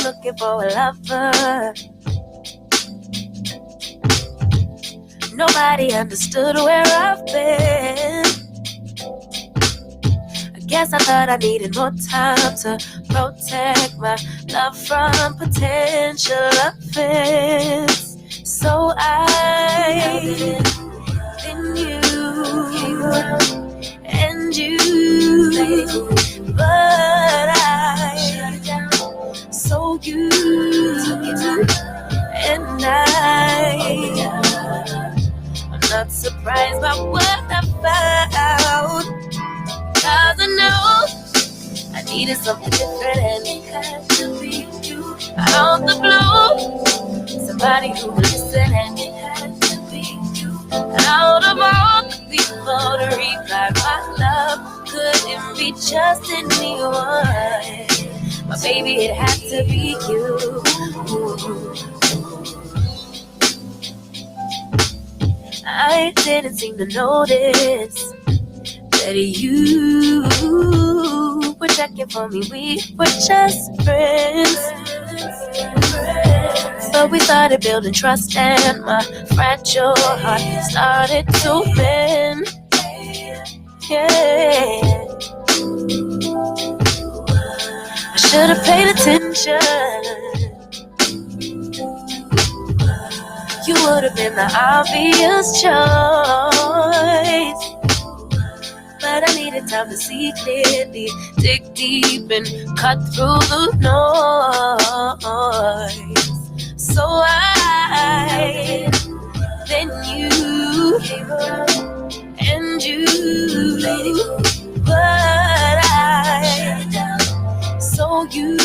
looking for a lover. Nobody understood where I've been. I guess I thought I needed more time to protect my love from potential offense. So I then you and you, but I so you and I'm not surprised by what I found, 'cause I know I needed something different, and it had to be you. Out of the blue, somebody who would listen, and it had to be you. Out of all the people to reply, my love couldn't be just anyone. But baby, it had to be you. I didn't seem to notice that you were checking for me. We were just friends. But we started building trust, and my fragile heart started to bend. Yeah, I should have paid attention. You would have been the obvious choice, but I needed time to see clearly, dig deep and cut through the noise. So I, then you, and you, but I, so you,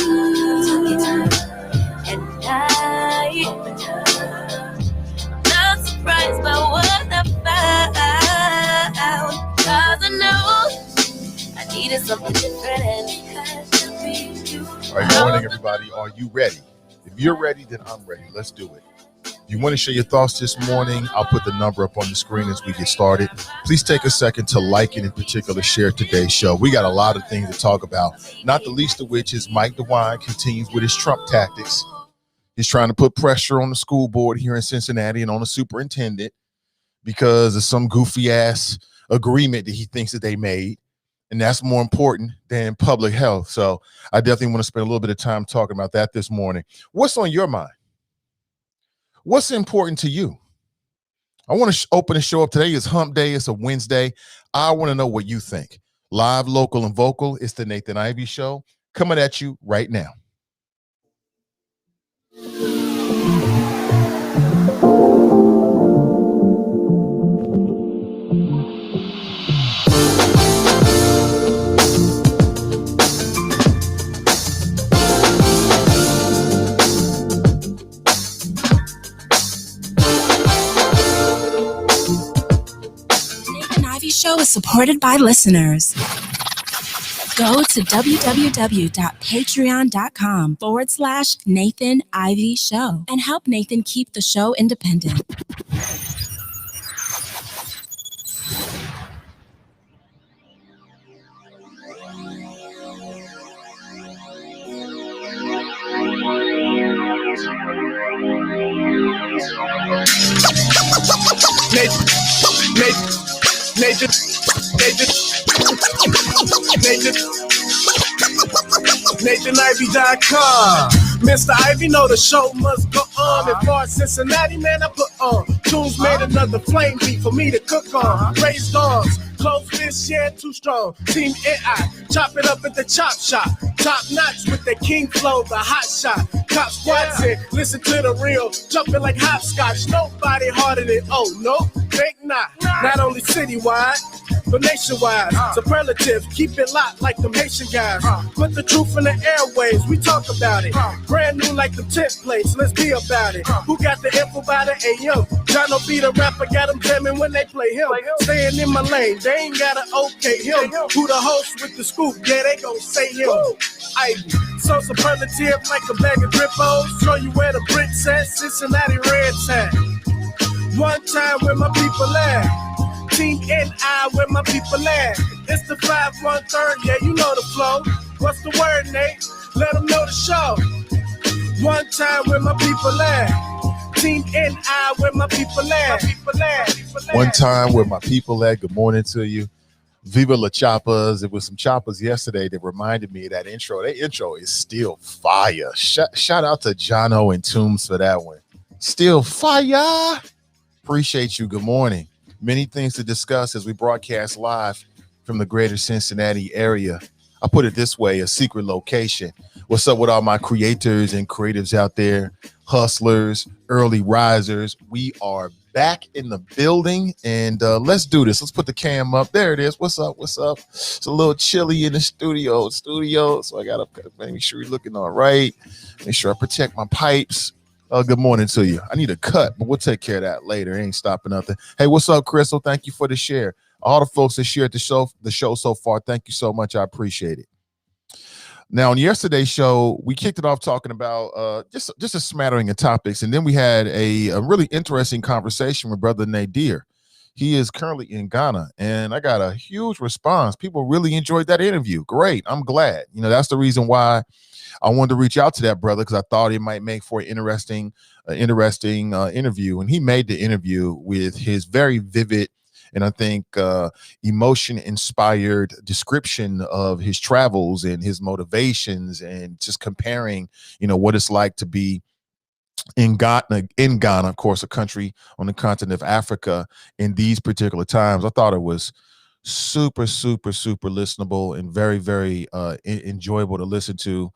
and I'm not surprised by what I found, 'cause I know I needed something different, and it had to be you. All right, good morning, everybody. Are you ready? If you're ready, then I'm ready. Let's do it. If you want to share your thoughts this morning, I'll put the number up on the screen as we get started. Please take a second to like and in particular share today's show. We got a lot of things to talk about, not the least of which is Mike DeWine continues with his Trump tactics. He's trying to put pressure on the school board here in Cincinnati and on the superintendent because of some goofy ass agreement that he thinks that they made. And that's more important than public health. So I definitely want to spend a little bit of time talking about that this morning. What's on your mind? What's important to you? I want to open the show up. Today is hump day. It's a Wednesday. I want to know what you think. Live, local, and vocal. It's the Nathan Ivey Show coming at you right now. Show is supported by listeners. Go to www.patreon.com/Nathan Ivey Show and help Nathan keep the show independent. NathanIvey.com. Mr. Ivy know the show must go on. And for Cincinnati, man, I put on. Tunes made another flame beat for me to cook on. Raised dogs, close this, yeah, too strong. Team AI, chop it up at the chop shop. Top notch with the king flow, the hot shot. Cop squats in, listen to the real. Jumping like hopscotch, nobody harder than, oh, no, think not. Not only citywide, but nationwide. Superlative, keep it locked like them Haitian guys. Put the truth in the airwaves, we talk about it. Brand new like the templates, let's be about it. Who got the info about it? Hey, yo, John will be the rapper, got them jamming when they play him. Staying in my lane, they ain't gotta okay him. Who the host with the scoop? Yeah, they gon' say him. Ivy, so superlative like a bag of Drippos. Show you where the bricks at, Cincinnati Reds at. One time where my people at. Team NI where my people at. It's the 5-1-3, yeah, you know the flow. What's the word, Nate? Let them know the show. One time where my people at. Team NI, where my people at. One time where my people at. Good morning to you. Viva La Choppas. It was some choppers yesterday that reminded me of that intro. That intro is still fire. Shout out to Jono and Toombs for that one. Still fire. Appreciate you. Good morning. Many things to discuss as we broadcast live from the greater Cincinnati area. I put it this way, a secret location. What's up with all my creators and creatives out there, hustlers, early risers? We are back in the building, and let's do this. Let's put the cam up. There it is. What's up? What's up? It's a little chilly in the studio, so I got to make sure you're looking all right. Make sure I protect my pipes. Good morning to you. I need a cut, but we'll take care of that later. Ain't stopping nothing. Hey, what's up, Crystal? Thank you for the share. All the folks that shared the show so far, thank you so much. I appreciate it. Now, on yesterday's show, we kicked it off talking about just a smattering of topics, and then we had a really interesting conversation with Brother Nadir. He is currently in Ghana, and I got a huge response. People really enjoyed that interview. Great. I'm glad. That's the reason why I wanted to reach out to that brother, because I thought it might make for an interesting interview. And he made the interview with his very vivid and I think emotion-inspired description of his travels and his motivations, and just comparing, what it's like to be in Ghana, of course, a country on the continent of Africa in these particular times. I thought it was super, super, super listenable and very, very enjoyable to listen to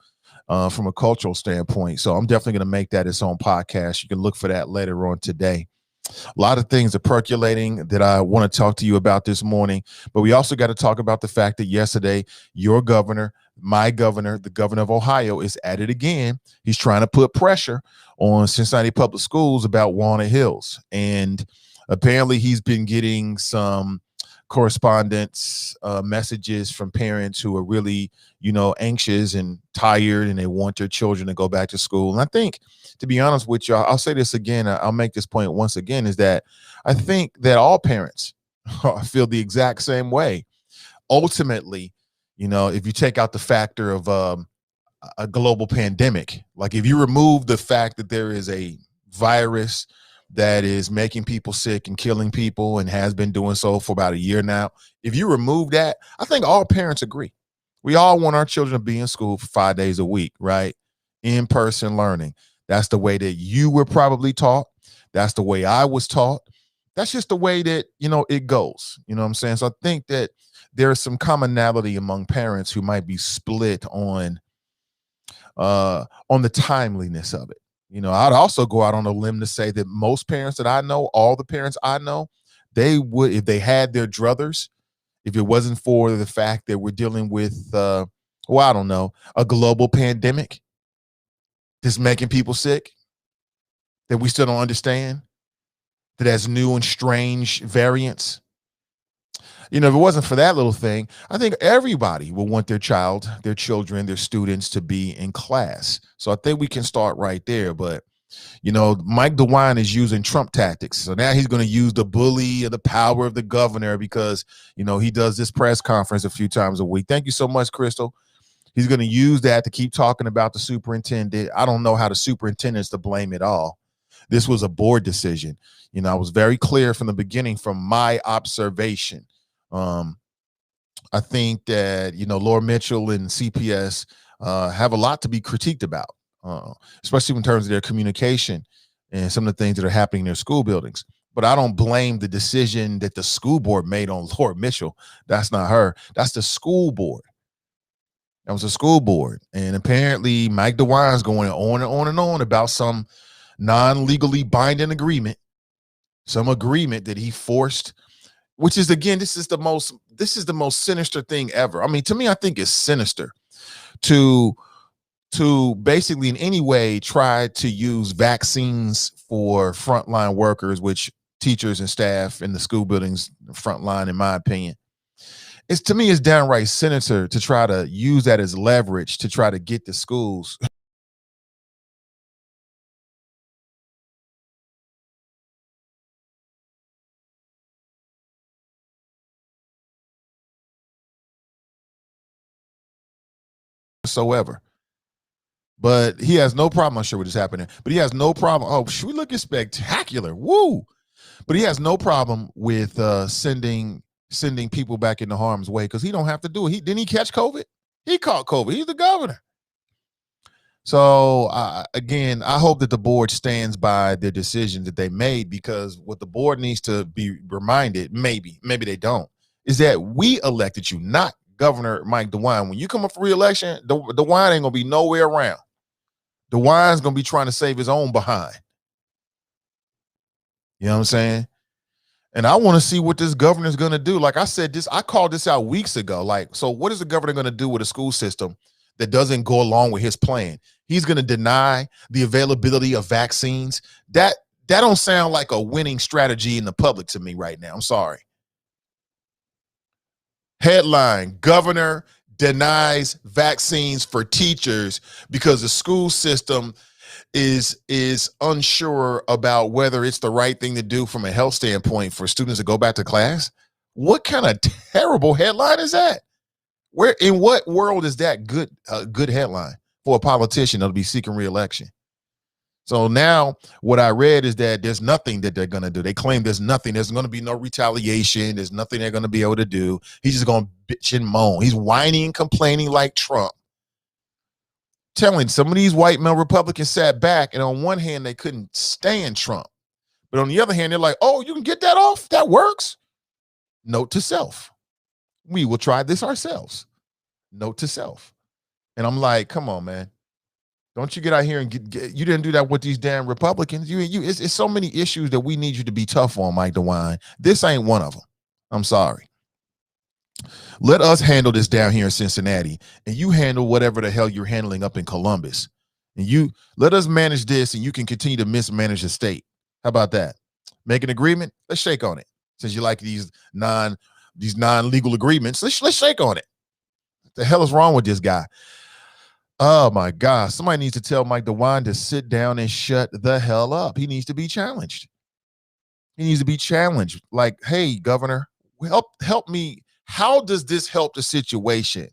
from a cultural standpoint. So I'm definitely going to make that its own podcast. You can look for that later on today. A lot of things are percolating that I want to talk to you about this morning, but we also got to talk about the fact that yesterday, your governor, my governor, the governor of Ohio, is at it again. He's trying to put pressure on Cincinnati Public Schools about Walnut Hills. And apparently he's been getting some correspondence messages from parents who are really, anxious and tired, and they want their children to go back to school. And I think, to be honest with you, I'll say this again. I'll make this point once again, is that I think that all parents feel the exact same way. Ultimately, if you take out the factor of a global pandemic, like if you remove the fact that there is a virus that is making people sick and killing people and has been doing so for about a year now, if you remove that, I think all parents agree. We all want our children to be in school for 5 days a week, right? In-person learning. That's the way that you were probably taught. That's the way I was taught. That's just the way that, it goes. You know what I'm saying? So I think that there is some commonality among parents who might be split on the timeliness of it. I'd also go out on a limb to say that most parents that I know, all the parents I know, they would, if they had their druthers, if it wasn't for the fact that we're dealing with, I don't know, a global pandemic that's making people sick, that we still don't understand, that has new and strange variants. If it wasn't for that little thing, I think everybody will want their child, their children, their students to be in class. So I think we can start right there. But, Mike DeWine is using Trump tactics. So now he's going to use the bully of the power of the governor because, he does this press conference a few times a week. Thank you so much, Crystal. He's going to use that to keep talking about the superintendent. I don't know how the superintendent's to blame it all. This was a board decision. I was very clear from the beginning from my observation. I think that, Laura Mitchell and CPS have a lot to be critiqued about, especially in terms of their communication and some of the things that are happening in their school buildings. But I don't blame the decision that the school board made on Laura Mitchell. That's not her. That's the school board. That was a school board. And apparently Mike DeWine's going on and on and on about some non-legally binding agreement, some agreement that he forced, which is, again, this is the most sinister thing ever. I mean, to me, I think it's sinister to basically in any way try to use vaccines for frontline workers, which teachers and staff in the school buildings frontline, in my opinion. To me, it's downright sinister to try to use that as leverage to try to get the schools whatsoever. But he has no problem. I'm sure what is happening, but he has no problem. Oh, we looking spectacular. Woo. But he has no problem with sending people back into harm's way because he don't have to do it. Didn't he catch COVID? He caught COVID. He's the governor. So again, I hope that the board stands by the decision that they made, because what the board needs to be reminded, maybe they don't, is that we elected you, not Governor Mike DeWine. When you come up for re-election, DeWine ain't gonna be nowhere around. DeWine's gonna be trying to save his own behind. You know what I'm saying? And I want to see what this governor's going to do. Like I said, I called this out weeks ago. Like, so what is the governor going to do with a school system that doesn't go along with his plan? He's going to deny the availability of vaccines. That don't sound like a winning strategy in the public to me right now. I'm sorry. Headline: Governor denies vaccines for teachers because the school system is unsure about whether it's the right thing to do from a health standpoint for students to go back to class. What kind of terrible headline is that? Where, in what world is that good headline for a politician that'll be seeking re-election? So now what I read is that there's nothing that they're going to do. They claim there's nothing. There's going to be no retaliation. There's nothing they're going to be able to do. He's just going to bitch and moan. He's whining and complaining like Trump. Telling some of these white male Republicans sat back, and on one hand, they couldn't stand Trump. But on the other hand, they're like, oh, you can get that off? That works. Note to self. We will try this ourselves. Note to self. And I'm like, come on, man. Don't you get out here and get you didn't do that with these damn Republicans. It's so many issues that we need you to be tough on, Mike DeWine. This ain't one of them. I'm sorry. Let us handle this down here in Cincinnati, and you handle whatever the hell you're handling up in Columbus. And you let us manage this, and you can continue to mismanage the state. How about that? Make an agreement. Let's shake on it. Since you like these non-legal agreements, let's shake on it. What the hell is wrong with this guy? Oh my God! Somebody needs to tell Mike DeWine to sit down and shut the hell up. He needs to be challenged. He needs to be challenged. Like, hey, Governor, help me. How does this help the situation?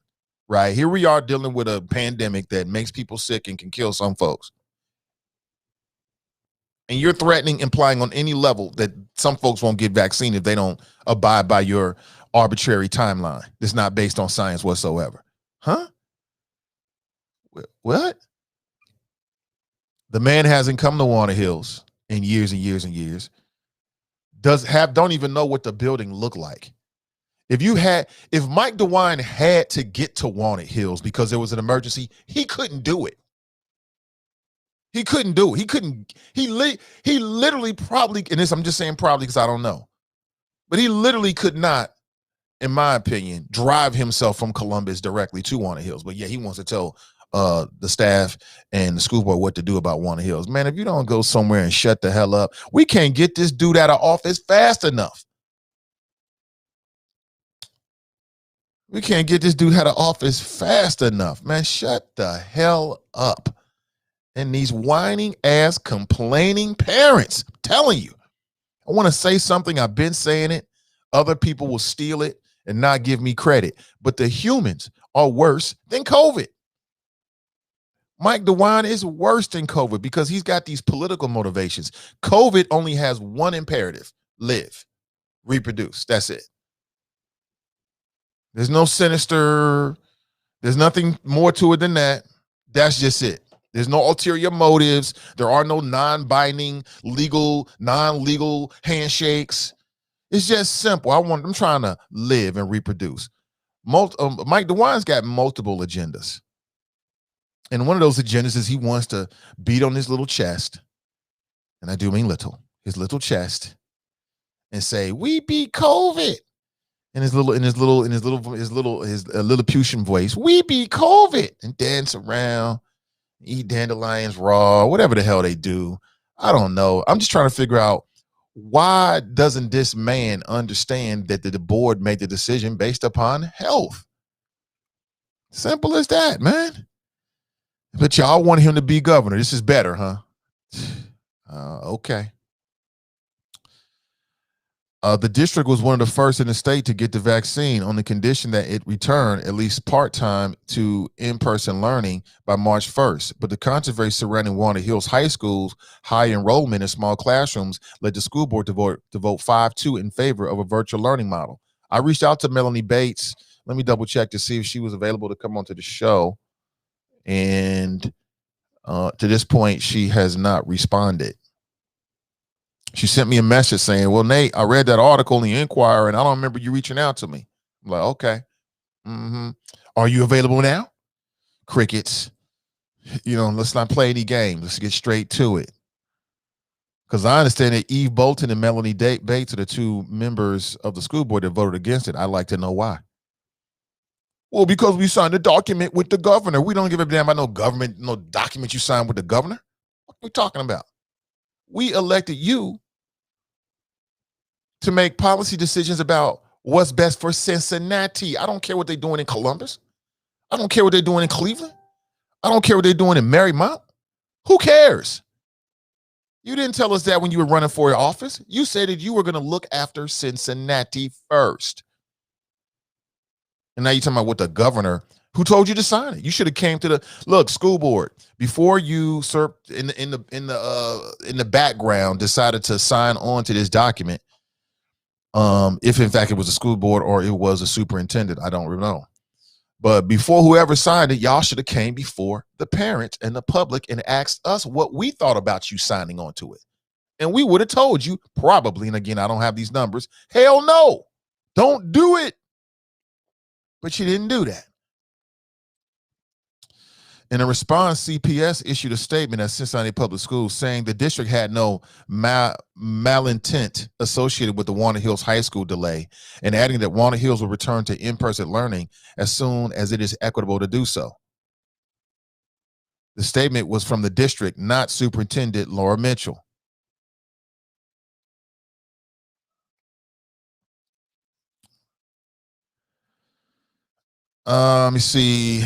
Right here, we are dealing with a pandemic that makes people sick and can kill some folks. And you're threatening, implying on any level that some folks won't get vaccine if they don't abide by your arbitrary timeline. That's not based on science whatsoever. Huh? What? The man hasn't come to Walnut Hills in years and years and years. Don't even know what the building looked like. If Mike DeWine had to get to Walnut Hills because there was an emergency, he couldn't do it. He couldn't do it. He literally probably, and this I'm just saying probably because I don't know, but he literally could not, in my opinion, drive himself from Columbus directly to Walnut Hills. But yeah, he wants to tell the staff and the school board what to do about Walnut Hills. Man, if you don't go somewhere and shut the hell up, we can't get this dude out of office fast enough. We can't get this dude out of office fast enough, man. Shut the hell up. And these whining ass complaining parents, I'm telling you, I want to say something. I've been saying it. Other people will steal it and not give me credit. But the humans are worse than COVID. Mike DeWine is worse than COVID because he's got these political motivations. COVID only has one imperative: live, reproduce. That's it. There's no sinister. There's nothing more to it than that. That's just it. There's no ulterior motives. There are no non-binding, non-legal handshakes. It's just simple. I'm trying to live and reproduce. Mike DeWine's got multiple agendas. And one of those agendas is he wants to beat on his little chest, and I do mean little, his little chest, and say, "We beat COVID." His Lilliputian voice, "We beat COVID," and dance around, eat dandelions raw, whatever the hell they do. I don't know. I'm just trying to figure out, why doesn't this man understand that the board made the decision based upon health? Simple as that, man. But y'all want him to be governor. This is better, huh? Okay. The district was one of the first in the state to get the vaccine on the condition that it return at least part-time to in-person learning by March 1st. But the controversy surrounding Walnut Hills High School's high enrollment in small classrooms led the school board to vote 5-2 in favor of a virtual learning model. I reached out to Melanie Bates. Let me double check to see if she was available to come onto the show. And to this point, she has not responded. She sent me a message saying, well, Nate, I read that article in the Inquirer and I don't remember you reaching out to me. I'm like, okay. Are you available now? Crickets. Let's not play any games. Let's get straight to it. Because I understand that Eve Bolton and Melanie Bates are the two members of the school board that voted against it. I'd like to know why. Well, because we signed a document with the governor. We don't give a damn about no government, no document you signed with the governor. What are we talking about? We elected you to make policy decisions about what's best for Cincinnati. I don't care what they're doing in Columbus. I don't care what they're doing in Cleveland. I don't care what they're doing in Marymount. Who cares? You didn't tell us that when you were running for your office. You said that you were going to look after Cincinnati first. And now you're talking about what the governor who told you to sign it. You should have came to the school board before you in the background decided to sign on to this document. If in fact it was a school board or it was a superintendent, I don't know. But before whoever signed it, y'all should have came before the parents and the public and asked us what we thought about you signing on to it. And we would have told you probably, and again, I don't have these numbers, hell no, don't do it. But you didn't do that. In a response, CPS issued a statement at Cincinnati Public Schools saying the district had no malintent associated with the Walnut Hills High School delay, and adding that Walnut Hills will return to in-person learning as soon as it is equitable to do so. The statement was from the district, not Superintendent Laura Mitchell. Let me see.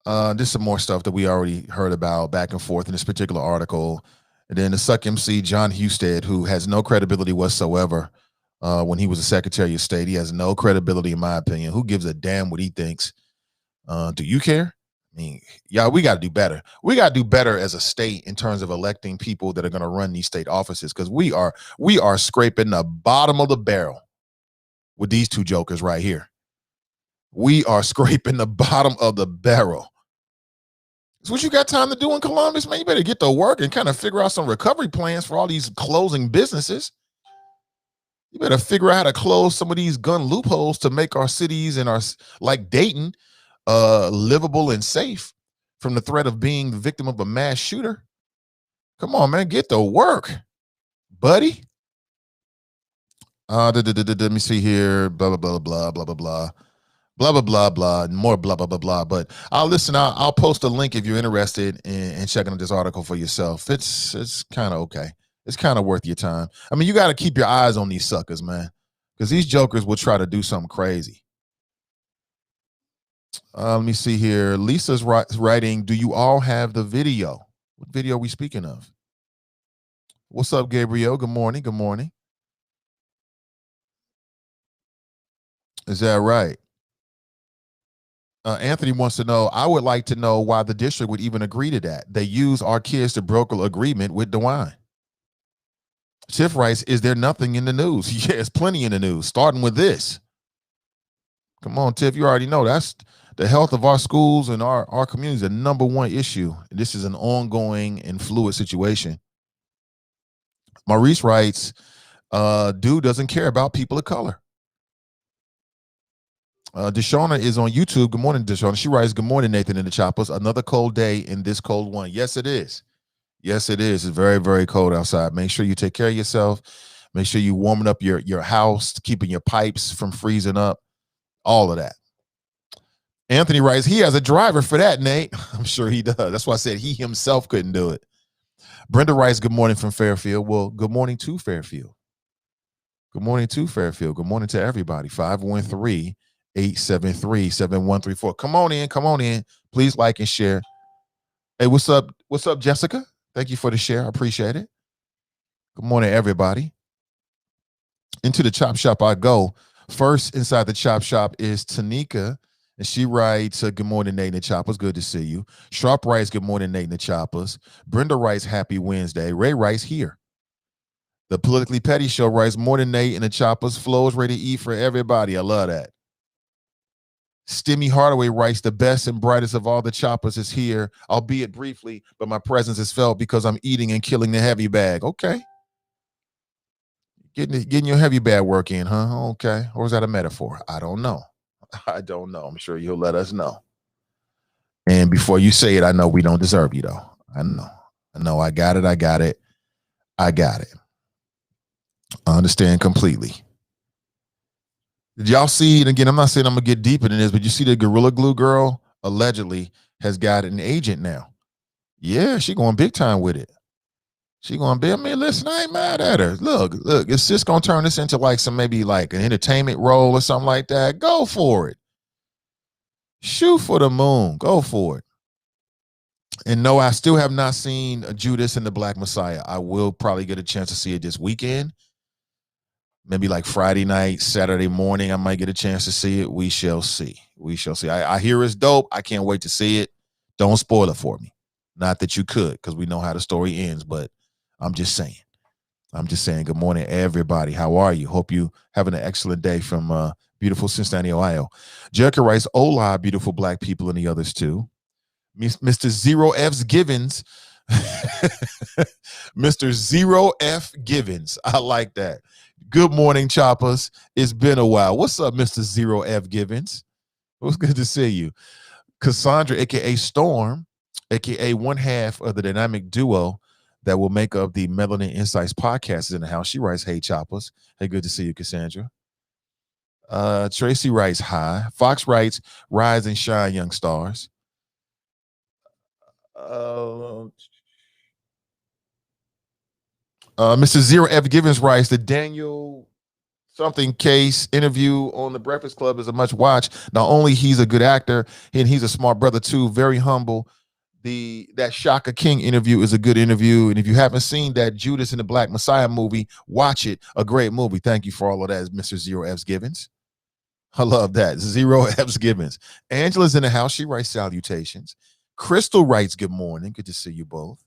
There's some more stuff that we already heard about back and forth in this particular article. And then the Suck MC, John Husted, who has no credibility whatsoever when he was a Secretary of State. He has no credibility, in my opinion. Who gives a damn what he thinks? Do you care? I mean, yeah, we got to do better. We got to do better as a state in terms of electing people that are going to run these state offices, because we are scraping the bottom of the barrel with these two jokers right here. We are scraping the bottom of the barrel. It's what you got time to do in Columbus, man. You better get to work and kind of figure out some recovery plans for all these closing businesses. You better figure out how to close some of these gun loopholes to make our cities and our, like Dayton, livable and safe from the threat of being the victim of a mass shooter. Come on, man, get to work, buddy. Let me see here. Blah, blah, blah, blah, blah, blah, blah. Blah, blah, blah, blah, and more blah, blah, blah, blah. But I'll post a link if you're interested in checking out this article for yourself. It's kind of okay. It's kind of worth your time. I mean, you got to keep your eyes on these suckers, man, because these jokers will try to do something crazy. Let me see here. Lisa's writing, do you all have the video? What video are we speaking of? What's up, Gabriel? Good morning. Good morning. Is that right? Anthony wants to know, I would like to know why the district would even agree to that. They use our kids to broker agreement with DeWine. Tiff writes, is there nothing in the news? Yes, plenty in the news, starting with this. Come on, Tiff, you already know that's the health of our schools and our community is the number one issue. This is an ongoing and fluid situation. Maurice writes, dude doesn't care about people of color. Deshauna is on YouTube. Good morning, Deshauna. She writes, good morning, Nathan and the Choppers. Another cold day in this cold one. Yes, it is. Yes, it is. It's very, very cold outside. Make sure you take care of yourself. Make sure you warming up your house, keeping your pipes from freezing up, all of that. Anthony writes, he has a driver for that, Nate. I'm sure he does. That's why I said he himself couldn't do it. Brenda writes, good morning from Fairfield. Well, good morning to Fairfield. Good morning to Fairfield. Good morning to everybody. 513-873-7134. Come on in. Come on in. Please like and share. Hey, what's up? What's up, Jessica? Thank you for the share. I appreciate it. Good morning, everybody. Into the chop shop I go. First inside the chop shop is Tanika, and she writes, good morning, Nate and the Choppers. Good to see you. Sharp writes, good morning, Nate and the Choppers. Brenda writes, happy Wednesday. Ray writes, here. The Politically Petty Show writes, morning, Nate and the Choppers. Flows ready to eat for everybody. I love that. Stimmy Hardaway writes, the best and brightest of all the choppers is here, albeit briefly, but my presence is felt because I'm eating and killing the heavy bag. Okay. Getting your heavy bag work in, huh? Okay. Or is that a metaphor? I don't know. I don't know. I'm sure you'll let us know. And before you say it, I know we don't deserve you, though. I know. I got it. I understand completely. Did y'all see, and again, I'm not saying I'm going to get deeper than this, but you see the Gorilla Glue girl allegedly has got an agent now. Yeah, she going big time with it. She going to be, I mean, listen, I ain't mad at her. Look, if sis going to turn this into like some, maybe like an entertainment role or something like that, go for it. Shoot for the moon. Go for it. And no, I still have not seen Judas and the Black Messiah. I will probably get a chance to see it this weekend. Maybe like Friday night, Saturday morning, I might get a chance to see it. We shall see. I hear it's dope. I can't wait to see it. Don't spoil it for me. Not that you could, because we know how the story ends, but I'm just saying. Good morning, everybody. How are you? Hope you having an excellent day from beautiful Cincinnati, Ohio. Jericho writes, hola, beautiful black people and the others too. Mr. Zero F's Givens. Mr. Zero F Givens. I like that. Good morning, choppers. It's been a while. What's up, Mr. Zero F Givens? It was good to see you. Cassandra, aka Storm, aka one half of the dynamic duo that will make up the Melanin Insights podcast, is in the house. She writes, hey, choppers. Hey, good to see you, Cassandra. Tracy writes, hi. Fox writes, rise and shine, young stars. Mr. Zero F Givens writes, the Daniel something case interview on the Breakfast Club is a much watch. Not only he's a good actor, and he's a smart brother too, very humble. That Shaka King interview is a good interview. And if you haven't seen that Judas and the Black Messiah movie, watch it. A great movie. Thank you for all of that, Mr. Zero F Givens. I love that. Zero F Givens. Angela's in the house. She writes salutations. Crystal writes, good morning. Good to see you both.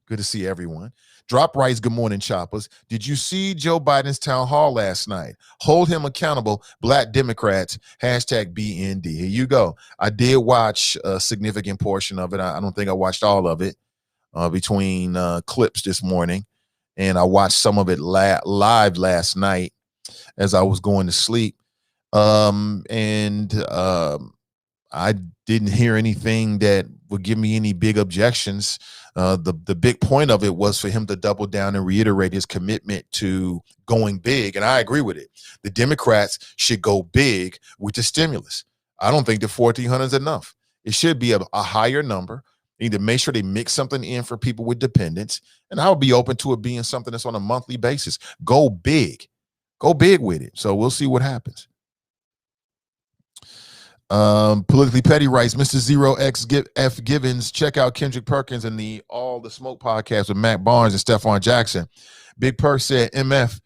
Good to see everyone. Drop writes, good morning, choppers. Did you see Joe Biden's town hall last night? Hold him accountable, Black Democrats, hashtag BND. Here you go. I did watch a significant portion of it. I don't think I watched all of it between clips this morning. And I watched some of it live last night as I was going to sleep. I didn't hear anything that would give me any big objections. The big point of it was for him to double down and reiterate his commitment to going big. And I agree with it. The Democrats should go big with the stimulus. I don't think the 1,400 is enough. It should be a higher number. They need to make sure they mix something in for people with dependents. And I would be open to it being something that's on a monthly basis. Go big. Go big with it. So we'll see what happens. Politically Petty writes, Mr. Zero X F Givens, check out Kendrick Perkins and the All the Smoke podcast with Matt Barnes and Stephon Jackson. Big Perk said MF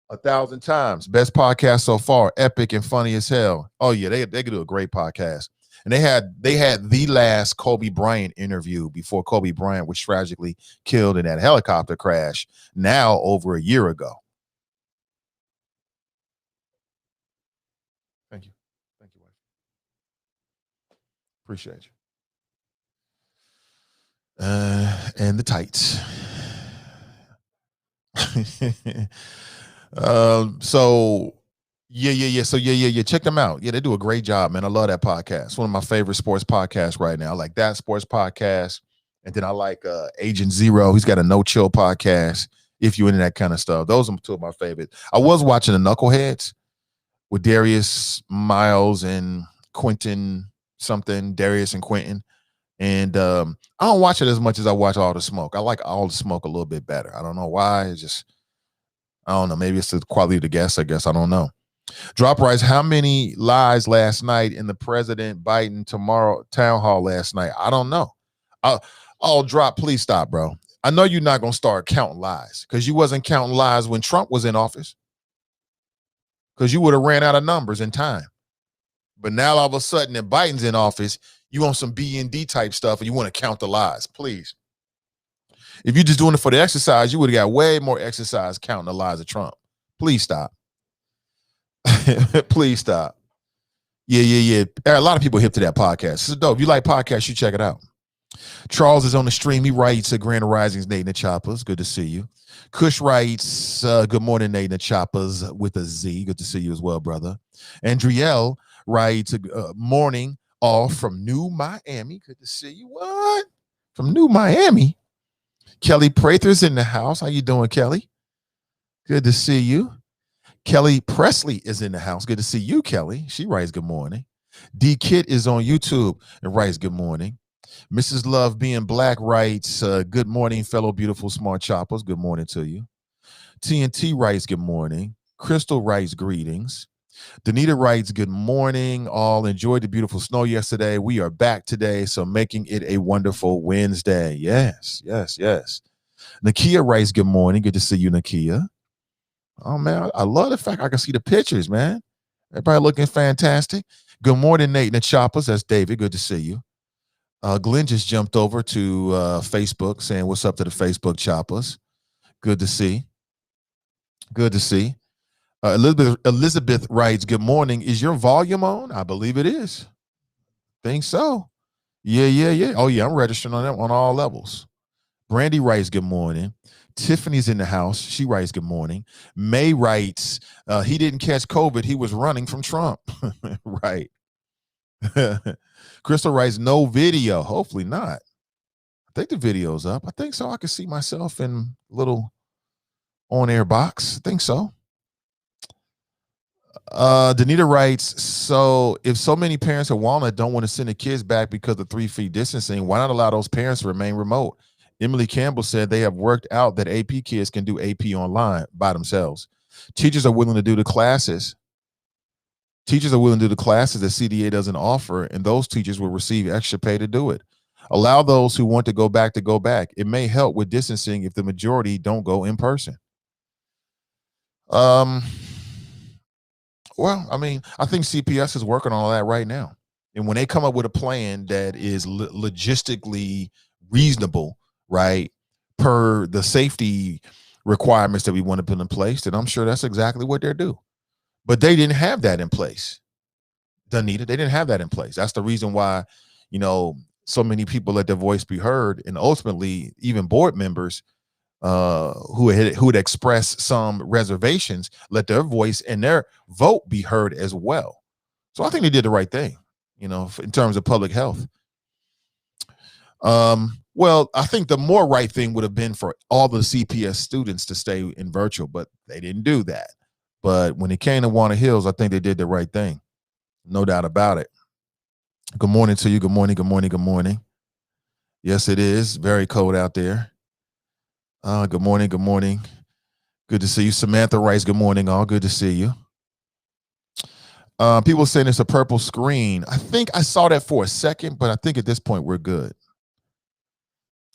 1,000 times. Best podcast so far. Epic and funny as hell. Oh yeah, they could do a great podcast. And they had the last Kobe Bryant interview before Kobe Bryant was tragically killed in that helicopter crash now over a year ago. Thank you. Thank you, wife. Appreciate you. And the tights. So check them out. Yeah, they do a great job, man. I love that podcast. It's one of my favorite sports podcasts right now. I like that sports podcast, and then I like Agent Zero. He's got a No Chill podcast. If you're into that kind of stuff, those are two of my favorites. I was watching the Knuckleheads with Darius Miles and Quentin something, Darius and Quentin. And I don't watch it as much as I watch All the Smoke. I like All the Smoke a little bit better. I don't know why. It's just, I don't know. Maybe it's the quality of the guests, I guess. I don't know. Drop writes, how many lies last night in the President Biden tomorrow town hall last night? I don't know. Drop, please stop, bro. I know you're not going to start counting lies because you wasn't counting lies when Trump was in office. because you would have ran out of numbers in time. But now all of a sudden that Biden's in office, you want some BND type stuff and you want to count the lies. Please. If you're just doing it for the exercise, you would have got way more exercise counting the lies of Trump. Please stop. Please stop. Yeah. A lot of people hip to that podcast. It's dope. If you like podcasts, you check it out. Charles is on the stream. He writes, Grand Risings, Nate and the Choppers. Good to see you. Kush writes, good morning, Nate and the Choppers with a Z. Good to see you as well, brother. Andrielle writes, morning all from New Miami. Good to see you. What? From New Miami? Kelly Prather's in the house. How you doing, Kelly? Good to see you. Kelly Presley is in the house. Good to see you, Kelly. She writes good morning. D Kit is on YouTube and writes good morning. Mrs. Love Being Black writes, good morning, fellow beautiful smart choppers. Good morning to you. TNT writes good morning. Crystal writes greetings. Danita writes good morning. All enjoyed the beautiful snow yesterday. We are back today, so making it a wonderful Wednesday. Yes. Nakia writes good morning. Good to see you, Nakia. Oh, man, I love the fact I can see the pictures, man. Everybody looking fantastic. Good morning, Nate and the Choppers. That's David. Good to see you. Glenn just jumped over to Facebook saying, what's up to the Facebook Choppers? Good to see. Good to see. Elizabeth writes, good morning. Is your volume on? I believe it is. Think so. Yeah. Oh, yeah, I'm registering on that on all levels. Brandy writes, good morning. Tiffany's in the house. She writes, good morning. May writes, he didn't catch COVID. He was running from Trump. Right. Crystal writes, no video. Hopefully not. I think the video's up. I think so. I can see myself in a little on-air box. I think so. Danita writes, so if so many parents at Walnut don't want to send the kids back because of 3 feet distancing, why not allow those parents to remain remote? Emily Campbell said they have worked out that AP kids can do AP online by themselves. Teachers are willing to do the classes. Teachers are willing to do the classes that CDA doesn't offer, and those teachers will receive extra pay to do it. Allow those who want to go back to go back. It may help with distancing if the majority don't go in person. Well, I mean, I think CPS is working on all that right now. And when they come up with a plan that is logistically reasonable, right, per the safety requirements that we want to put in place, then I'm sure that's exactly what they're doing. But they didn't have that in place, Danita. They didn't have that in place. That's the reason why, so many people let their voice be heard, and ultimately even board members who had expressed some reservations let their voice and their vote be heard as well. So I think they did the right thing, in terms of public health. Well, I think the more right thing would have been for all the CPS students to stay in virtual, but they didn't do that. But when it came to Walnut Hills, I think they did the right thing. No doubt about it. Good morning to you. Good morning. Good morning. Good morning. Yes, it is very cold out there. Good morning. Good morning. Good to see you. Samantha writes, good morning, all. Good to see you. People saying it's a purple screen. I think I saw that for a second, but I think at this point we're good.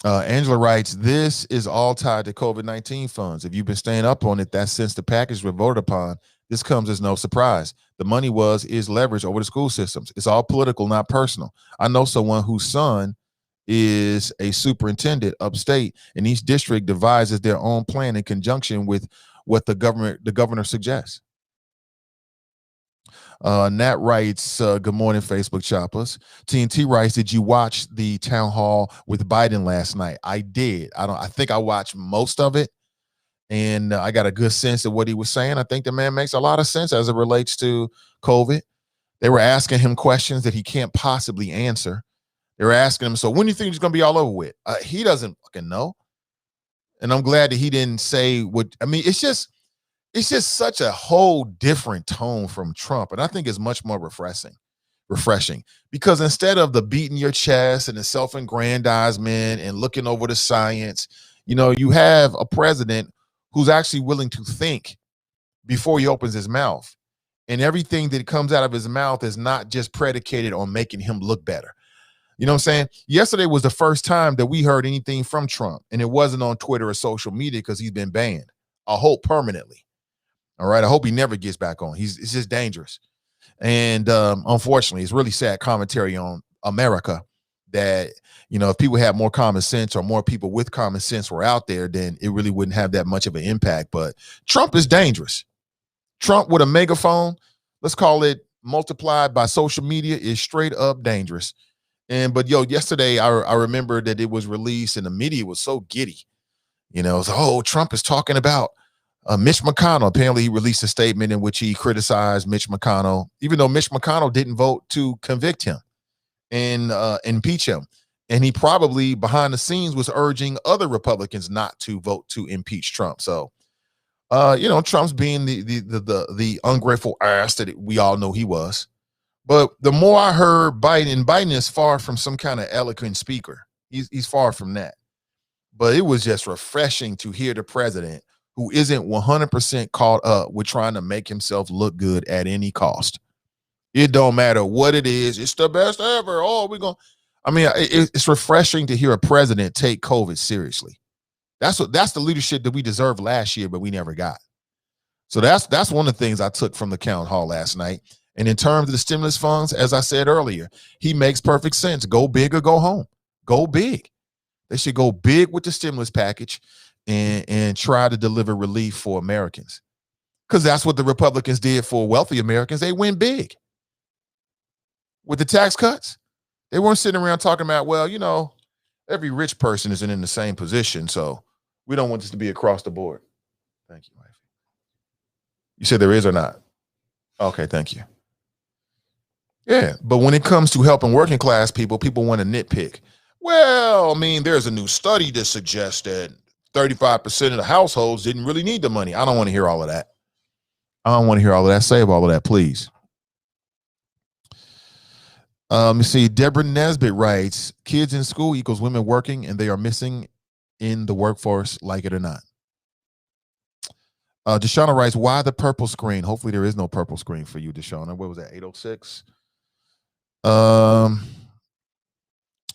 Angela writes, this is all tied to COVID-19 funds. If you've been staying up on it, that's since the package was voted upon. This comes as no surprise. The money is leverage over the school systems. It's all political, not personal. I know someone whose son is a superintendent upstate, and each district devises their own plan in conjunction with what the governor suggests. Nat writes, good morning, Facebook Choppers. TNT writes, did you watch the town hall with Biden last night? I did. I think I watched most of it, and I got a good sense of what he was saying. I think the man makes a lot of sense as it relates to COVID. They were asking him questions that he can't possibly answer. They were asking him, so when do you think it's going to be all over with? He doesn't fucking know. And I'm glad that he didn't say what, it's just such a whole different tone from Trump. And I think it's much more refreshing because instead of the beating your chest and the self-aggrandizement and looking over the science, you have a president who's actually willing to think before he opens his mouth. And everything that comes out of his mouth is not just predicated on making him look better. You know what I'm saying? Yesterday was the first time that we heard anything from Trump, and it wasn't on Twitter or social media because he's been banned, I hope permanently. All right. I hope he never gets back on. It's just dangerous. And unfortunately, it's really sad commentary on America that, if people had more common sense or more people with common sense were out there, then it really wouldn't have that much of an impact. But Trump is dangerous. Trump with a megaphone, let's call it multiplied by social media, is straight up dangerous. But yesterday I remember that it was released and the media was so giddy. It was, Trump is talking about Mitch McConnell. Apparently he released a statement in which he criticized Mitch McConnell, even though Mitch McConnell didn't vote to convict him and impeach him. And he probably behind the scenes was urging other Republicans not to vote to impeach Trump. So, Trump's being the ungrateful ass that we all know he was. But the more I heard Biden is far from some kind of eloquent speaker. He's far from that. But it was just refreshing to hear the president who isn't 100% caught up with trying to make himself look good at any cost. It don't matter what it is. It's the best ever. It's refreshing to hear a president take COVID seriously. That's the leadership that we deserved last year, but we never got. So that's one of the things I took from the town hall last night. And in terms of the stimulus funds, as I said earlier, he makes perfect sense. Go big or go home. Go big. They should go big with the stimulus package and try to deliver relief for Americans. Because that's what the Republicans did for wealthy Americans. They went big. With the tax cuts, they weren't sitting around talking about, every rich person isn't in the same position, so we don't want this to be across the board. Thank you, wife. You said there is or not? Okay, thank you. Yeah, but when it comes to helping working class people want to nitpick. Well, there's a new study that suggests that 35% of the households didn't really need the money. I don't want to hear all of that. Save all of that, please. Let me see. Deborah Nesbitt writes, kids in school equals women working, and they are missing in the workforce, like it or not. Deshauna writes, why the purple screen? Hopefully there is no purple screen for you, Deshauna. What was that, 806?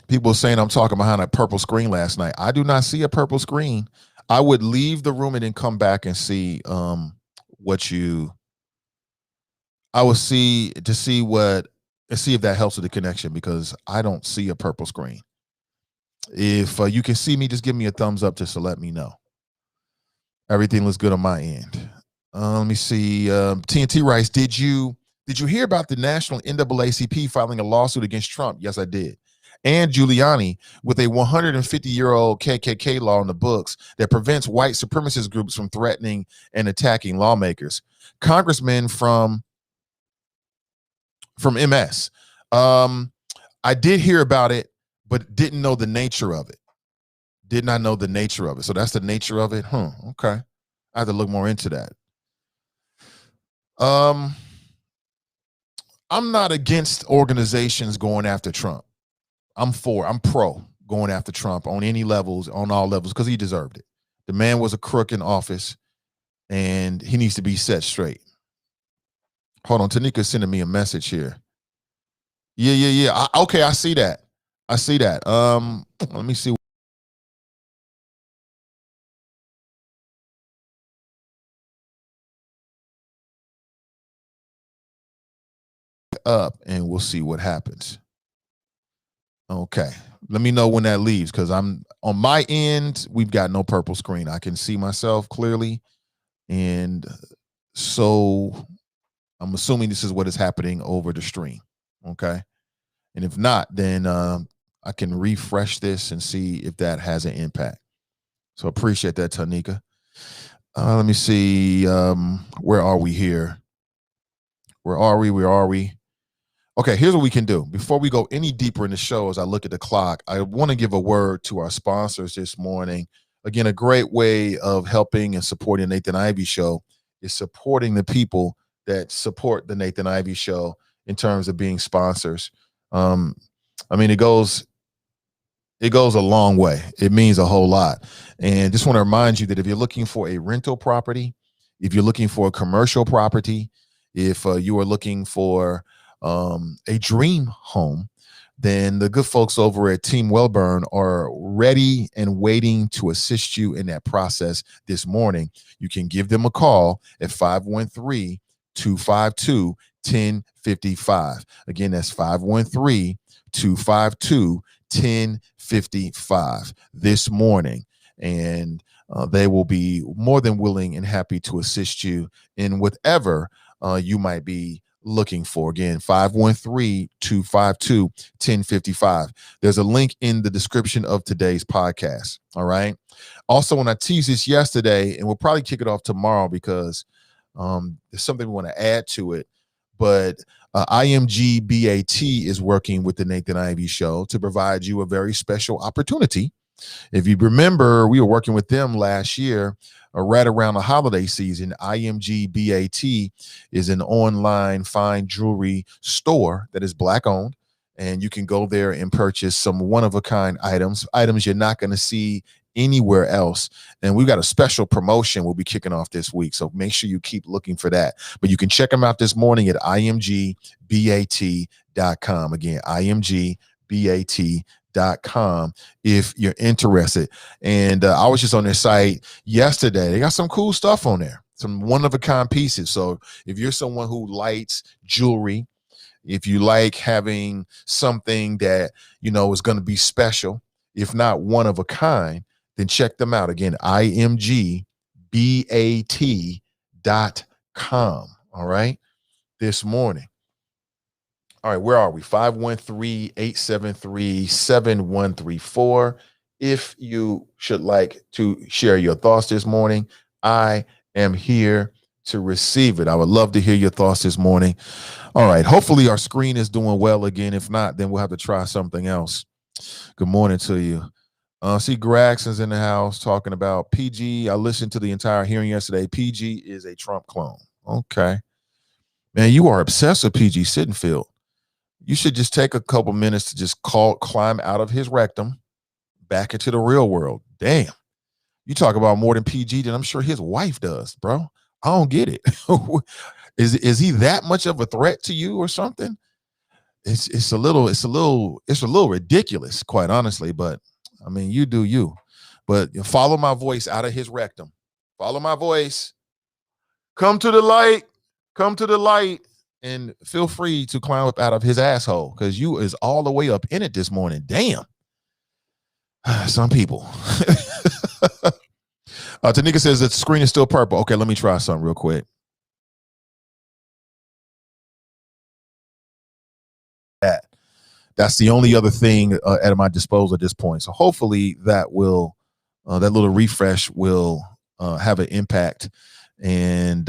People saying I'm talking behind a purple screen last night. I do not see a purple screen. I would leave the room and then come back and see I would see if that helps with the connection, because I don't see a purple screen. If you can see me, just give me a thumbs up just to let me know. Everything looks good on my end. Let me see. TNT writes, did you hear about the national NAACP filing a lawsuit against Trump? Yes, I did. And Giuliani with a 150-year-old KKK law in the books that prevents white supremacist groups from threatening and attacking lawmakers. Congressman from MS. I did hear about it, but didn't know the nature of it. Did not know the nature of it. So that's the nature of it. Okay. I have to look more into that. I'm not against organizations going after Trump. I'm pro going after Trump on any levels, on all levels, because he deserved it. The man was a crook in office, and he needs to be set straight. Hold on, Tanika's sending me a message here. Yeah. Okay, I see that. Let me see. Up, and we'll see what happens. Okay, let me know when that leaves, because I'm on my end. We've got no purple screen. I can see myself clearly, and so I'm assuming this is what is happening over the stream. Okay, and if not, then I can refresh this and see if that has an impact. So appreciate that, Tanika. Let me see. Where are we here? Where are we? Okay, here's what we can do. Before we go any deeper in the show, as I look at the clock, I want to give a word to our sponsors this morning. Again, a great way of helping and supporting the Nathan Ivey Show is supporting the people that support the Nathan Ivey Show in terms of being sponsors. It goes a long way. It means a whole lot. And just want to remind you that if you're looking for a rental property, if you're looking for a commercial property, if you are looking for a dream home, then the good folks over at Team Wellburn are ready and waiting to assist you in that process this morning. You can give them a call at 513-252-1055. Again, that's 513-252-1055 this morning. And they will be more than willing and happy to assist you in whatever you might be looking for. Again, 513-252-1055. There's a link in the description of today's podcast. All right. Also, when I teased this yesterday, and we'll probably kick it off tomorrow because there's something we want to add to it, but IMG BAT is working with the Nathan Ivey Show to provide you a very special opportunity. If you remember, we were working with them last year, right around the holiday season. IMG BAT is an online fine jewelry store that is Black owned, and you can go there and purchase some one-of-a-kind items you're not going to see anywhere else. And we've got a special promotion we'll be kicking off this week, so make sure you keep looking for that. But you can check them out this morning at imgbat.com. Again, imgbat.com if you're interested. And I was just on their site yesterday. They got some cool stuff on there, some one-of-a-kind pieces. So if you're someone who likes jewelry, if you like having something that you know is going to be special, if not one of a kind, then check them out. Again, imgbat.com. All right, this morning. All right, where are we? 513-873-7134. If you should like to share your thoughts this morning, I am here to receive it. I would love to hear your thoughts this morning. All right, hopefully our screen is doing well again. If not, then we'll have to try something else. Good morning to you. See, Graxon's in the house talking about PG. I listened to the entire hearing yesterday. PG is a Trump clone. Okay. Man, you are obsessed with PG Sittenfield. You should just take a couple minutes to just climb out of his rectum back into the real world. Damn. You talk about more than PG than I'm sure his wife does, bro. I don't get it. Is he that much of a threat to you or something? It's a little ridiculous, quite honestly, but I mean, you do you. But follow my voice out of his rectum. Follow my voice. Come to the light. Come to the light. And feel free to climb up out of his asshole, because you is all the way up in it this morning. Damn. Some people. Tanika says that the screen is still purple. Okay, let me try something real quick. That's the only other thing at my disposal at this point. So hopefully that will, that little refresh will have an impact, and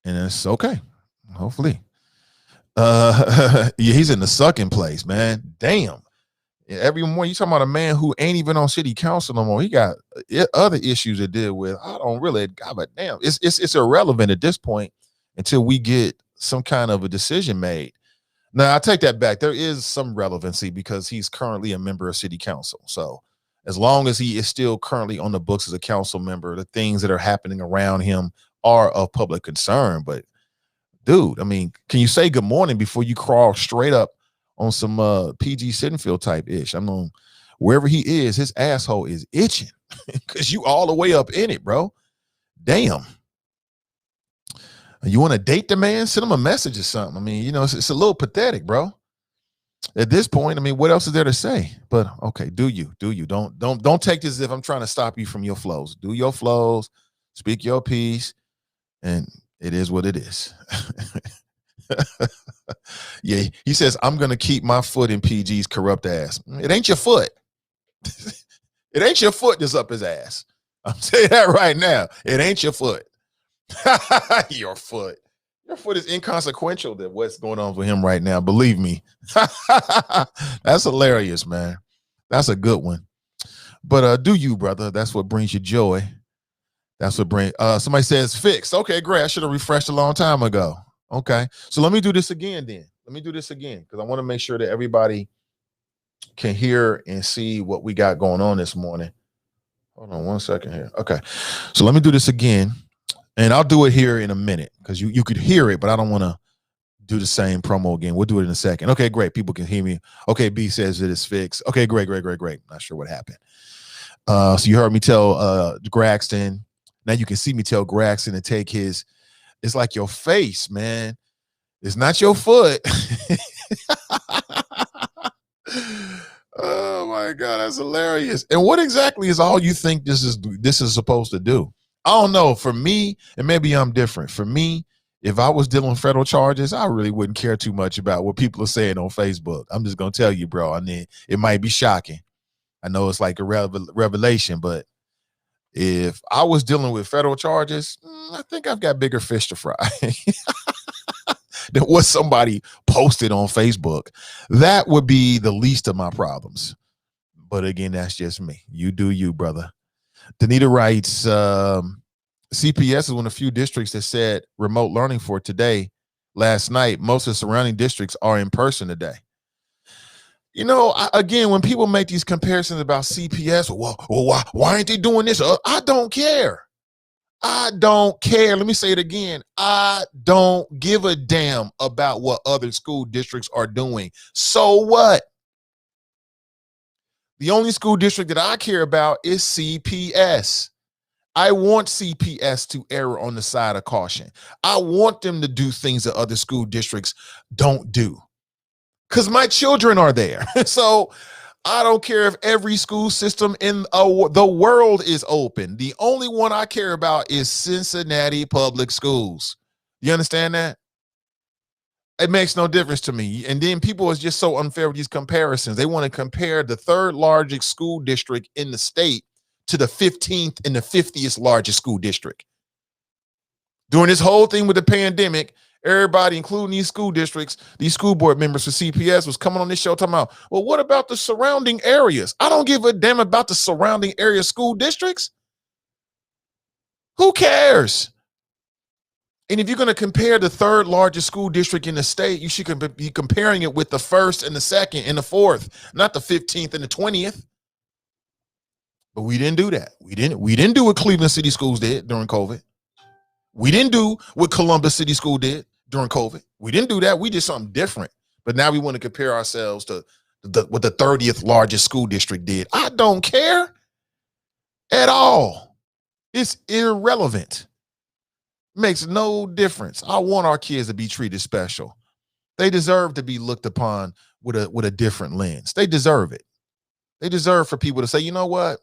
it's okay. Hopefully. Yeah, he's in the sucking place, man. Damn. Every morning you talking about a man who ain't even on city council no more. He got other issues to deal with. I don't really, but damn, it's irrelevant at this point until we get some kind of a decision made. Now, I take that back. There is some relevancy because he's currently a member of city council. So as long as he is still currently on the books as a council member, the things that are happening around him are of public concern. But dude, I mean, can you say good morning before you crawl straight up on some PG Sittenfield type ish? I mean, wherever he is, his asshole is itching because you all the way up in it, bro. Damn. You want to date the man? Send him a message or something. I mean, you know, it's a little pathetic, bro. At this point, I mean, what else is there to say? But okay, do you? Don't take this as if I'm trying to stop you from your flows. Do your flows, speak your piece, and it is what it is. Yeah, he says, I'm gonna keep my foot in PG's corrupt ass. It ain't your foot. It ain't your foot that's up his ass. I'm saying that right now. It ain't your foot. Your foot is inconsequential to what's going on with him right now. Believe me. That's hilarious, man. That's a good one. But do you, brother? That's what brings you joy. That's what brings. Somebody says fixed. Okay, great. I should have refreshed a long time ago. Okay, so let me do this again. Then let me do this again because I want to make sure that everybody can hear and see what we got going on this morning. Hold on one second here. Okay, so let me do this again. And I'll do it here in a minute because you could hear it, but I don't want to do the same promo again. We'll do it in a second. Okay, great. People can hear me. Okay, B says it is fixed. Okay, great. Not sure what happened. So you heard me tell Braxton. Now you can see me tell Braxton to take his. It's like your face, man. It's not your foot. Oh my God, that's hilarious. And what exactly is all you think this is supposed to do? I don't know. For me, and maybe I'm different. For me, if I was dealing with federal charges, I really wouldn't care too much about what people are saying on Facebook. I'm just gonna tell you, bro. I mean, it might be shocking. I know it's like a revelation, but if I was dealing with federal charges, I think I've got bigger fish to fry than what somebody posted on Facebook. That would be the least of my problems. But again, that's just me. You do you, brother. Danita writes, CPS is one of the few districts that said remote learning for today. Last night, most of the surrounding districts are in person today. You know, again, when people make these comparisons about CPS, well, why aren't they doing this? I don't care. I don't care. Let me say it again. I don't give a damn about what other school districts are doing. So what? The only school district that I care about is CPS. I want CPS to err on the side of caution. I want them to do things that other school districts don't do, because my children are there. So I don't care if every school system in the world is open. The only one I care about is Cincinnati Public Schools. You understand that? It makes no difference to me. And then people are just so unfair with these comparisons. They want to compare the third largest school district in the state to the 15th and the 50th largest school district. During this whole thing with the pandemic, everybody, including these school districts, these school board members for CPS, was coming on this show talking about, well, what about the surrounding areas? I don't give a damn about the surrounding area school districts. Who cares? And if you're going to compare the third largest school district in the state, you should be comparing it with the first and the second and the fourth, not the 15th and the 20th. But we didn't do that. We didn't do what Cleveland City Schools did during COVID. We didn't do what Columbus City School did during COVID. We didn't do that. We did something different. But now we want to compare ourselves to what the 30th largest school district did. I don't care at all. It's irrelevant. Makes no difference. I want our kids to be treated special. They deserve to be looked upon with a different lens. They deserve it. They deserve for people to say, you know what?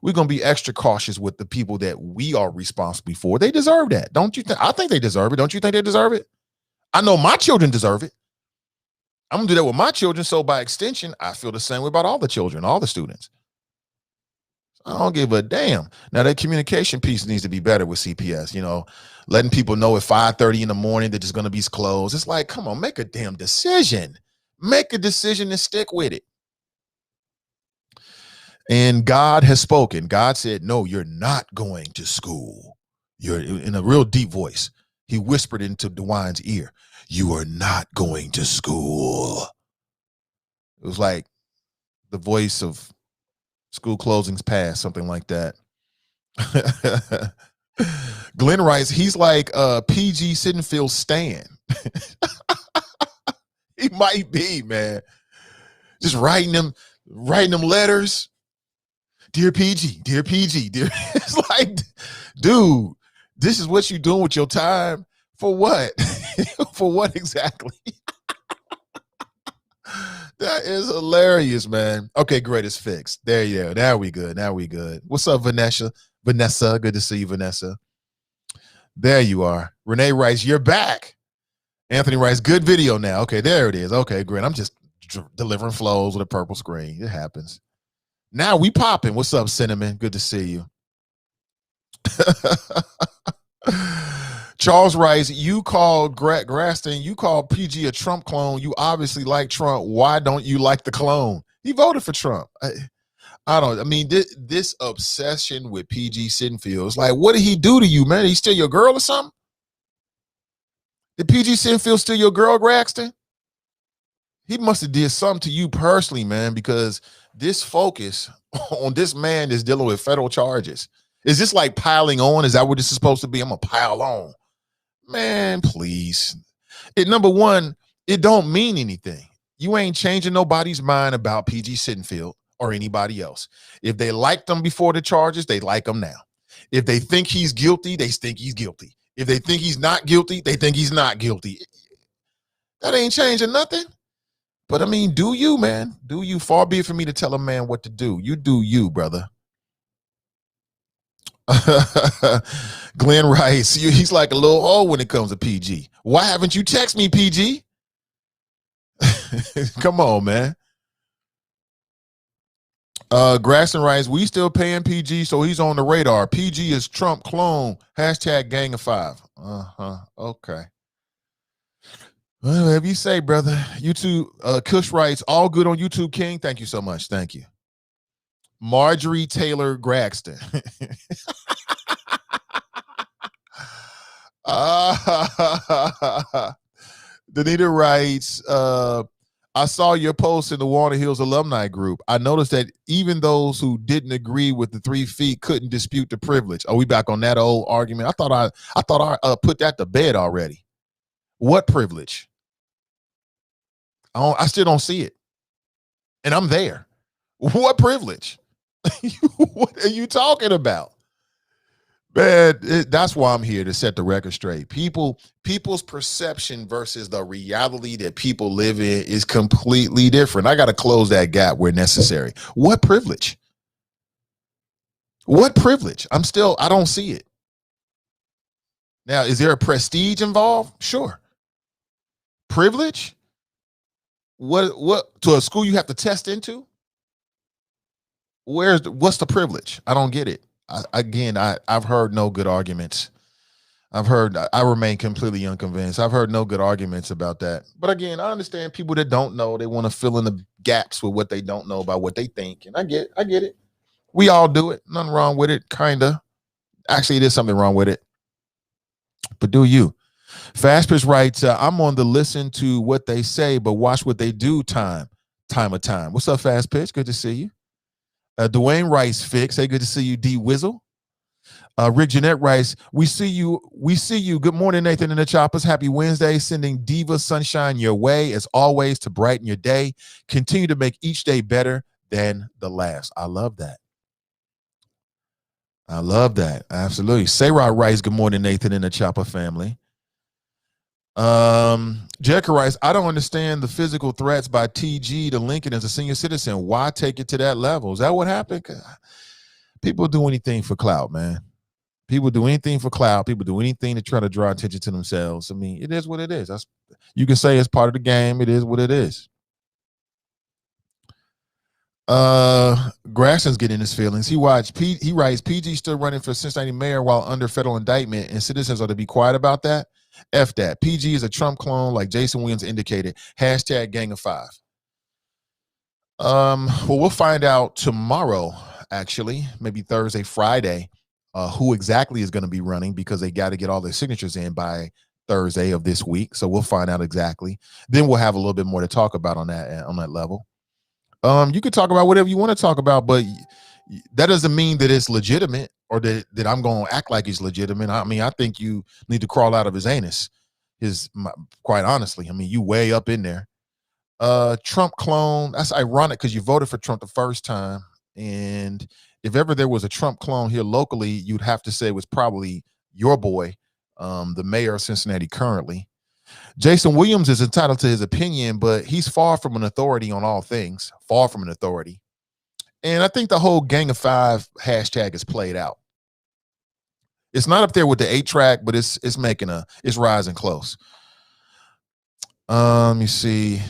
We're going to be extra cautious with the people that we are responsible for. They deserve that. Don't you think? I think they deserve it. Don't you think they deserve it? I know my children deserve it. I'm going to do that with my children. So by extension, I feel the same way about all the children, all the students. I don't give a damn. Now, that communication piece needs to be better with CPS, you know, letting people know at 5:30 in the morning that it's going to be closed. It's like, come on, make a damn decision. Make a decision and stick with it. And God has spoken. God said, no, you're not going to school. You're in a real deep voice. He whispered into DeWine's ear, you are not going to school. It was like the voice of school closings past, something like that. Glenn writes, he's like PG Sittenfield Stan. He might be, man. Just writing them letters. Dear PG, dear PG, dear. It's like, dude, this is what you're doing with your time. For what? For what exactly? That is hilarious, man. Okay, great. It's fixed. There you go. Now we good. Now we good. What's up, Vanessa? Vanessa, good to see you, Vanessa. There you are. Renee writes, you're back. Anthony writes, good video now. Okay, there it is. Okay, great. I'm just delivering flows with a purple screen. It happens. Now we popping. What's up, Cinnamon? Good to see you. Charles writes, you called Graston, you called PG a Trump clone. You obviously like Trump. Why don't you like the clone? He voted for Trump. I mean, this obsession with PG Sittenfield is like, what did he do to you, man? Did he steal your girl or something? Did PG Sittenfield steal your girl, Graxton? He must have did something to you personally, man, because this focus on this man is dealing with federal charges. Is this like piling on? Is that what this is supposed to be? I'm going to pile on. Man, please. Number one, it don't mean anything. You ain't changing nobody's mind about PG Sittenfield or anybody else. If they liked him before the charges, they like him now. If they think he's guilty, they think he's guilty. If they think he's not guilty, they think he's not guilty. That ain't changing nothing. But I mean, do you, man? Do you? Far be it for me to tell a man what to do. You do you, brother. Glenn Rice, he's like a little old when it comes to PG. Why haven't you text me, PG? Come on, man. Grasson Rice, we still paying PG, so he's on the radar. PG is Trump clone. Hashtag Gang of Five. Okay. Well, whatever you say, brother. YouTube, Kush writes, all good on YouTube, King. Thank you so much. Thank you. Marjorie Taylor Graxton. Danita writes, I saw your post in the Walnut Hills alumni group. I noticed that even those who didn't agree with the 3 feet couldn't dispute the privilege. Are we back on that old argument? I thought I put that to bed already. What privilege? I still don't see it. And I'm there. What privilege? What are you talking about? Man, that's why I'm here, to set the record straight. People's perception versus the reality that people live in is completely different. I got to close that gap where necessary. What privilege? What privilege? I don't see it. Now, is there a prestige involved? Sure. Privilege? What to a school you have to test into? What's the privilege? I don't get it. I've heard no good arguments. I remain completely unconvinced. I've heard no good arguments about that. But again, I understand people that don't know, they want to fill in the gaps with what they don't know about what they think. And I get it. We all do it. Nothing wrong with it, kinda. Actually, there's something wrong with it. But do you? Fast Pitch writes, I'm on the listen to what they say, but watch what they do time of time. What's up, Fast Pitch? Good to see you. DeWine Rice Fix. Hey, good to see you, D Wizzle. Rick Jeanette Rice, we see you. Good morning, Nathan and the Choppers. Happy Wednesday. Sending Diva sunshine your way, as always, to brighten your day. Continue to make each day better than the last. I love that. Absolutely. Sayrod Rice, good morning, Nathan and the Chopper family. Jericho Rice, I don't understand the physical threats by TG to Lincoln as a senior citizen. Why take it to that level? Is that what happened? People do anything for clout, man. People do anything for clout. People do anything to try to draw attention to themselves. I mean, it is what it is. You can say it's part of the game. It is what it is. Grasson's getting his feelings. He writes, PG still running for Cincinnati mayor while under federal indictment, and citizens are to be quiet about that. F that. PG is a Trump clone, like Jason Williams indicated. Hashtag Gang of Five. Well, we'll find out tomorrow, actually, maybe Thursday, Friday, who exactly is going to be running, because they got to get all their signatures in by Thursday of this week. So we'll find out exactly. Then we'll have a little bit more to talk about on that level. You could talk about whatever you want to talk about, but that doesn't mean that it's legitimate, or that I'm going to act like he's legitimate. I mean, I think you need to crawl out of his anus. Quite honestly, I mean, you way up in there. Trump clone. That's ironic because you voted for Trump the first time, and if ever there was a Trump clone here locally, you'd have to say it was probably your boy, the mayor of Cincinnati currently. Jason Williams is entitled to his opinion, but he's far from an authority on all things. Far from an authority. And I think the whole Gang of Five hashtag is played out. It's not up there with the 8-track, but it's rising close. Let me see.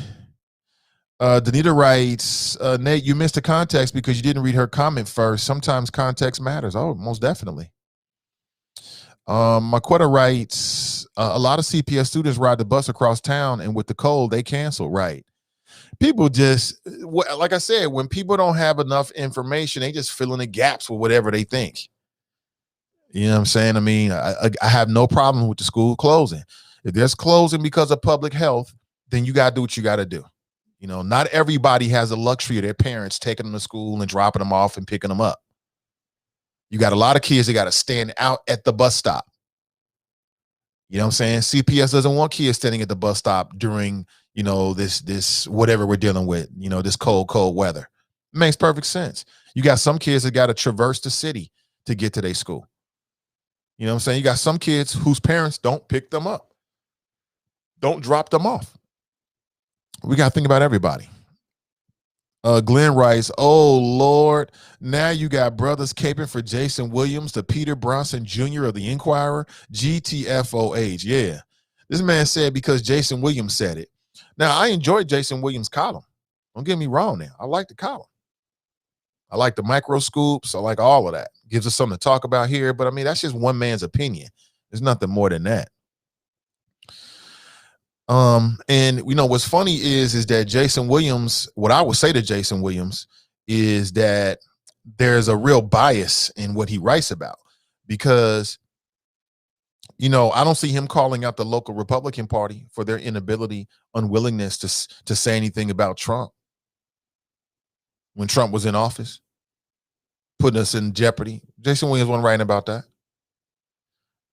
Danita writes, Nate, you missed the context because you didn't read her comment first. Sometimes context matters. Oh, most definitely. Maquetta writes, a lot of CPS students ride the bus across town, and with the cold, they cancel. Right. People just, like I said, when people don't have enough information, they just fill in the gaps with whatever they think. You know what I'm saying? I mean, I have no problem with the school closing. If there's closing because of public health, then you got to do what you got to do. You know, not everybody has the luxury of their parents taking them to school and dropping them off and picking them up. You got a lot of kids that got to stand out at the bus stop. You know what I'm saying? CPS doesn't want kids standing at the bus stop during, this whatever we're dealing with, this cold weather. It makes perfect sense. You got some kids that got to traverse the city to get to their school. You know what I'm saying? You got some kids whose parents don't pick them up, don't drop them off. We got to think about everybody. Glenn writes, oh, Lord, now you got brothers caping for Jason Williams, the Peter Bronson Jr. of the Inquirer, GTFOH. Yeah. This man said because Jason Williams said it. Now, I enjoyed Jason Williams' column. Don't get me wrong now. I like the column. I like the micro scoops. I like all of that. Gives us something to talk about here. But, I mean, that's just one man's opinion. There's nothing more than that. And what's funny is that Jason Williams, what I would say to Jason Williams is that there's a real bias in what he writes about, because I don't see him calling out the local Republican Party for their unwillingness to say anything about Trump when Trump was in office, putting us in jeopardy. Jason Williams wasn't writing about that.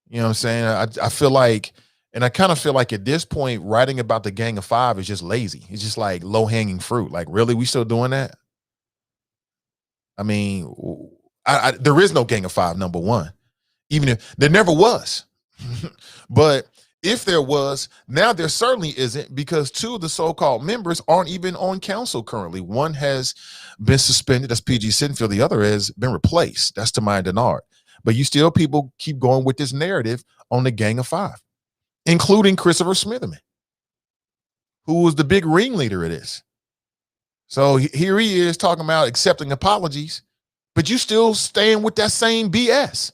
You know what I'm saying? I feel like, and I kind of feel like at this point, writing about the Gang of Five is just lazy. It's just like low-hanging fruit. Like, really? We still doing that? I mean, there is no Gang of Five, number one. Even if there never was. But if there was, now there certainly isn't, because two of the so-called members aren't even on council currently. One has been suspended. That's PG Sinfield. The other has been replaced. That's DeWine Denard. But people keep going with this narrative on the Gang of Five, including Christopher Smitherman, who was the big ringleader of this. So here he is talking about accepting apologies, but you still staying with that same BS.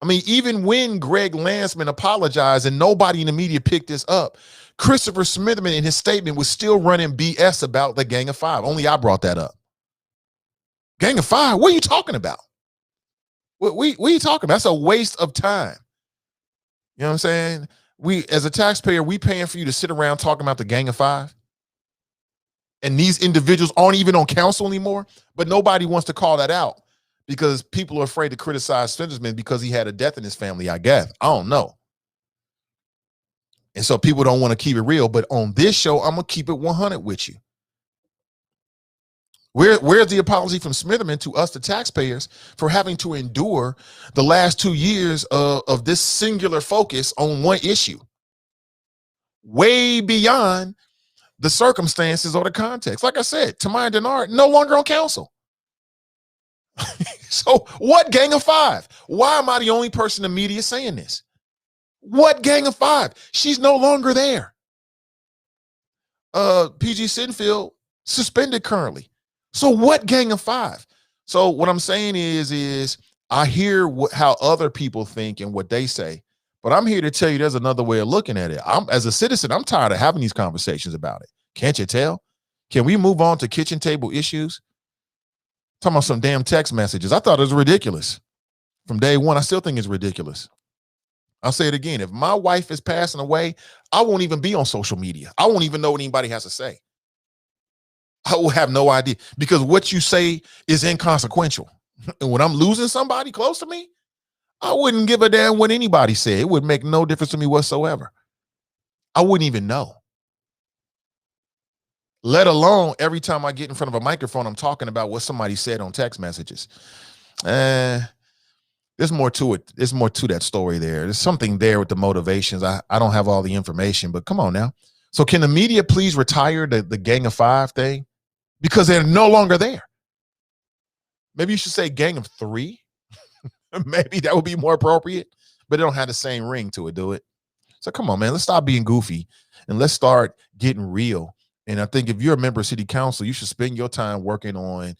I mean, even when Greg Landsman apologized and nobody in the media picked this up, Christopher Smitherman in his statement was still running BS about the Gang of Five. Only I brought that up. Gang of Five? What are you talking about? What are you talking about? That's a waste of time. You know what I'm saying? We, as a taxpayer, we paying for you to sit around talking about the Gang of Five. And these individuals aren't even on council anymore, but nobody wants to call that out because people are afraid to criticize Smitherman because he had a death in his family, I guess. I don't know. And so people don't want to keep it real, but on this show, I'm going to keep it 100 with you. Where's the apology from Smitherman to us, the taxpayers, for having to endure the last 2 years of this singular focus on one issue, way beyond the circumstances or the context? Like I said, DeWine Denard no longer on council. So what Gang of Five? Why am I the only person in the media saying this? What Gang of Five? She's no longer there. PG Sinfield suspended currently. So what Gang of Five? So what I'm saying is I hear how other people think and what they say, but I'm here to tell you there's another way of looking at it. As a citizen, I'm tired of having these conversations about it. Can't you tell? Can we move on to kitchen table issues? Talking about some damn text messages. I thought it was ridiculous. From day one, I still think it's ridiculous. I'll say it again. If my wife is passing away, I won't even be on social media. I won't even know what anybody has to say. I will have no idea, because what you say is inconsequential. And when I'm losing somebody close to me, I wouldn't give a damn what anybody said. It would make no difference to me whatsoever. I wouldn't even know. Let alone every time I get in front of a microphone, I'm talking about what somebody said on text messages. There's more to it. There's more to that story there. There's something there with the motivations. I don't have all the information, but come on now. So can the media please retire the Gang of Five thing? Because they're no longer there. Maybe you should say Gang of Three. Maybe that would be more appropriate, but it don't have the same ring to it, do it? So come on, man, let's stop being goofy and let's start getting real. And I think if you're a member of city council, you should spend your time working on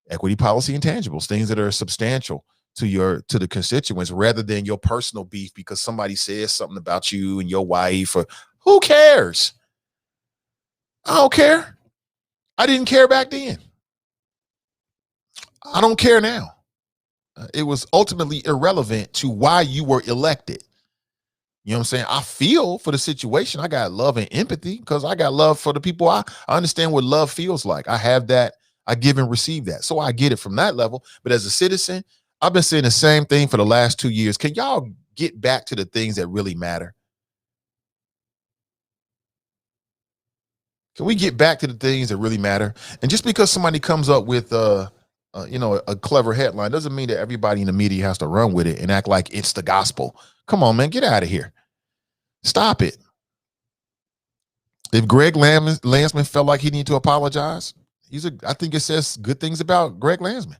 equity policy intangibles, things that are substantial to the constituents, rather than your personal beef because somebody says something about you and your wife. Or who cares? I don't care. I didn't care back then. I don't care now. It was ultimately irrelevant to why you were elected. You know what I'm saying? I feel for the situation. I got love and empathy because I got love for the people. I understand what love feels like. I have that. I give and receive that. So I get it from that level. But as a citizen, I've been saying the same thing for the last 2 years. Can y'all get back to the things that really matter? Can we get back to the things that really matter? And just because somebody comes up with a clever headline doesn't mean that everybody in the media has to run with it and act like it's the gospel. Come on, man, get out of here. Stop it. If Greg Landsman felt like he needed to apologize, I think it says good things about Greg Landsman.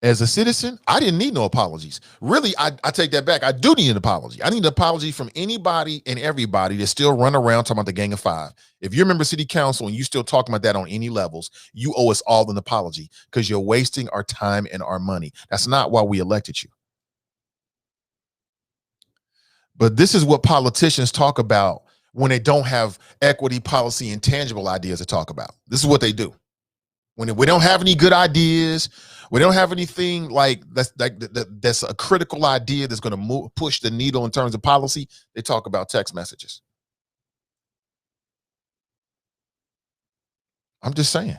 As a citizen, I didn't need no apologies. Really, I take that back. I do need an apology. I need an apology from anybody and everybody that still run around talking about the Gang of Five. If you're a member of city council and you still talking about that on any levels, you owe us all an apology because you're wasting our time and our money. That's not why we elected you. But this is what politicians talk about when they don't have equity, policy, and tangible ideas to talk about. This is what they do. When we don't have any good ideas, we don't have anything that's a critical idea that's going to push the needle in terms of policy, they talk about text messages. I'm just saying.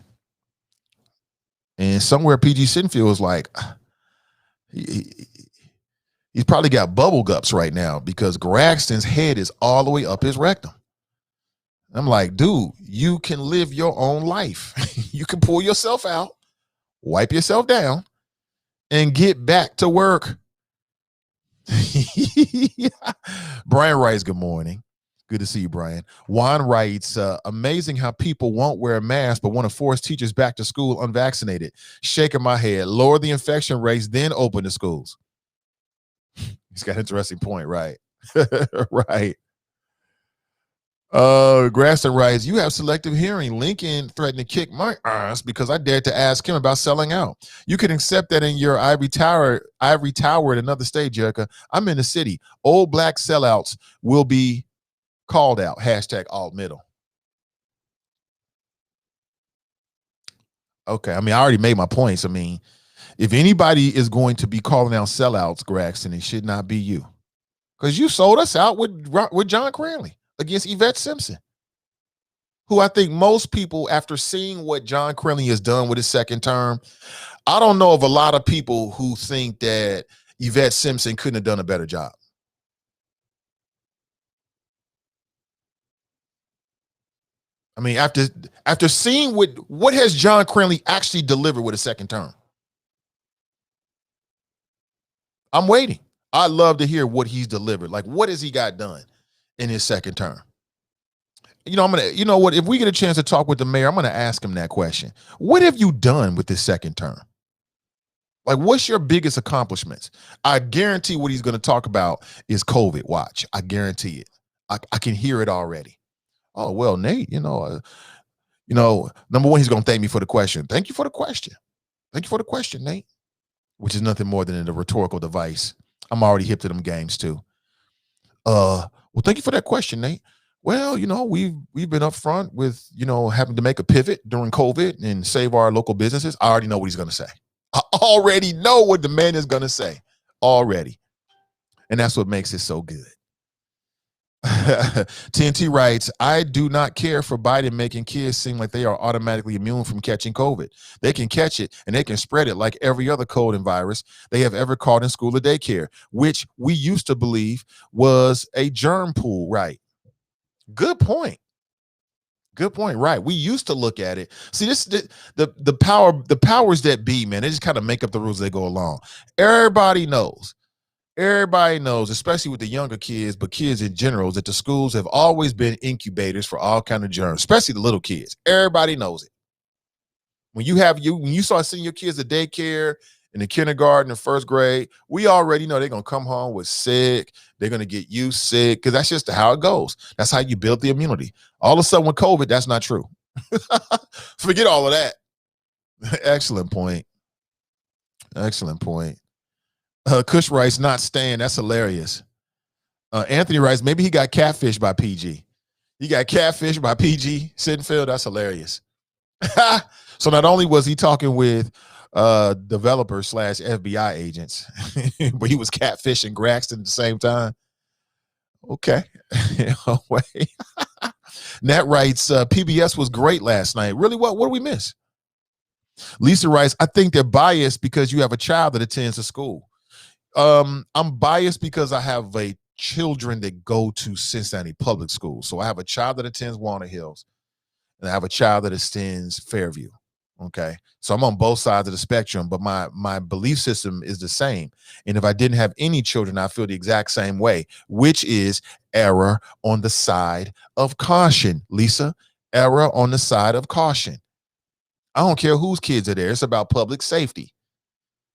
And somewhere PG Sinfield is like, he's probably got bubble guts right now because Graxton's head is all the way up his rectum. I'm like, dude, you can live your own life. You can pull yourself out, wipe yourself down, and get back to work. Brian writes, good morning. Good to see you, Brian. Juan writes, amazing how people won't wear a mask but want to force teachers back to school unvaccinated. Shaking my head. Lower the infection rates, then open the schools. He's got an interesting point, right? Right. Graston writes, you have selective hearing. Lincoln threatened to kick my ass because I dared to ask him about selling out. You can accept that in your ivory tower at another state, Jerica. I'm in the city. Old black sellouts will be called out. Hashtag alt middle. Okay. I mean, I already made my points. I mean, if anybody is going to be calling out sellouts, Graxton, it should not be you. Because you sold us out with John Cranley against Yvette Simpson, who I think most people, after seeing what John Cranley has done with his second term, I don't know of a lot of people who think that Yvette Simpson couldn't have done a better job. I mean, after seeing what has John Cranley actually delivered with a second term? I'm waiting. I'd love to hear what he's delivered. Like, what has he got done in his second term? If we get a chance to talk with the mayor, I'm going to ask him that question. What have you done with this second term? Like, what's your biggest accomplishments? I guarantee what he's going to talk about is COVID watch. I guarantee it. I can hear it already. Oh, well, Nate, number one, he's going to thank me for the question. Thank you for the question. Thank you for the question, Nate, which is nothing more than a rhetorical device. I'm already hip to them games too. Well, thank you for that question, Nate. Well, we've been upfront with, having to make a pivot during COVID and save our local businesses. I already know what he's going to say. I already know what the man is going to say already. And that's what makes it so good. TNT writes, I do not care for Biden making kids seem like they are automatically immune from catching COVID. They can catch it and they can spread it like every other cold and virus they have ever caught in school or daycare, which we used to believe was a germ pool, right? Good point. Good point. Right. We used to look at it. See, the powers that be, man, they just kind of make up the rules as they go along. Everybody knows, especially with the younger kids, but kids in general, that the schools have always been incubators for all kind of germs, especially the little kids. Everybody knows it. When you start seeing your kids at daycare, in the kindergarten and first grade, we already know they're going to come home with sick. They're going to get you sick because that's just how it goes. That's how you build the immunity. All of a sudden with COVID, that's not true. Forget all of that. Excellent point. Kush writes, not staying. That's hilarious. Anthony writes, maybe he got catfished by PG. He got catfished by PG Sinfield. That's hilarious. So not only was he talking with developers / FBI agents, but he was catfishing Graxton at the same time. Okay. Nat writes, PBS was great last night. Really? What did we miss? Lisa writes, I think they're biased because you have a child that attends a school. I'm biased because I have children that go to Cincinnati public schools. So I have a child that attends Walnut Hills, and I have a child that attends Fairview. Okay, so I'm on both sides of the spectrum, but my belief system is the same. And if I didn't have any children, I feel the exact same way, which is error on the side of caution. Lisa, error on the side of caution. I don't care whose kids are there. It's about public safety.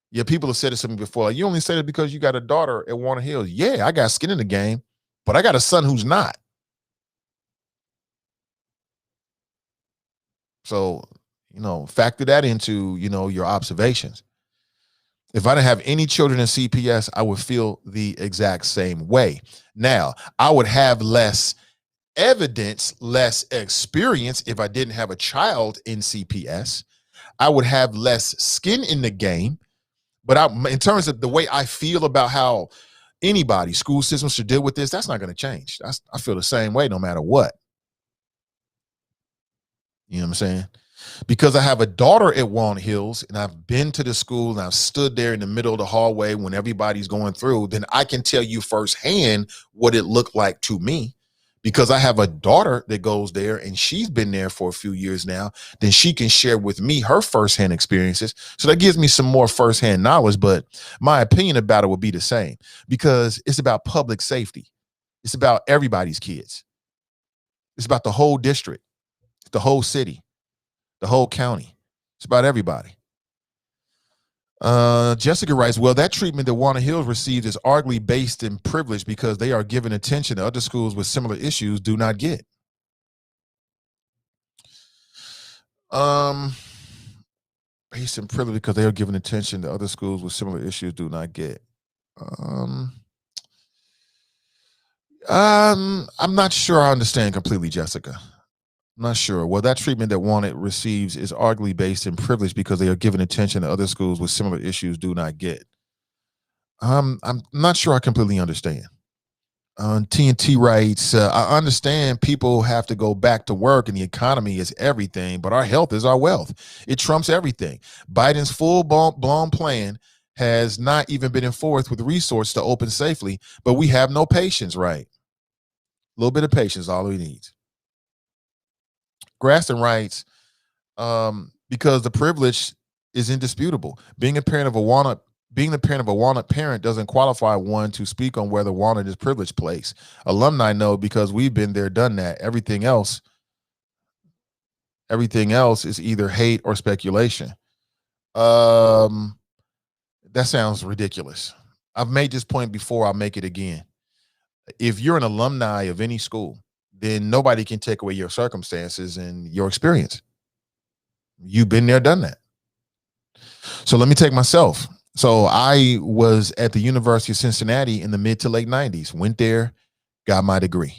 Yeah, people have said it to me before. Like, you only said it because you got a daughter at Walnut Hills. Yeah, I got skin in the game, but I got a son who's not. So, factor that into, your observations. If I didn't have any children in CPS, I would feel the exact same way. Now, I would have less evidence, less experience if I didn't have a child in CPS. I would have less skin in the game. But in terms of the way I feel about how anybody, school systems should deal with this, that's not going to change. I feel the same way no matter what. You know what I'm saying? Because I have a daughter at Walnut Hills and I've been to the school and I've stood there in the middle of the hallway when everybody's going through, then I can tell you firsthand what it looked like to me. Because I have a daughter that goes there and she's been there for a few years now, then she can share with me her firsthand experiences. So that gives me some more firsthand knowledge, but my opinion about it will be the same because it's about public safety. It's about everybody's kids. It's about the whole district, the whole city, the whole county. It's about everybody. Jessica writes, well, that treatment that Walnut Hills receives is arguably based in privilege because they are given attention that other schools with similar issues do not get. Based in privilege because they are given attention that other schools with similar issues do not get. I'm not sure I understand completely, Jessica. I'm not sure. Well, that treatment that Walnut receives is arguably based in privilege because they are given attention that other schools with similar issues do not get. I'm not sure I completely understand. TNT writes, I understand people have to go back to work and the economy is everything, but our health is our wealth. It trumps everything. Biden's full-blown plan has not even been enforced with resources to open safely, but we have no patience, right? A little bit of patience, all we need. Graston writes, because the privilege is indisputable. Being the parent of a Walnut parent doesn't qualify one to speak on whether Walnut is privileged place. Alumni know because we've been there, done that. Everything else is either hate or speculation. That sounds ridiculous. I've made this point before. I'll make it again. If you're an alumni of any school, then nobody can take away your circumstances and your experience. You've been there, done that. So let me take myself. So I was at the University of Cincinnati in the mid to late 90s, went there, got my degree.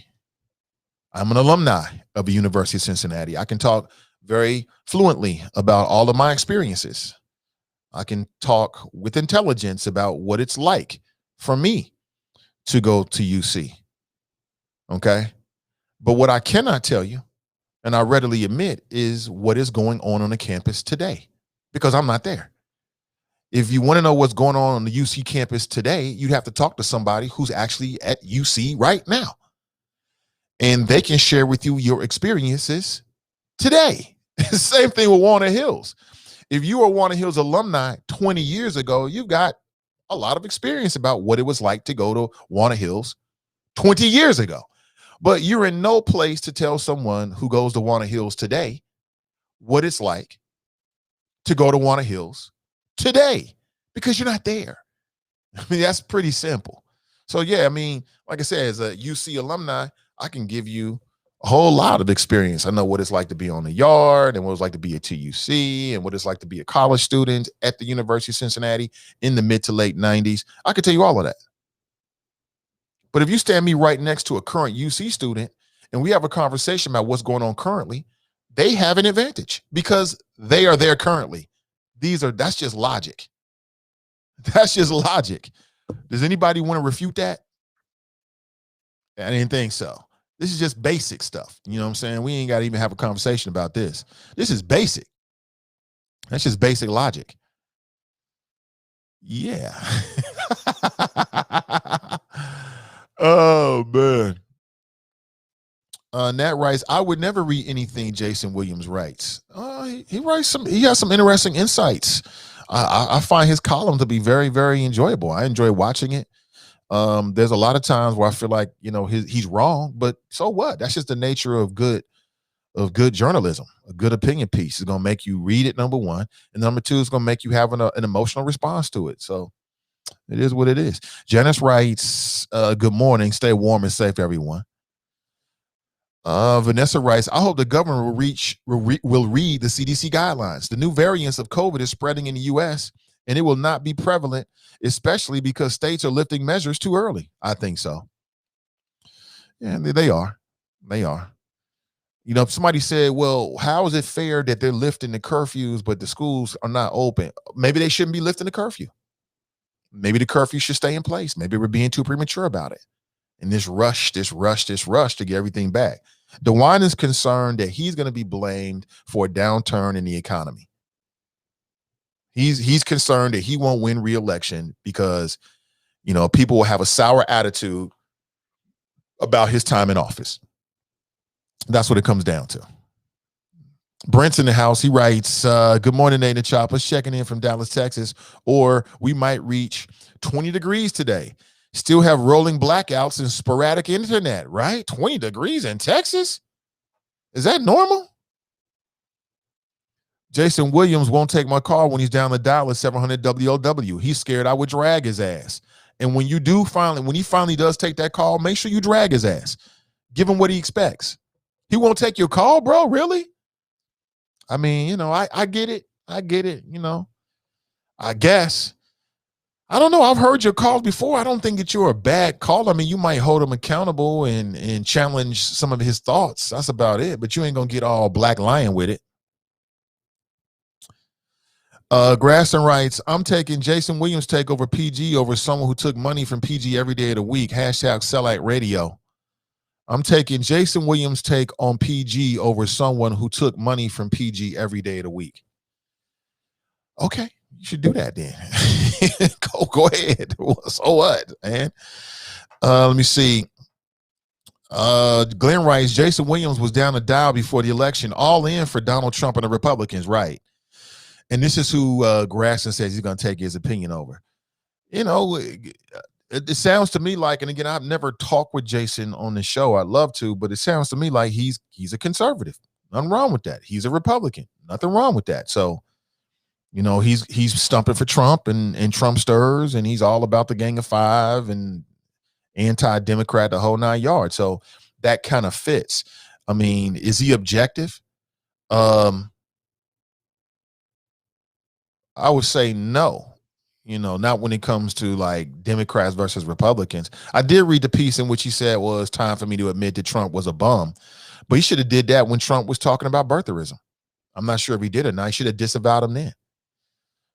I'm an alumni of the University of Cincinnati. I can talk very fluently about all of my experiences. I can talk with intelligence about what it's like for me to go to UC. Okay. But what I cannot tell you, and I readily admit, is what is going on the campus today, because I'm not there. If you want to know what's going on the UC campus today, you'd have to talk to somebody who's actually at UC right now. And they can share with you your experiences today. Same thing with Walnut Hills. If you were a Walnut Hills alumni 20 years ago, you've got a lot of experience about what it was like to go to Walnut Hills 20 years ago. But you're in no place to tell someone who goes to Walnut Hills today what it's like to go to Walnut Hills today, because you're not there. I mean, that's pretty simple. So yeah, I mean, like I said, as a UC alumni, I can give you a whole lot of experience. I know what it's like to be on the yard and what it's like to be at TUC and what it's like to be a college student at the University of Cincinnati in the mid to late 90s. I could tell you all of that. But if you stand me right next to a current UC student and we have a conversation about what's going on currently, they have an advantage because they are there currently. That's just logic. That's just logic. Does anybody want to refute that? I didn't think so. This is just basic stuff. You know what I'm saying? We ain't got to even have a conversation about this. This is basic. That's just basic logic. Yeah. Oh man. Nat writes, I would never read anything Jason Williams writes. He writes he has some interesting insights. I find his column to be very, very enjoyable. I enjoy watching it. There's a lot of times where I feel like, he's wrong, but so what? That's just the nature of good journalism. A good opinion piece is going to make you read it, number one, and number two is going to make you have an emotional response to it. So it is what it is. Janice writes, good morning, stay warm and safe, everyone. Vanessa writes, I hope the government will read the CDC guidelines. The new variants of COVID is spreading in the U.S., and it will not be prevalent, especially because states are lifting measures too early. I think so. Yeah, they are. They are. Somebody said, well, how is it fair that they're lifting the curfews, but the schools are not open? Maybe they shouldn't be lifting the curfew. Maybe the curfew should stay in place. Maybe we're being too premature about it. And this rush to get everything back. DeWine is concerned that he's going to be blamed for a downturn in the economy. He's concerned that he won't win re-election because, people will have a sour attitude about his time in office. That's what it comes down to. Brent's in the house. He writes, good morning, Nate and Choppers, checking in from Dallas, Texas. Or we might reach 20 degrees today. Still have rolling blackouts and sporadic internet, right? 20 degrees in Texas? Is that normal? Jason Williams won't take my call when he's down the dial at 700 WOW. He's scared I would drag his ass. And when he finally does take that call, make sure you drag his ass. Give him what he expects. He won't take your call, bro? Really? I mean, I get it. I get it, I guess. I don't know. I've heard your calls before. I don't think that you're a bad caller. I mean, you might hold him accountable and challenge some of his thoughts. That's about it. But you ain't going to get all black lion with it. Grasson writes, I'm taking Jason Williams take over PG over someone who took money from PG every day of the week. Hashtag Cellite Radio. I'm taking Jason Williams' take on PG over someone who took money from PG every day of the week. Okay, you should do that then. Go ahead. So what, man? Let me see. Glenn writes, Jason Williams was down the dial before the election, all in for Donald Trump and the Republicans, right? And this is who Grasson says he's going to take his opinion over. It sounds to me like, and again, I've never talked with Jason on the show. I'd love to, but it sounds to me like he's a conservative. Nothing wrong with that. He's a Republican. Nothing wrong with that. So, he's stumping for Trump and Trumpsters, and he's all about the Gang of Five and anti-Democrat, the whole 9 yards. So that kind of fits. I mean, is he objective? I would say no. Not when it comes to like Democrats versus Republicans. I did read the piece in which he said, well, it's time for me to admit that Trump was a bum. But he should have did that when Trump was talking about birtherism. I'm not sure if he did or not. He should have disavowed him then.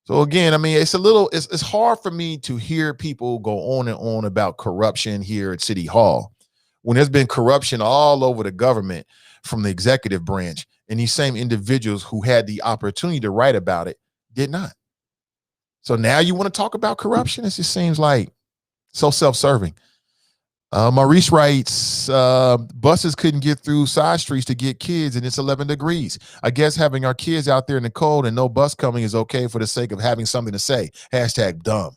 So again, I mean, it's hard for me to hear people go on and on about corruption here at City Hall when there's been corruption all over the government from the executive branch, and these same individuals who had the opportunity to write about it did not. So now you want to talk about corruption? It just seems like so self-serving. Maurice writes, buses couldn't get through side streets to get kids, and it's 11 degrees. I guess having our kids out there in the cold and no bus coming is okay for the sake of having something to say. Hashtag dumb.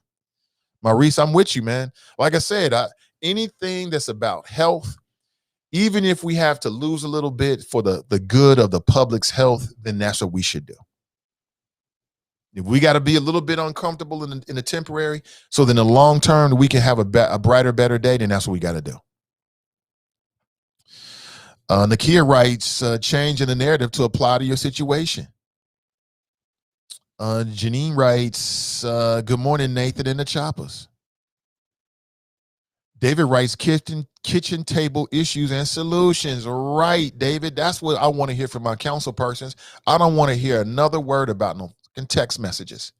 Maurice, I'm with you, man. Like I said, anything that's about health, even if we have to lose a little bit for the good of the public's health, then that's what we should do. If we got to be a little bit uncomfortable in the temporary, so then the long term we can have a brighter, better day, then that's what we got to do. Nakia writes, changing the narrative to apply to your situation. Janine writes, good morning, Nathan and the Choppers. David writes, kitchen table issues and solutions. Right, David. That's what I want to hear from my council persons. I don't want to hear another word about no text messages.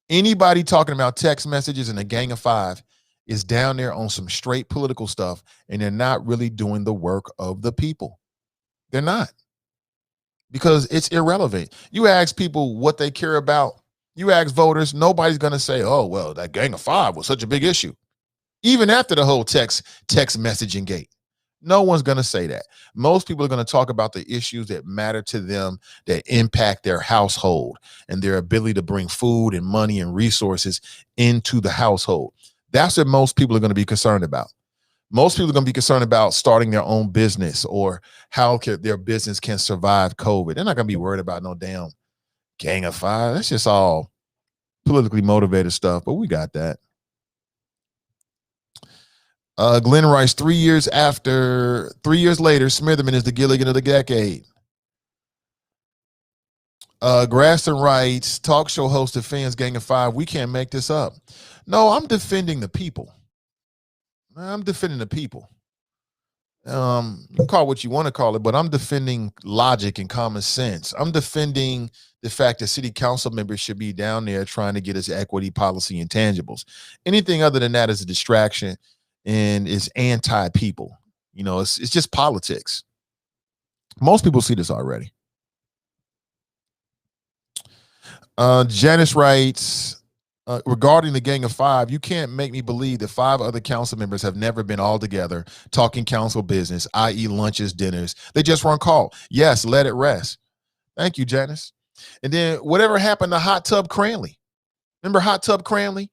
Anybody talking about text messages and a Gang of Five is down there on some straight political stuff, and they're not really doing the work of the people. They're not, because it's irrelevant. You ask people what they care about, You ask voters, nobody's going to say, oh, well, that Gang of Five was such a big issue. Even after the whole text messaging gate. No one's going to say that. Most people are going to talk about the issues that matter to them, that impact their household and their ability to bring food and money and resources into the household. That's what most people are going to be concerned about. Most people are going to be concerned about starting their own business or how their business can survive COVID. They're not going to be worried about no damn Gang of Five. That's just all politically motivated stuff, but we got that. Glenn writes, 3 years later, Smitherman is the Gilligan of the decade. Graston writes, talk show host defends Gang of Five. We can't make this up. No, I'm defending the people. You can call it what you want to call it, but I'm defending logic and common sense. I'm defending the fact that city council members should be down there trying to get us equity, policy, intangibles. Anything other than that is a distraction and is anti-people. You know, it's just politics. Most people see this already. Janice writes, regarding the Gang of Five, you can't make me believe that 5 other council members have never been all together talking council business, i.e. lunches, dinners. They just weren't called. Yes, let it rest. Thank you, Janice. And then whatever happened to Hot Tub Cranley? Remember Hot Tub Cranley?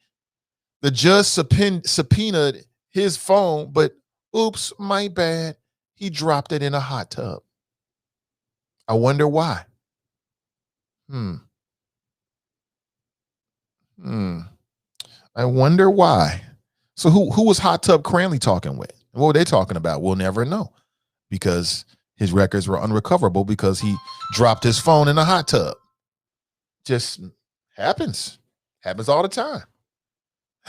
The judge subpoenaed his phone, but oops, my bad. He dropped it in a hot tub. I wonder why. I wonder why. So who was Hot Tub Cranley talking with? What were they talking about? We'll never know because his records were unrecoverable because he dropped his phone in a hot tub. Just happens. Happens all the time.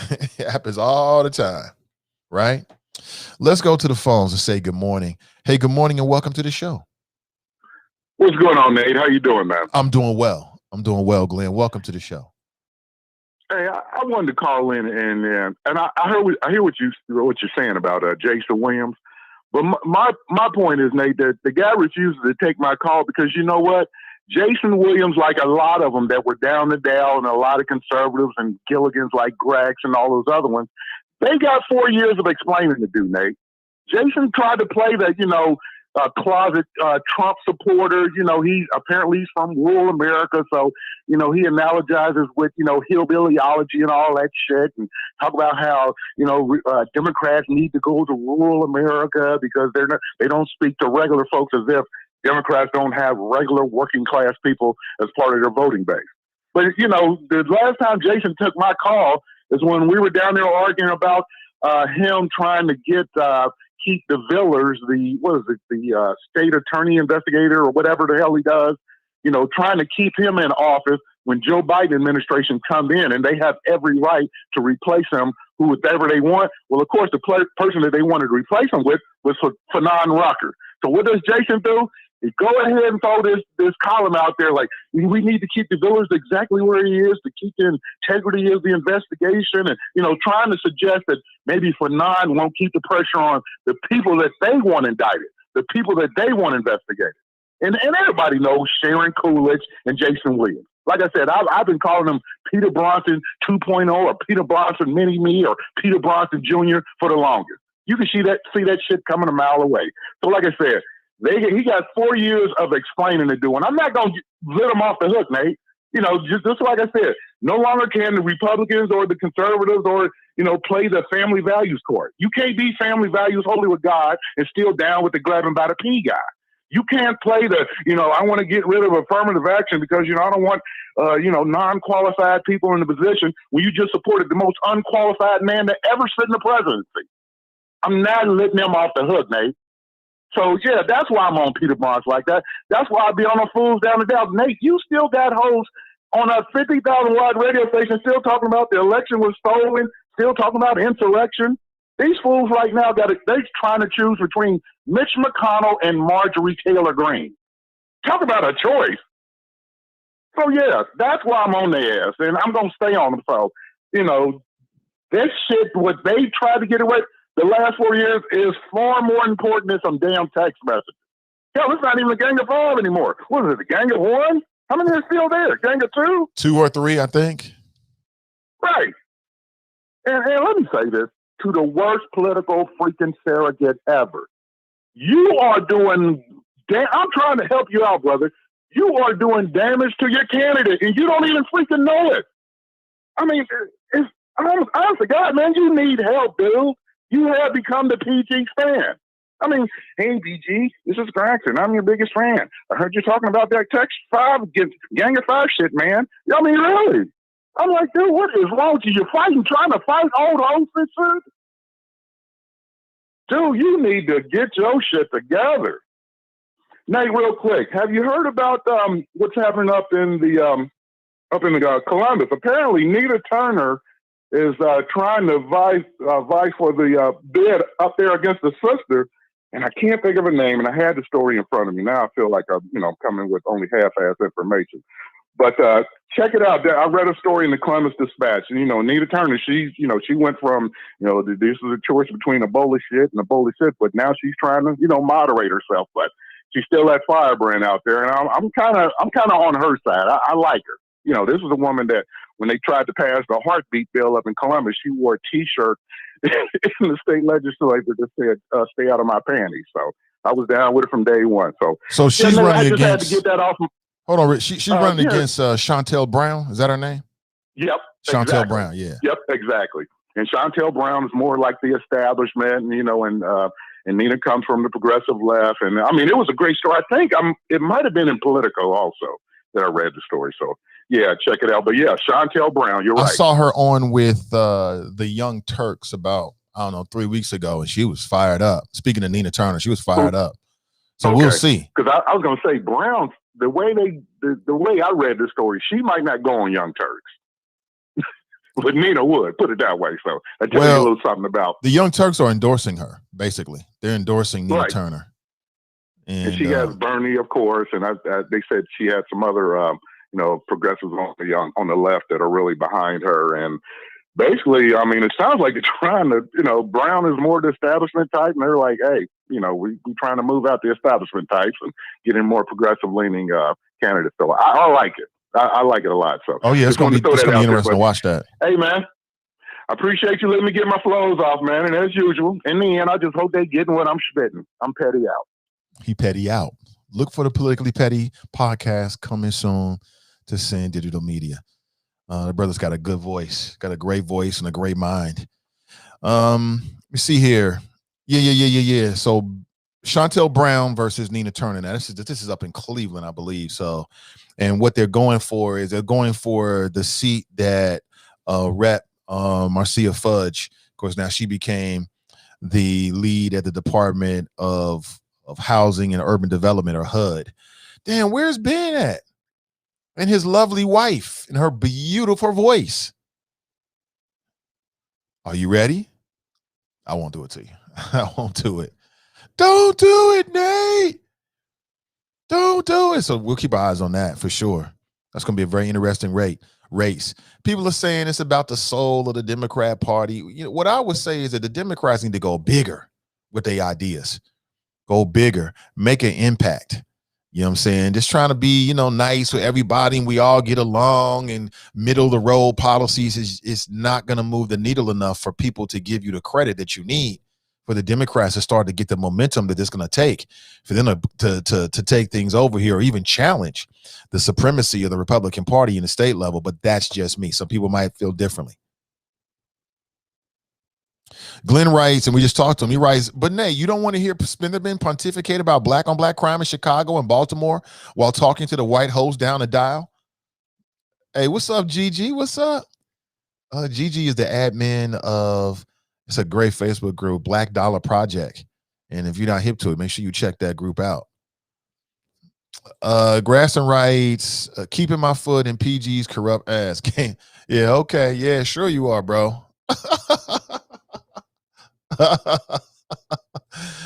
It happens all the time, right? Let's go to the phones and say good morning. Hey, good morning and welcome to the show. What's going on, Nate? How you doing, man? I'm doing well, Glenn. Welcome to the show. Hey, I wanted to call in and I hear what you're saying about Jason Williams, but my point is, Nate, that the guy refuses to take my call because you know what? Jason Williams, like a lot of them that were down the Dow and a lot of conservatives and Gilligans like Grex and all those other ones, they got 4 years of explaining to do, Nate. Jason tried to play that, closet Trump supporter. He's from rural America. So, he analogizes with, hillbillyology and all that shit and talk about how, Democrats need to go to rural America because they don't speak to regular folks as if Democrats don't have regular working class people as part of their voting base. But, the last time Jason took my call is when we were down there arguing about him trying to get Keith DeVillers, the state attorney investigator or whatever the hell he does, trying to keep him in office when Joe Biden administration come in and they have every right to replace him whoever they want. Well, of course, the person that they wanted to replace him with was Fanon Rucker. So what does Jason do? He go ahead and throw this column out there like, we need to keep DeVillers exactly where he is to keep the integrity of the investigation and, trying to suggest that maybe Fanon won't keep the pressure on the people that they want indicted, the people that they want investigated. And everybody knows Sharon Coolidge and Jason Williams. Like I said, I've been calling them Peter Bronson 2.0 or Peter Bronson Mini-Me or Peter Bronson Jr. for the longest. You can see that shit coming a mile away. So like I said, he got 4 years of explaining to do, and I'm not going to let him off the hook, Nate. Just like I said, no longer can the Republicans or the conservatives or, play the family values court. You can't be family values holy with God and still down with the grabbing by the pea guy. You can't play the, I want to get rid of affirmative action because, I don't want, non-qualified people in the position when you just supported the most unqualified man to ever sit in the presidency. I'm not letting them off the hook, Nate. So, yeah, that's why I'm on Peter Barnes like that. That's why I be on the fools down the Dow. Nate, you still got hosts on a 50,000 watt radio station still talking about the election was stolen, still talking about insurrection. These fools right now they're trying to choose between Mitch McConnell and Marjorie Taylor Greene. Talk about a choice. So, yeah, that's why I'm on their ass, and I'm going to stay on them. So, this shit, what they tried to get away the last 4 years is far more important than some damn text messages. Hell, it's not even a Gang of Five anymore. What is it, the Gang of One? How many are still there? Gang of 2? 2 or 3, I think. Right. And let me say this to the worst political freaking surrogate ever. You are doing, I'm trying to help you out, brother. You are doing damage to your candidate, and you don't even freaking know it. I mean, honest to God, man, you need help, dude. You have become the PG fan. I mean, hey, PG, this is Granson. I'm your biggest fan. I heard you talking about that Text 5, Gang of 5 shit, man. I mean, really? I'm like, dude, what is wrong with you? You're trying to fight old hosts and shit? Dude, you need to get your shit together. Nate, real quick, have you heard about what's happening up in the Columbus? Apparently, Nita Turner is trying to vie for the bid up there against the sister, and I can't think of her name. And I had the story in front of me. Now I feel like I'm coming with only half-ass information. But check it out. I read a story in the Columbus Dispatch, and Nita Turner, she went from this is a choice between a bowl of shit and a bowl of shit, but now she's trying to moderate herself, but she's still that firebrand out there, and I'm kind of on her side. I like her. This is a woman that when they tried to pass the heartbeat bill up in Columbus, she wore a T-shirt in the state legislature that said "Stay out of my panties." So I was down with it from day one. So she's running against. I just had to get that off. Hold on, Rich. She's running against Chantel Brown. Is that her name? Yep. Chantel exactly. Brown. Yeah. Yep. Exactly. And Chantel Brown is more like the establishment, and Nina comes from the progressive left. And I mean, it was a great story. I think it might have been in Politico also that I read the story. So yeah, check it out. But yeah, Chantel Brown, you're right. I saw her on with the Young Turks about, 3 weeks ago, and she was fired up. Speaking of Nina Turner, she was fired up. So we'll see. Because I was going to say, Brown, the way I read the story, she might not go on Young Turks. But Nina would, put it that way. So I tell you a little something about. The Young Turks are endorsing her, basically. They're endorsing Nina Turner. And she has Bernie, of course, and they said she had some other, progressives on the left that are really behind her. And basically, I mean, it sounds like they're trying to, Brown is more the establishment type, and they're like, hey, we're trying to move out the establishment types and get in more progressive-leaning candidates. So I like it. I like it a lot. So it's going to be interesting to watch that. Hey, man, I appreciate you letting me get my flows off, man. And as usual, in the end, I just hope they getting what I'm spitting. I'm petty out. He petty out. Look for the Politically Petty podcast coming soon to Sin Digital Media. The brother's got a good voice, got a great voice and a great mind. Let me see here. Yeah. So Chantel Brown versus Nina Turner. Now this is up in Cleveland, I believe. So, and what they're going for is they're going for the seat that Rep Marcia Fudge, of course, now she became the lead at the Department of Housing and Urban Development, or HUD. Damn, where's Ben at? And his lovely wife and her beautiful voice. Are you ready? I won't do it to you. I won't do it. Don't do it, Nate. Don't do it. So we'll keep our eyes on that for sure. That's going to be a very interesting race. People are saying it's about the soul of the Democrat Party. What I would say is that the Democrats need to go bigger with their ideas. Go bigger. Make an impact. You know what I'm saying? Just trying to be, nice with everybody and we all get along, and middle of the road policies is not going to move the needle enough for people to give you the credit that you need for the Democrats to start to get the momentum that it's going to take for them to take things over here, or even challenge the supremacy of the Republican Party in the state level. But that's just me. Some people might feel differently. Glenn writes, and we just talked to him, he writes, but Nate, you don't want to hear Spenderman pontificate about black on black crime in Chicago and Baltimore while talking to the white host down the dial? Hey, what's up, Gigi? What's up? Gigi is the admin of, it's a great Facebook group, Black Dollar Project. And if you're not hip to it, make sure you check that group out. Grasson writes, keeping my foot in PG's corrupt ass. Yeah, okay. Yeah, sure you are, bro.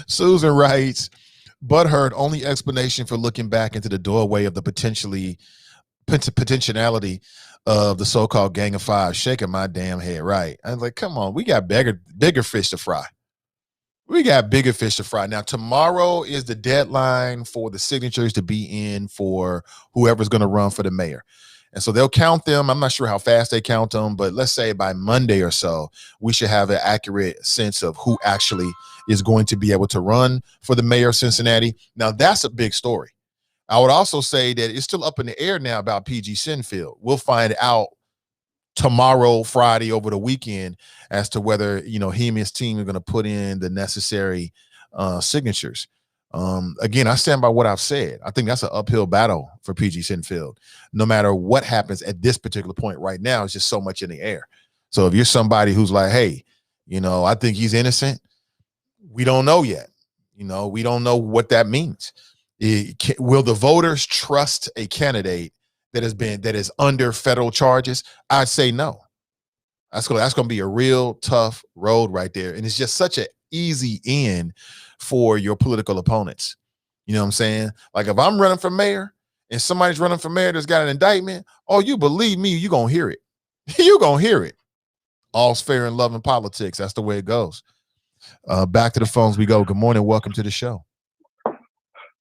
Susan writes, butthurt, only explanation for looking back into the doorway of the potentiality of the so-called Gang of Five, shaking my damn head. Right. I was like, come on, we got bigger fish to fry. We got bigger fish to fry. Now, tomorrow is the deadline for the signatures to be in for whoever's going to run for the mayor. And so they'll count them. I'm not sure how fast they count them, but let's say by Monday or so, we should have an accurate sense of who actually is going to be able to run for the mayor of Cincinnati. Now, that's a big story. I would also say that it's still up in the air now about PG Sinfield. We'll find out tomorrow, Friday, over the weekend, as to whether he and his team are going to put in the necessary signatures. Again, I stand by what I've said. I think that's an uphill battle for PG Sinfield. No matter what happens at this particular point right now, it's just so much in the air. So if you're somebody who's like, hey, I think he's innocent, we don't know yet. We don't know what that means. Will the voters trust a candidate that is under federal charges? I'd say no. That's going to be a real tough road right there. And it's just such an easy in for your political opponents. You know what I'm saying? Like if I'm running for mayor and somebody's running for mayor that's got an indictment, oh, you believe me, you're going to hear it. You're going to hear it. All's fair in love and politics. That's the way it goes. Back to the phones we go. Good morning. Welcome to the show.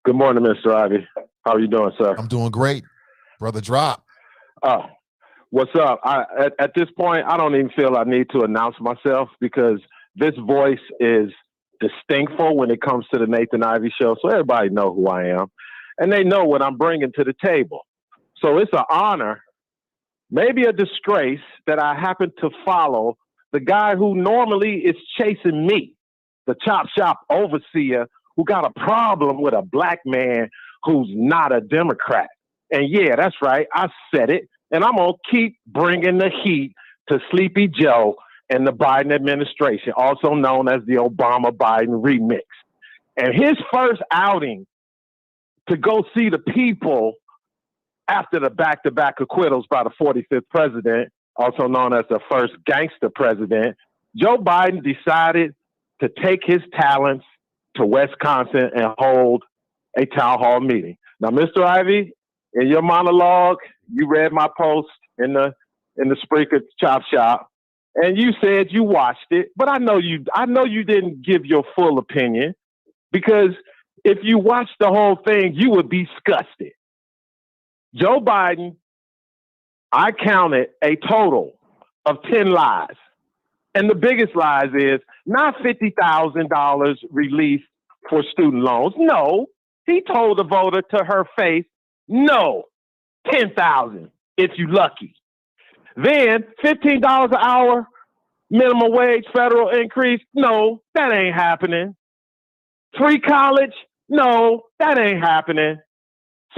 Good morning, Mr. Ivy. How are you doing, sir? I'm doing great. Brother Drop. What's up? At this point, I don't even feel I need to announce myself because this voice is distinctful when it comes to the Nathan Ivy Show. So everybody know who I am. And they know what I'm bringing to the table. So it's an honor, maybe a disgrace, that I happen to follow the guy who normally is chasing me, the chop shop overseer who got a problem with a black man who's not a Democrat. And yeah, that's right. I said it. And I'm going to keep bringing the heat to Sleepy Joe and the Biden administration, also known as the Obama-Biden remix. And his first outing to go see the people after the back-to-back acquittals by the 45th president, also known as the first gangster president, Joe Biden decided to take his talents to Wisconsin and hold a town hall meeting. Now, Mr. Ivy, in your monologue, you read my post in the Spreaker Chop Shop, and you said you watched it, but I know you didn't give your full opinion, because if you watched the whole thing, you would be disgusted. Joe Biden, I counted a total of 10 lies. And the biggest lies is not $50,000 released for student loans. No, he told the voter to her face, no, 10,000 if you lucky. Then $15 an hour minimum wage federal increase. No, that ain't happening. Free college. No, that ain't happening.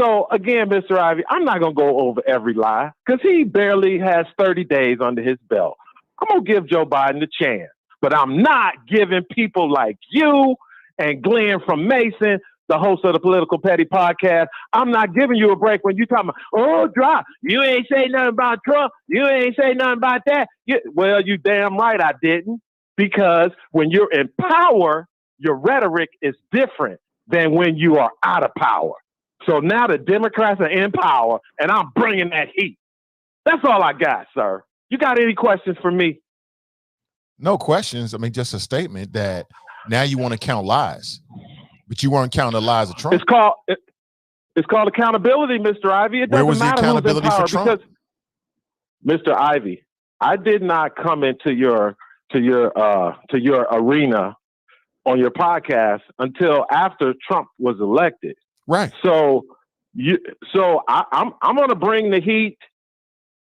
So again, Mr. Ivy, I'm not going to go over every lie because he barely has 30 days under his belt. I'm going to give Joe Biden a chance, but I'm not giving people like you and Glenn from Mason, the host of the Political Petty podcast, I'm not giving you a break when you talking about, oh, Drop, you ain't say nothing about Trump. You ain't say nothing about that. Well, you damn right I didn't, because when you're in power, your rhetoric is different than when you are out of power. So now the Democrats are in power, and I'm bringing that heat. That's all I got, sir. You got any questions for me? No questions. I mean, just a statement that now you want to count lies, but you weren't counting the lies of Trump. It's called accountability, Mr. Ivy. It Where doesn't was the matter accountability who's in for power Trump? because, Mr. Ivy, I did not come into your arena on your podcast until after Trump was elected. Right. So I'm going to bring the heat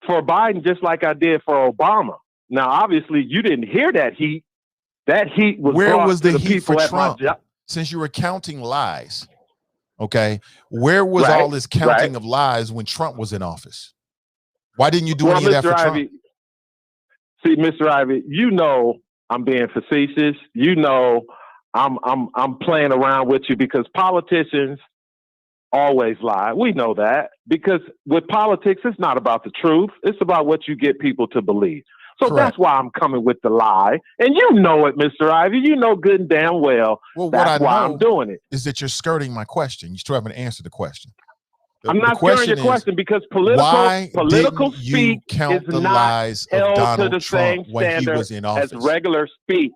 for Biden just like I did for Obama. Now, obviously, you didn't hear that heat. That heat was where brought was to the heat people for at my Trump? job. Since you were counting lies, okay, where was all this counting of lies when Trump was in office? Why didn't you do any of that for Trump? See, Mr. Ivy, you know I'm being facetious. You know I'm playing around with you because politicians always lie. We know that because with politics, it's not about the truth. It's about what you get people to believe. So Correct. That's why I'm coming with the lie. And you know it, Mr. Ivy. You know good and damn well that's why I'm doing it. Is that you're skirting my question. You still haven't answered the question. I'm not skirting your question because political speak is not held to the same standard as regular speech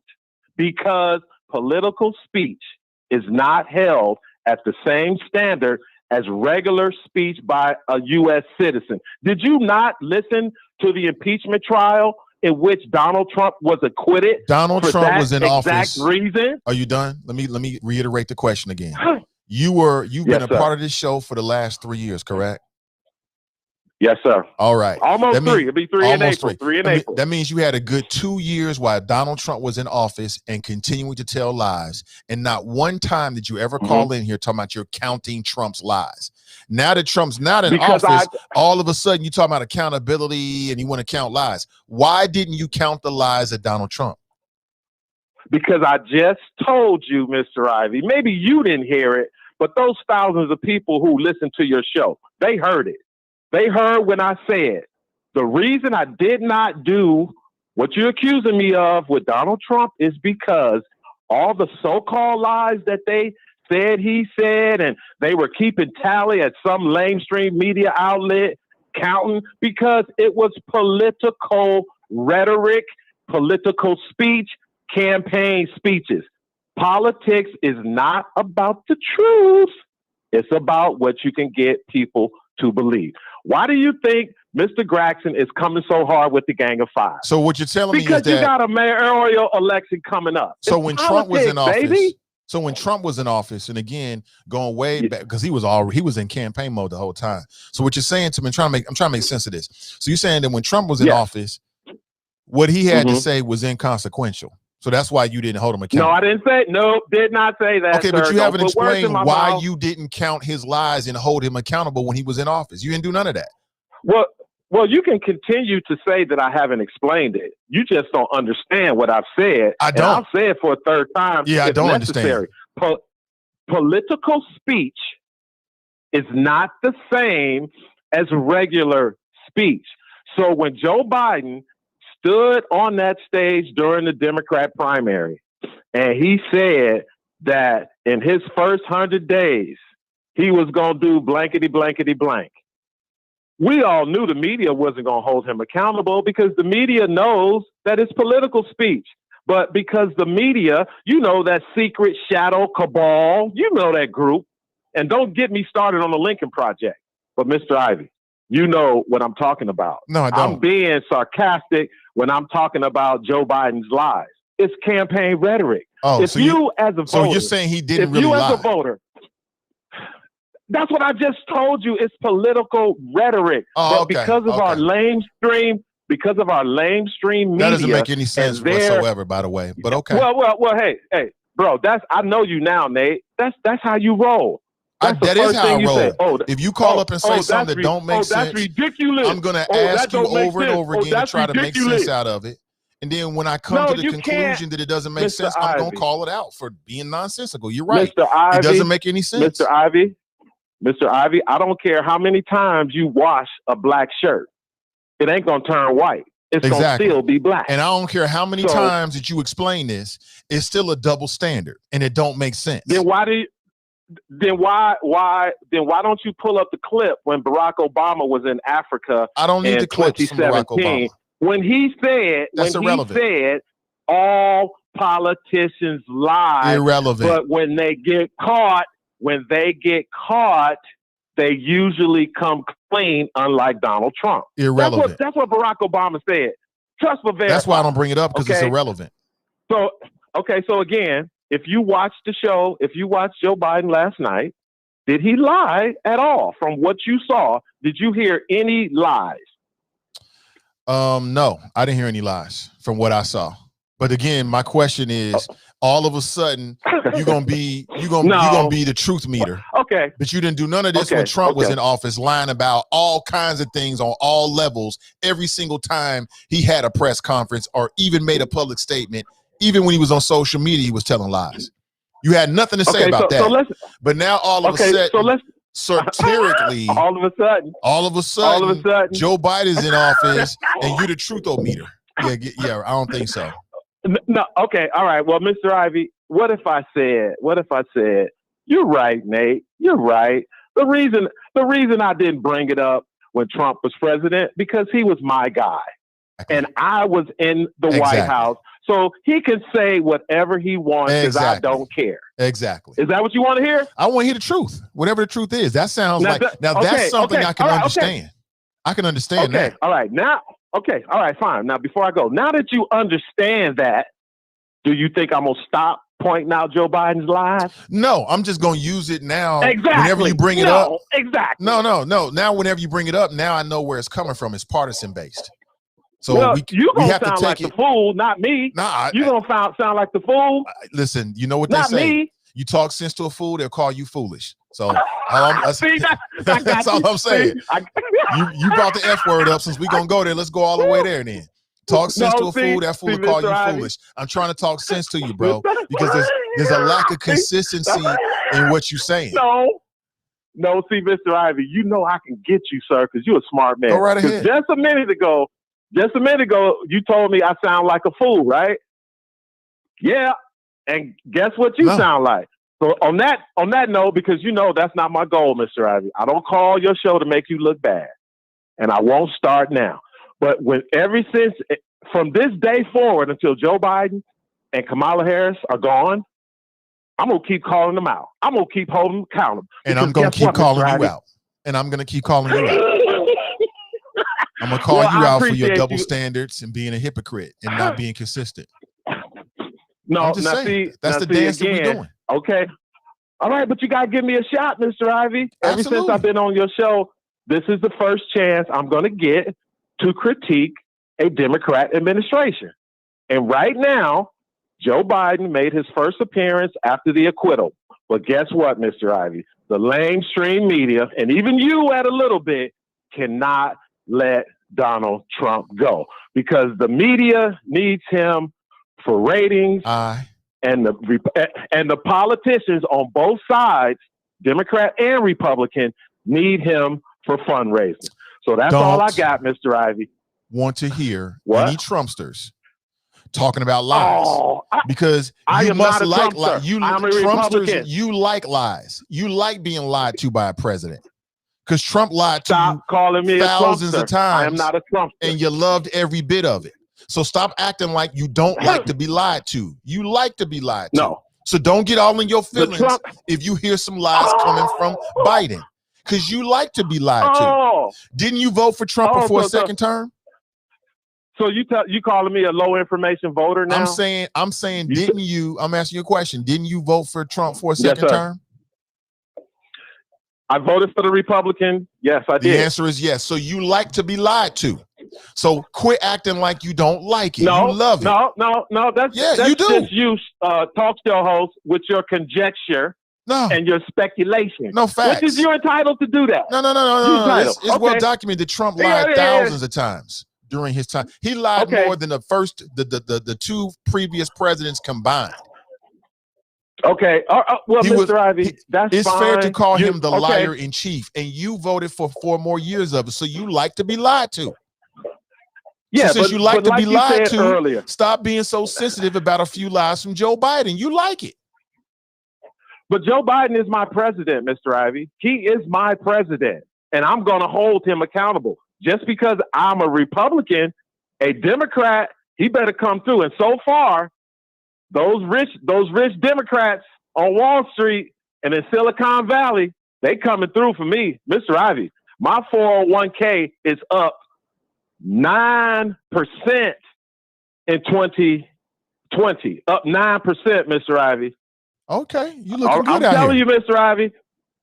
because political speech is not held at the same standard as regular speech by a U.S. citizen. Did you not listen to the impeachment trial in which Donald Trump was acquitted? Donald Trump was in office. Reason? Are you done? Let me reiterate the question again. You've been a part of this show for the last 3 years, correct? Yes, sir. All right. Almost three. It'll be three in April. Three in April. That means you had a good 2 years while Donald Trump was in office and continuing to tell lies. And not one time did you ever call in here talking about you're counting Trump's lies. Now that Trump's not in office, all of a sudden you talking about accountability and you want to count lies. Why didn't you count the lies of Donald Trump? Because I just told you, Mr. Ivy, maybe you didn't hear it, but those thousands of people who listen to your show, they heard it. They heard when I said, the reason I did not do what you're accusing me of with Donald Trump is because all the so-called lies that they said he said, and they were keeping tally at some lamestream media outlet, counting, because it was political rhetoric, political speech, campaign speeches. Politics is not about the truth. It's about what you can get people to believe. Why do you think Mr. Gregson is coming so hard with the Gang of Five? So what you're telling me is that because you got a mayoral election coming up. So when Trump was in office, so when Trump was in office, and again going way back, because he was in campaign mode the whole time. So what you're saying to me, I'm trying to make sense of this. So you're saying that when Trump was in office, what he had to say was inconsequential. So that's why you didn't hold him accountable. No, I didn't say. No, did not say that. Okay, but you haven't explained why you didn't count his lies and hold him accountable when he was in office. You didn't do none of that. Well, you can continue to say that I haven't explained it. You just don't understand what I've said. I don't. And I'll say it for a third time. Yeah, I don't understand. Political speech is not the same as regular speech. So when Joe Biden stood on that stage during the Democrat primary, and he said that in his first 100 days, he was going to do blankety, blankety, blank. We all knew the media wasn't going to hold him accountable because the media knows that it's political speech. But because the media, you know, that secret shadow cabal, you know that group. And don't get me started on the Lincoln Project. But Mr. Ivy, you know what I'm talking about. No, I don't. I'm being sarcastic when I'm talking about Joe Biden's lies. It's campaign rhetoric. Oh, if you as a voter, so you're saying he didn't really lie? If you as a voter, that's what I just told you. It's political rhetoric. Oh, but because of our lamestream media, that doesn't make any sense whatsoever, by the way. But okay. Well, hey, bro, I know you now, Nate. That's how you roll. That is how I roll. If you call up and say something that don't make sense, that's ridiculous. I'm going to ask you over and over again to try to make sense out of it. And then when I come to the conclusion that it doesn't make sense, I'm going to call it out for being nonsensical. You're right. Mr. Ivy, it doesn't make any sense. Mr. Ivy, I don't care how many times you wash a black shirt. It ain't going to turn white. It's going to still be black. And I don't care how many times that you explain this, it's still a double standard and it don't make sense. Then why don't you pull up the clip when Barack Obama was in Africa? I don't need the clips from Barack Obama. When he said all politicians lie. Irrelevant. But when they get caught, they usually come clean, unlike Donald Trump. Irrelevant. That's what Barack Obama said. Trust but verify. That's why I don't bring it up, because it's irrelevant. So again, if you watched the show, if you watched Joe Biden last night, did he lie at all? From what you saw, did you hear any lies? No, I didn't hear any lies from what I saw. But again, my question is, all of a sudden, you're gonna be the truth meter. Okay. But you didn't do none of this when Trump was in office, lying about all kinds of things on all levels. Every single time he had a press conference or even made a public statement, even when he was on social media, he was telling lies. You had nothing to say about that. But now all of a sudden, satirically, all of a sudden, Joe Biden's in office and you're the truth-o-meter. Yeah, I don't think so. No, okay, all right. Well, Mr. Ivy, what if I said, you're right, Nate, you're right. The reason I didn't bring it up when Trump was president, because he was my guy. And I was in the White House. So he can say whatever he wants because I don't care. Exactly. Is that what you want to hear? I want to hear the truth. Whatever the truth is. That sounds that's something I can understand. Okay. I can understand that. All right. Now, all right, fine. Now, before I go, now that you understand that, do you think I'm going to stop pointing out Joe Biden's lies? No, I'm just going to use it now. Exactly. Whenever you bring it up. Exactly. No. Now, whenever you bring it up, now I know where it's coming from. It's partisan based. So you're going to sound take like it. the fool, not me. Nah, you're going to sound like the fool. Listen, you know what not they say. Me. You talk sense to a fool, they'll call you foolish. So that's all I'm saying. You brought the F word up. Since we're going to go there, let's go all the way there then. Talk sense to a fool, that fool will call you foolish. I'm trying to talk sense to you, bro, because there's a lack of consistency in what you're saying. No, see, Mr. Ivy, you know I can get you, sir, because you're a smart man. Go right ahead. Just a minute ago, you told me I sound like a fool, right? Yeah. And guess what you sound like? So on that note, because you know that's not my goal, Mr. Ivy. I don't call your show to make you look bad. And I won't start now. But from this day forward until Joe Biden and Kamala Harris are gone, I'm going to keep calling them out. I'm going to keep holding them accountable. And I'm going to keep calling you out. And I'm going to keep calling you out. I'm going to call you out for your double standards and being a hypocrite and not being consistent. No, I'm just saying, that's the dance that we're doing. Okay. All right, but you got to give me a shot, Mr. Ivy. Ever since I've been on your show, this is the first chance I'm going to get to critique a Democrat administration. And right now, Joe Biden made his first appearance after the acquittal. But guess what, Mr. Ivy? The mainstream media, and even you at a little bit, cannot let Donald Trump go because the media needs him for ratings. And the politicians on both sides, Democrat and Republican, need him for fundraising. So that's all I got, Mr. Ivy. Want to hear any Trumpsters talking about lies? Because you must like lies. Trumpsters, you like lies. You like being lied to by a president. Because Trump lied to you calling me thousands of times. I am not a Trumpster. And you loved every bit of it. So stop acting like you don't like to be lied to. You like to be lied to. No. So don't get all in your feelings if you hear some lies coming from Biden. Because you like to be lied to. Didn't you vote for Trump before a second term? So you calling me a low information voter now? I'm saying, didn't you? I'm asking you a question. Didn't you vote for Trump for a second term? I voted for the Republican. Yes, I did. The answer is yes. So you like to be lied to. So quit acting like you don't like it. You love it. No. That's you do. Just you, talk show host, with your conjecture and your speculation. No facts. Which is you're entitled to do that. No. It's well documented that Trump lied thousands of times during his time. He lied more than the two previous presidents combined. Okay. Well, Mr. Ivy, it's fine. fair to call him the liar in chief, and you voted for 4 more years of it. So you like to be lied to. Yeah, so since you like to be lied to, earlier, stop being so sensitive about a few lies from Joe Biden. You like it. But Joe Biden is my president, Mr. Ivy. He is my president, and I'm going to hold him accountable. Just because I'm a Republican, a Democrat, he better come through. And so far, those rich Democrats on Wall Street and in Silicon Valley, they coming through for me. Mr. Ivy, my 401k is up 9% in 2020. Up 9%, Mr. Ivy. Okay, you looking good I'm telling you, Mr. Ivy,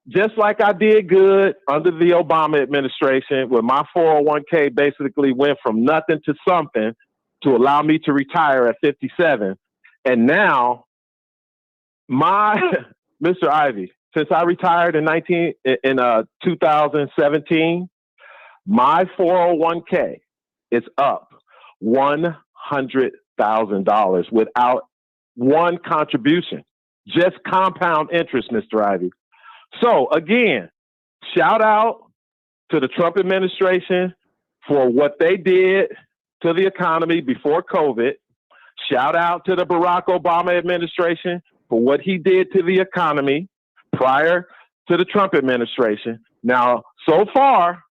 just like I did good under the Obama administration, where my 401k basically went from nothing to something to allow me to retire at 57. And now, Mr. Ivy, since I retired in 2017, my 401k is up $100,000 without one contribution, just compound interest, Mr. Ivy. So again, shout out to the Trump administration for what they did to the economy before COVID. Shout out to the Barack Obama administration for what he did to the economy prior to the Trump administration. Now, so far,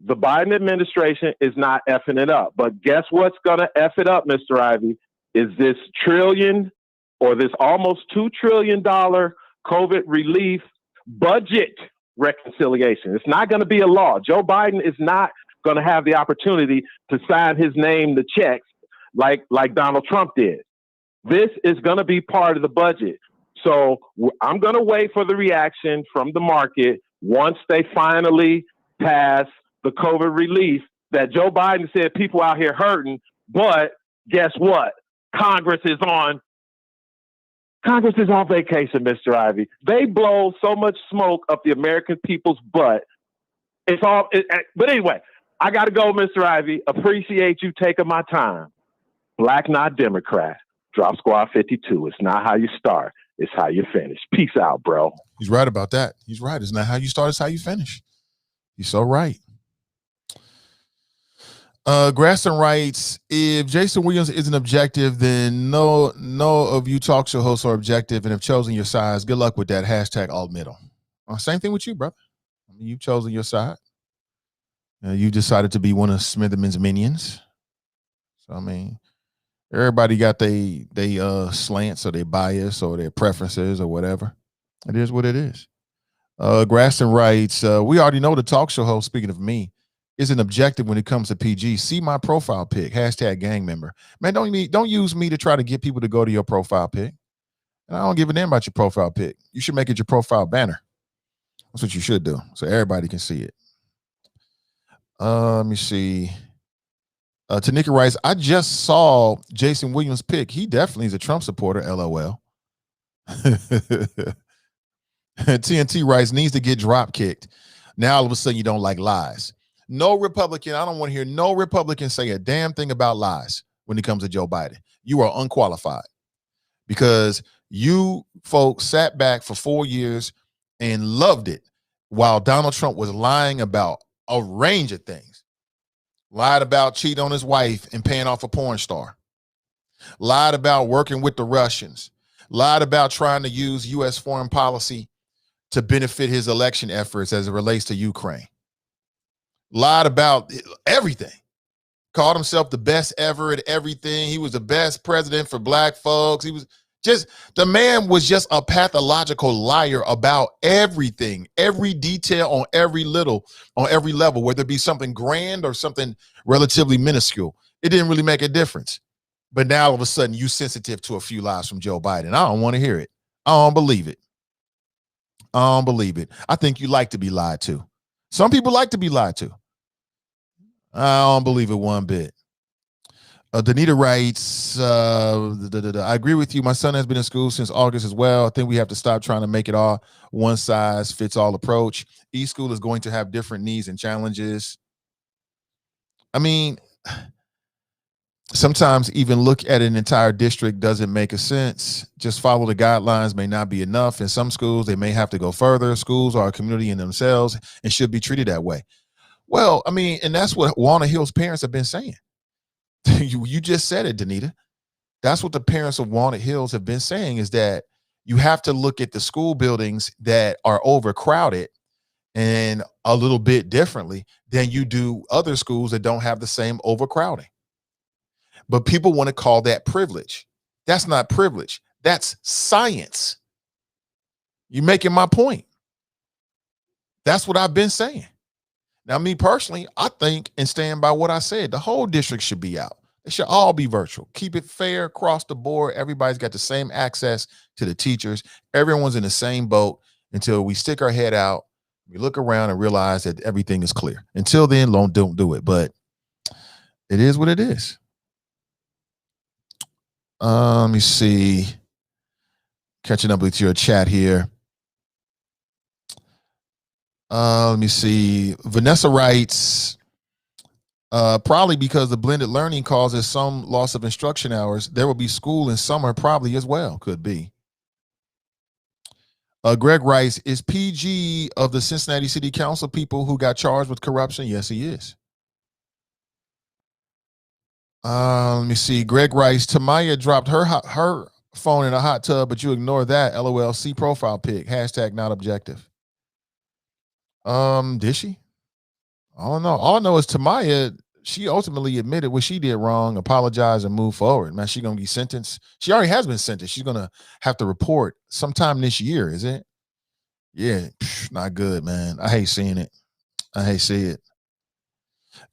the Biden administration is not effing it up. But guess what's going to F it up, Mr. Ivy, is this trillion or this almost $2 trillion COVID relief budget reconciliation. It's not going to be a law. Joe Biden is not going to have the opportunity to sign his name to checks like Donald Trump did. This is going to be part of the budget. So I'm going to wait for the reaction from the market once they finally pass the COVID relief that Joe Biden said people out here hurting. But guess what? Congress is on vacation, Mr. Ivy. They blow so much smoke up the American people's butt. But anyway, I got to go, Mr. Ivy. Appreciate you taking my time. Black, not Democrat. Drop Squad 52. It's not how you start. It's how you finish. Peace out, bro. He's right about that. He's right. It's not how you start. It's how you finish. He's so right. Graston writes, if Jason Williams isn't objective, then no of you talk show hosts are objective and have chosen your sides. Good luck with that. Hashtag all middle. Same thing with you, brother. I mean, you've chosen your side. You decided to be one of Smitherman's minions. So, I mean, everybody got they slants or their bias or their preferences or whatever. It is what it is. Graston writes, we already know the talk show host, speaking of me, isn't objective when it comes to PG. See my profile pic, hashtag gang member. Man, don't use me to try to get people to go to your profile pic. And I don't give a damn about your profile pic. You should make it your profile banner. That's what you should do, so everybody can see it. Let me see. Tanika writes, I just saw Jason Williams' pick. He definitely is a Trump supporter, LOL. TNT writes, needs to get drop kicked. Now all of a sudden you don't like lies. No Republican, I don't want to hear no Republican say a damn thing about lies when it comes to Joe Biden. You are unqualified because you folks sat back for 4 years and loved it while Donald Trump was lying about a range of things. Lied about cheating on his wife and paying off a porn star. Lied about working with the Russians. Lied about trying to use U.S. foreign policy to benefit his election efforts as it relates to Ukraine. Lied about everything. Called himself the best ever at everything. He was the best president for black folks. The man was just a pathological liar about everything, every detail on every level, whether it be something grand or something relatively minuscule. It didn't really make a difference. But now all of a sudden you sensitive to a few lies from Joe Biden. I don't want to hear it. I don't believe it. I think you like to be lied to. Some people like to be lied to. I don't believe it one bit. Danita writes, I agree with you. My son has been in school since August as well. I think we have to stop trying to make it all one size fits all approach. Each school is going to have different needs and challenges. I mean, sometimes even look at an entire district doesn't make a sense. Just follow the guidelines may not be enough. In some schools, they may have to go further. Schools are a community in themselves and should be treated that way. Well, I mean, and that's what Walnut Hill's parents have been saying. You just said it, Danita. That's what the parents of Walnut Hills have been saying, is that you have to look at the school buildings that are overcrowded and a little bit differently than you do other schools that don't have the same overcrowding. But people want to call that privilege. That's not privilege. That's science. You're making my point. That's what I've been saying. Now, me personally, I think and stand by what I said. The whole district should be out. It should all be virtual. Keep it fair across the board. Everybody's got the same access to the teachers. Everyone's in the same boat until we stick our head out. We look around and realize that everything is clear. Until then, don't do it. But it is what it is. Let me see. Catching up with your chat here. Let me see. Vanessa writes, probably because the blended learning causes some loss of instruction hours. There will be school in summer probably as well. Could be. Greg writes, is PG of the Cincinnati City Council people who got charged with corruption? Yes, he is. Let me see. Greg writes, Tamaya dropped her phone in a hot tub, but you ignore that. LOL. See profile pic. Hashtag not objective. Did she? I don't know. All I know is Tamaya, she ultimately admitted what she did wrong, apologized, and moved forward. Man, she gonna be sentenced. She already has been sentenced. She's gonna have to report sometime this year, is it? Yeah, not good, man. I hate seeing it. I hate seeing it.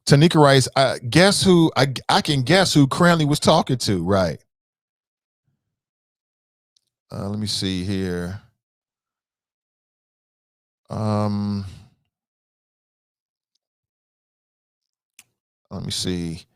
Tanika writes, guess who I can guess who Cranley was talking to, right? Let me see here. Let me see.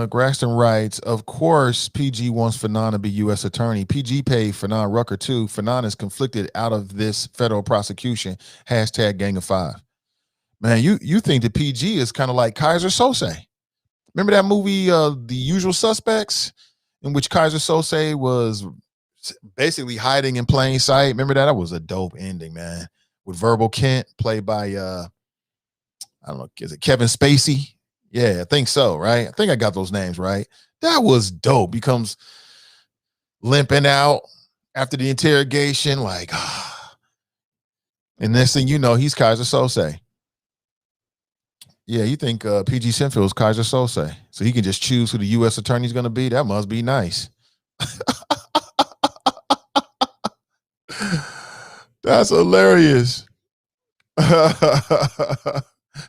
Graxton writes, of course, PG wants Fanon to be U.S. attorney. PG paid Fanon Rucker too. Fanon is conflicted out of this federal prosecution. Hashtag Gang of Five. Man, you think that PG is kind of like Kaiser Sose. Remember that movie, The Usual Suspects, in which Kaiser Sose was basically hiding in plain sight? Remember that? That was a dope ending, man. With Verbal Kent, played by I don't know, is it Kevin Spacey? Yeah, I think so, right? I think I got those names right. That was dope. He comes limping out after the interrogation, like, and next thing you know, he's Kaiser Sose. Yeah, you think PG Sinfield is Kaiser Sose, so he can just choose who the U.S. attorney's going to be? That must be nice. That's hilarious.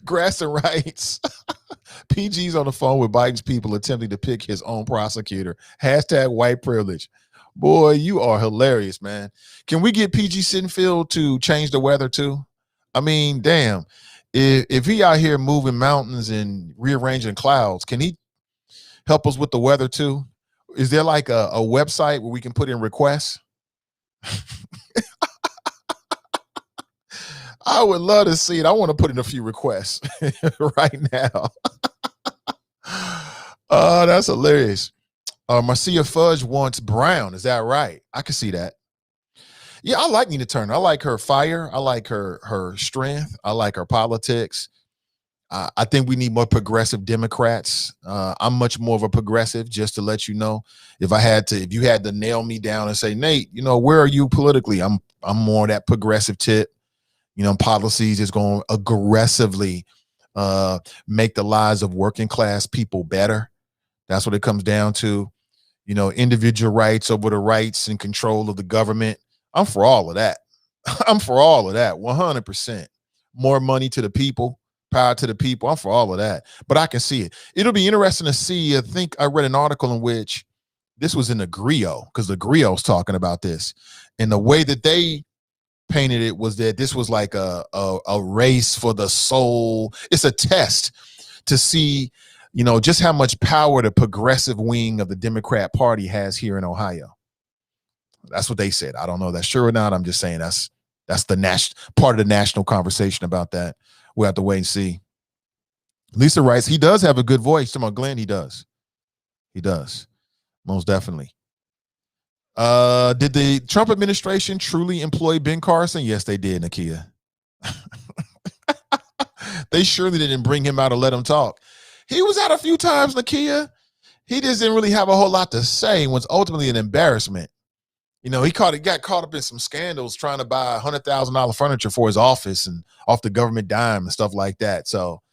Grasson writes, PG's on the phone with Biden's people attempting to pick his own prosecutor. Hashtag white privilege. Boy, you are hilarious, man. Can we get PG Sinfield to change the weather too? I mean, damn. If he out here moving mountains and rearranging clouds, can he help us with the weather too? Is there like a website where we can put in requests? I would love to see it. I want to put in a few requests right now. Oh, that's hilarious. Marcia Fudge wants Brown. Is that right? I can see that. Yeah, I like Nina Turner. I like her fire. I like her strength. I like her politics. I think we need more progressive Democrats. I'm much more of a progressive, just to let you know. If you had to nail me down and say, Nate, where are you politically? I'm more that progressive tip. Policies is going to aggressively make the lives of working class people better. That's what it comes down to. Individual rights over the rights and control of the government. I'm for all of that. I'm for all of that, 100%. More money to the people, power to the people. I'm for all of that. But I can see it. It'll be interesting to see. I think I read an article in which this was in the Griot, because the Griot's talking about this. And the way that they painted it was that this was like a race for the soul. It's a test to see, just how much power the progressive wing of the Democrat Party has here in Ohio. That's what they said. I don't know if that's true or not. I'm just saying that's the part of the national conversation about that. We'll have to wait and see. Lisa writes, he does have a good voice. Come on, Glenn, he does. He does. Most definitely. Did the Trump administration truly employ Ben Carson? Yes, they did, Nakia. They surely didn't bring him out and let him talk. He was out a few times, Nakia. He just didn't really have a whole lot to say. It was ultimately an embarrassment. He got caught up in some scandals trying to buy $100,000 furniture for his office and off the government dime and stuff like that. So,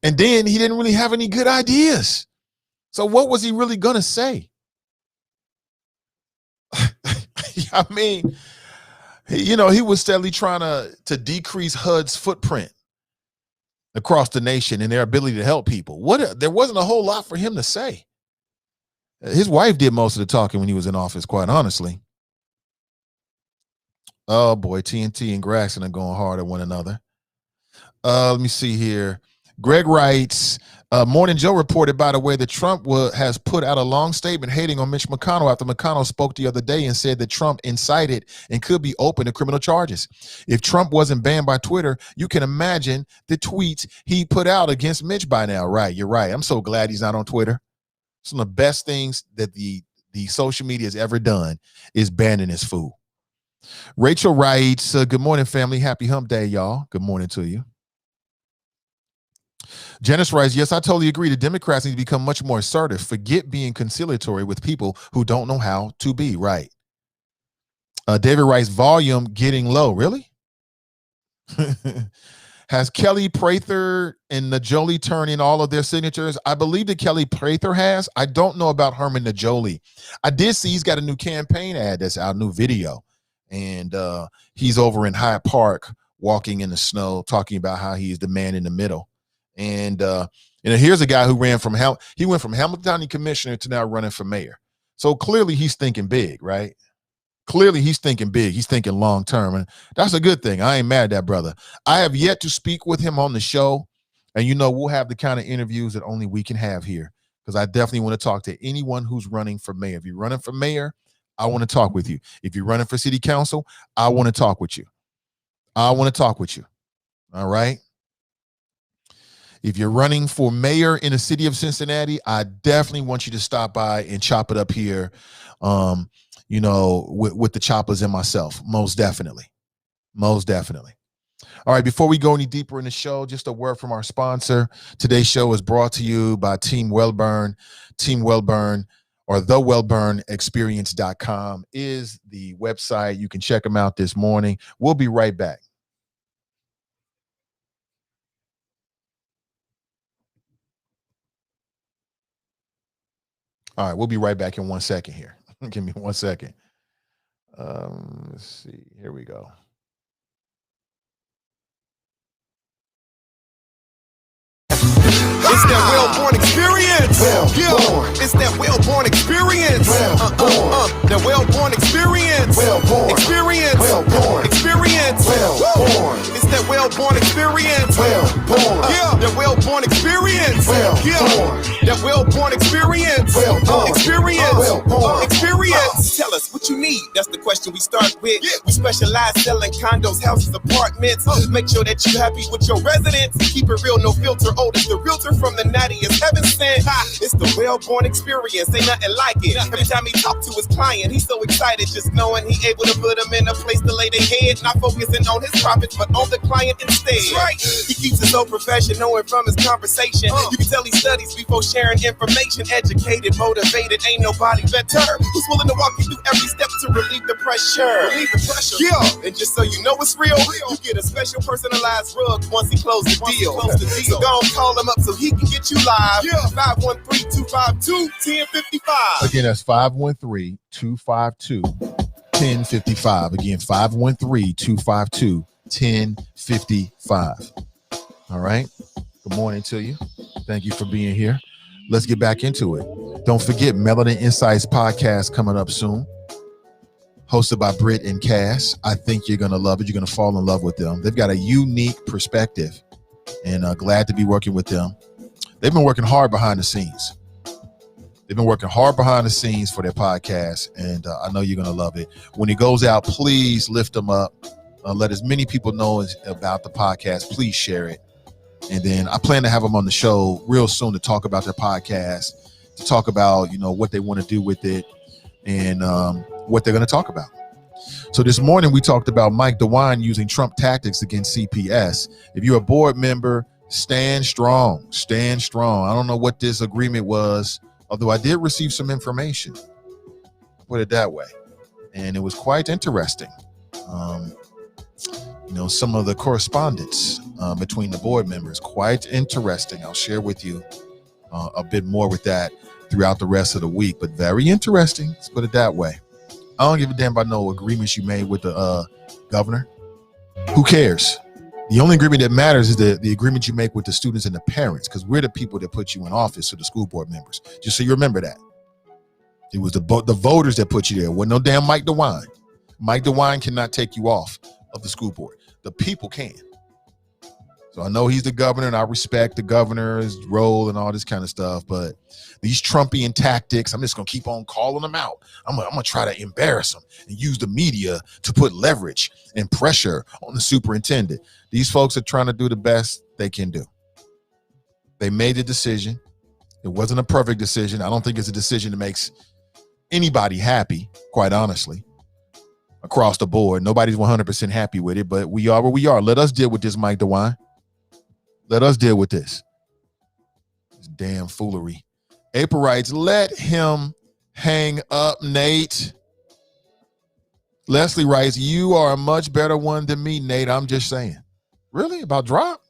and then he didn't really have any good ideas. So what was he really going to say? I mean, he was steadily trying to decrease HUD's footprint across the nation and their ability to help people. There wasn't a whole lot for him to say. His wife did most of the talking when he was in office, quite honestly. Oh boy, TNT and Graxton are going hard at one another. Let me see here. Greg writes, Morning Joe reported, by the way, that Trump has put out a long statement hating on Mitch McConnell after McConnell spoke the other day and said that Trump incited and could be open to criminal charges. If Trump wasn't banned by Twitter, you can imagine the tweets he put out against Mitch by now. Right, you're right. I'm so glad he's not on Twitter. Some of the best things that the social media has ever done is banning his fool. Rachel writes, good morning, family. Happy hump day, y'all. Good morning to you. Janice writes, yes, I totally agree. The Democrats need to become much more assertive. Forget being conciliatory with people who don't know how to be. Right. David writes, volume getting low. Really? Has Kelly Prather and Najoli turned in all of their signatures? I believe that Kelly Prather has. I don't know about Herman Najoli. I did see he's got a new campaign ad that's out, new video. And he's over in Hyde Park walking in the snow, talking about how he's the man in the middle. And here's a guy who went from Hamilton County Commissioner to now running for mayor. So clearly he's thinking big, right? Clearly he's thinking big. He's thinking long term. And that's a good thing. I ain't mad at that brother. I have yet to speak with him on the show. And, we'll have the kind of interviews that only we can have here, because I definitely want to talk to anyone who's running for mayor. If you're running for mayor, I want to talk with you. If you're running for city council, I want to talk with you. I want to talk with you. All right. If you're running for mayor in the city of Cincinnati, I definitely want you to stop by and chop it up here. With the choppers and myself, most definitely. Most definitely. All right, before we go any deeper in the show, just a word from our sponsor. Today's show is brought to you by Team Wellburn. Team Wellburn, or thewellburnexperience.com is the website. You can check them out this morning. We'll be right back. All right, we'll be right back in 1 second here. Give me 1 second. Let's see. Here we go. It's that well-born experience. It's that well-born experience. That well-born experience. Experience. Experience. It's that well-born experience. That well-born experience. That well-born experience. Experience. Tell us what you need. That's the question we start with. We specialize selling condos, houses, apartments. Make sure that you're happy with your residence. Keep it real, no filter. Oh, it's the realtor from the nattiest heaven sent. It's the well-born experience. Ain't nothing like it. Every time he talk to his client, he's so excited just knowing he able to put them in a place to lay their head. Not focusing on his profits, but on the client instead. Right. He keeps it so professional and from his conversation. You can tell he studies before sharing information. Educated, motivated, ain't nobody better. Who's willing to walk you through every step to relieve the pressure? Yeah. And just so you know it's real, you get a special personalized rug once he closes the deal. So go and call him up so he can get you live. 513-252-1055. Again, that's 513-252-1055. Again, 513-252-1055. All right. Good morning to you. Thank you for being here. Let's get back into it. Don't forget, Melanin Insights podcast coming up soon. Hosted by Britt and Cass. I think you're going to love it. You're going to fall in love with them. They've got a unique perspective, and glad to be working with them. They've been working hard behind the scenes. They've been working hard behind the scenes for their podcast, and I know you're going to love it. When it goes out, please lift them up. Let as many people know about the podcast. Please share it. And then I plan to have them on the show real soon to talk about their podcast, to talk about, what they want to do with it, and what they're going to talk about. So this morning we talked about Mike DeWine using Trump tactics against CPS. If you're a board member, stand strong. Stand strong. I don't know what this agreement was, although I did receive some information. Put it that way. And it was quite interesting. Some of the correspondence between the board members, quite interesting. I'll share with you a bit more with that throughout the rest of the week, but very interesting. Let's put it that way. I don't give a damn about no agreements you made with the governor. Who cares? The only agreement that matters is the agreement you make with the students and the parents, because we're the people that put you in office, so the school board members. Just so you remember that. It was the voters that put you there. Wasn't no damn Mike DeWine. Mike DeWine cannot take you off of the school board. The people can. So I know he's the governor, and I respect the governor's role and all this kind of stuff, but these Trumpian tactics, I'm just going to keep on calling them out. I'm going to try to embarrass them and use the media to put leverage and pressure on the superintendent. These folks are trying to do the best they can do. They made a decision. It wasn't a perfect decision. I don't think it's a decision that makes anybody happy, quite honestly, across the board. Nobody's 100% happy with it, but we are where we are. Let us deal with this, Mike DeWine. Let us deal with this. This damn foolery. April writes, let him hang up, Nate. Leslie writes, you are a much better one than me, Nate. I'm just saying. Really? About Drop?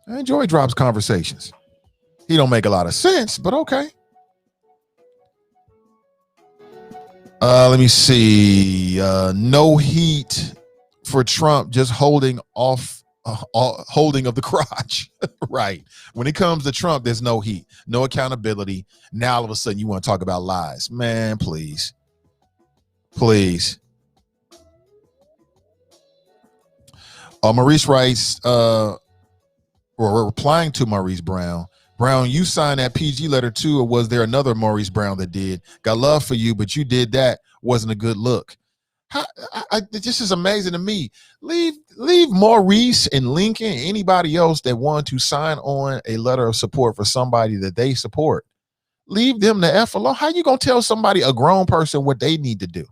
I enjoy Drop's conversations. He don't make a lot of sense, but okay. Let me see. No heat for Trump, just holding off, holding of the crotch. Right. When it comes to Trump, there's no heat, no accountability. Now all of a sudden you want to talk about lies. Man, please. Please. Maurice writes, or replying to Maurice Brown, you signed that PG letter too, or was there another Maurice Brown that did? Got love for you, but you did that. Wasn't a good look. This is amazing to me. Leave Maurice and Lincoln, anybody else that want to sign on a letter of support for somebody that they support. Leave them the F alone. How you gonna tell somebody, a grown person, what they need to do?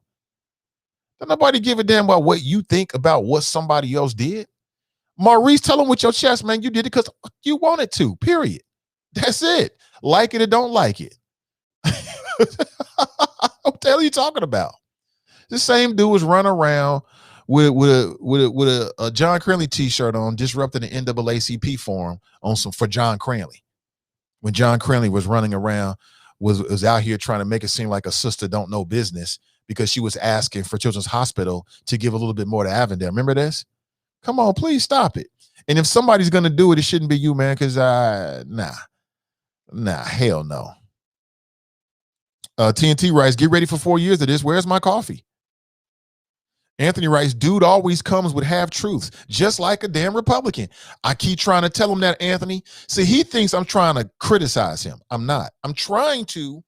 Don't nobody give a damn about what you think about what somebody else did. Maurice, tell them with your chest, man, you did it because you wanted to, period. That's it. Like it or don't like it. What the hell are you talking about? The same dude was running around with a John Cranley t-shirt on, disrupting the NAACP forum for John Cranley. When John Cranley was running around, was out here trying to make it seem like a sister don't know business because she was asking for Children's Hospital to give a little bit more to Avondale. Remember this? Come on, please stop it. And if somebody's going to do it, it shouldn't be you, man, because hell no. TNT writes, get ready for 4 years of this. Where's my coffee? Anthony writes, dude always comes with half truths, just like a damn Republican. I keep trying to tell him that, Anthony. See, he thinks I'm trying to criticize him. I'm not. I'm trying to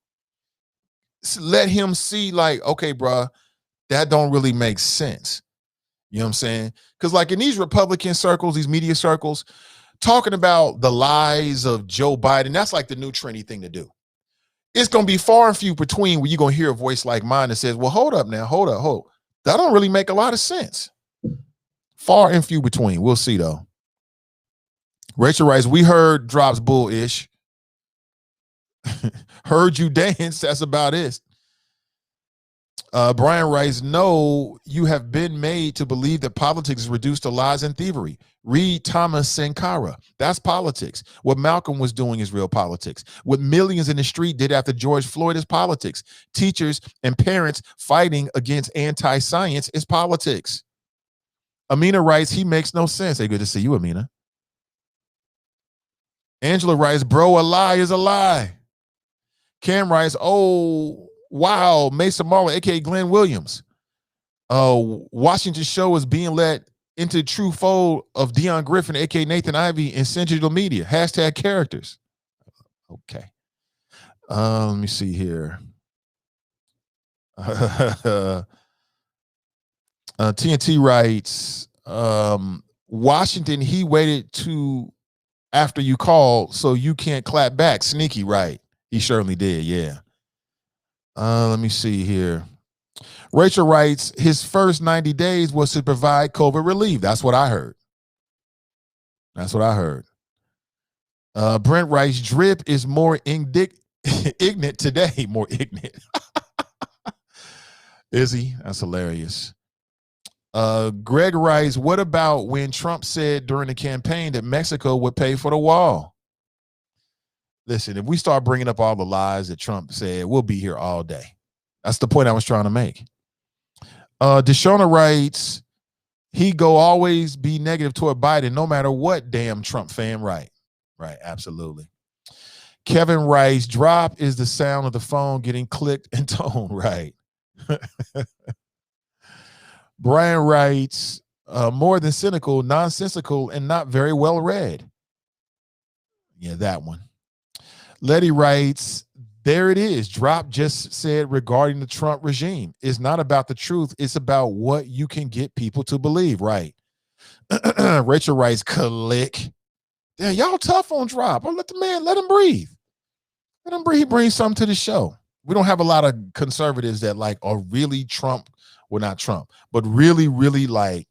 let him see, like, okay, bruh, that don't really make sense. You know what I'm saying? Because like in these Republican circles, these media circles, talking about the lies of Joe Biden, that's like the new trendy thing to do. It's going to be far and few between where you're going to hear a voice like mine that says, well, hold up now, hold up. That don't really make a lot of sense. Far and few between. We'll see, though. Rachel writes, we heard Drop's bullish. Heard you dance. That's about it. Brian writes, no, you have been made to believe that politics is reduced to lies and thievery. Read Thomas Sankara. That's politics. What Malcolm was doing is real politics. What millions in the street did after George Floyd is politics. Teachers and parents fighting against anti-science is politics. Amina writes, he makes no sense. Hey, good to see you, Amina. Angela writes, bro, a lie is a lie. Cam writes, oh, wow, Mason Marlon, aka Glenn Williams. Washington show is being led into the true fold of Deion Griffin, aka Nathan Ivey, in Central Media. Hashtag characters. Okay. Let me see here. TNT writes, Washington, he waited to after you called so you can't clap back. Sneaky, right? He certainly did, yeah. Let me see here. Rachel writes, his first 90 days was to provide COVID relief. That's what I heard. Brent writes, Drip is more ignorant today. More ignorant. Is he? That's hilarious. Greg writes, what about when Trump said during the campaign that Mexico would pay for the wall? Listen, if we start bringing up all the lies that Trump said, we'll be here all day. That's the point I was trying to make. Deshauna writes, he go always be negative toward Biden, no matter what, damn Trump fan. Right, absolutely. Kevin writes, drop is the sound of the phone getting clicked and toned. Right. Brian writes, more than cynical, nonsensical, and not very well read. Yeah, that one. Letty writes, there it is. Drop just said regarding the Trump regime. It's not about the truth. It's about what you can get people to believe. Right. Rachel writes, click. Damn, y'all tough on Drop. Let him breathe. Let him breathe. He brings something to the show. We don't have a lot of conservatives that like are really Trump. Well, not Trump, but really, really like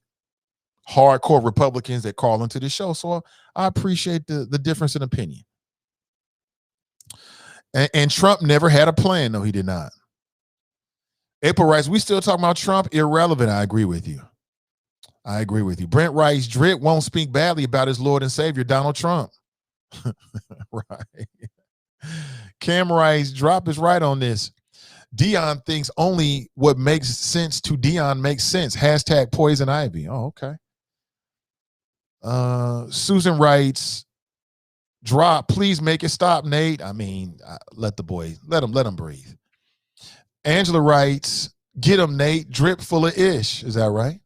hardcore Republicans that call into the show. So I appreciate the difference in opinion. And Trump never had a plan. No, he did not. April writes, we still talking about Trump? Irrelevant. I agree with you. Brent writes, Drip won't speak badly about his Lord and Savior, Donald Trump. Right. Cam writes, Drop is right on this. Dion thinks only what makes sense to Dion makes sense. Hashtag poison ivy. Oh, okay. Susan writes, Drop, please make it stop, Nate. I mean, let him breathe. Angela writes, get him, Nate. Drip full of ish. Is that right?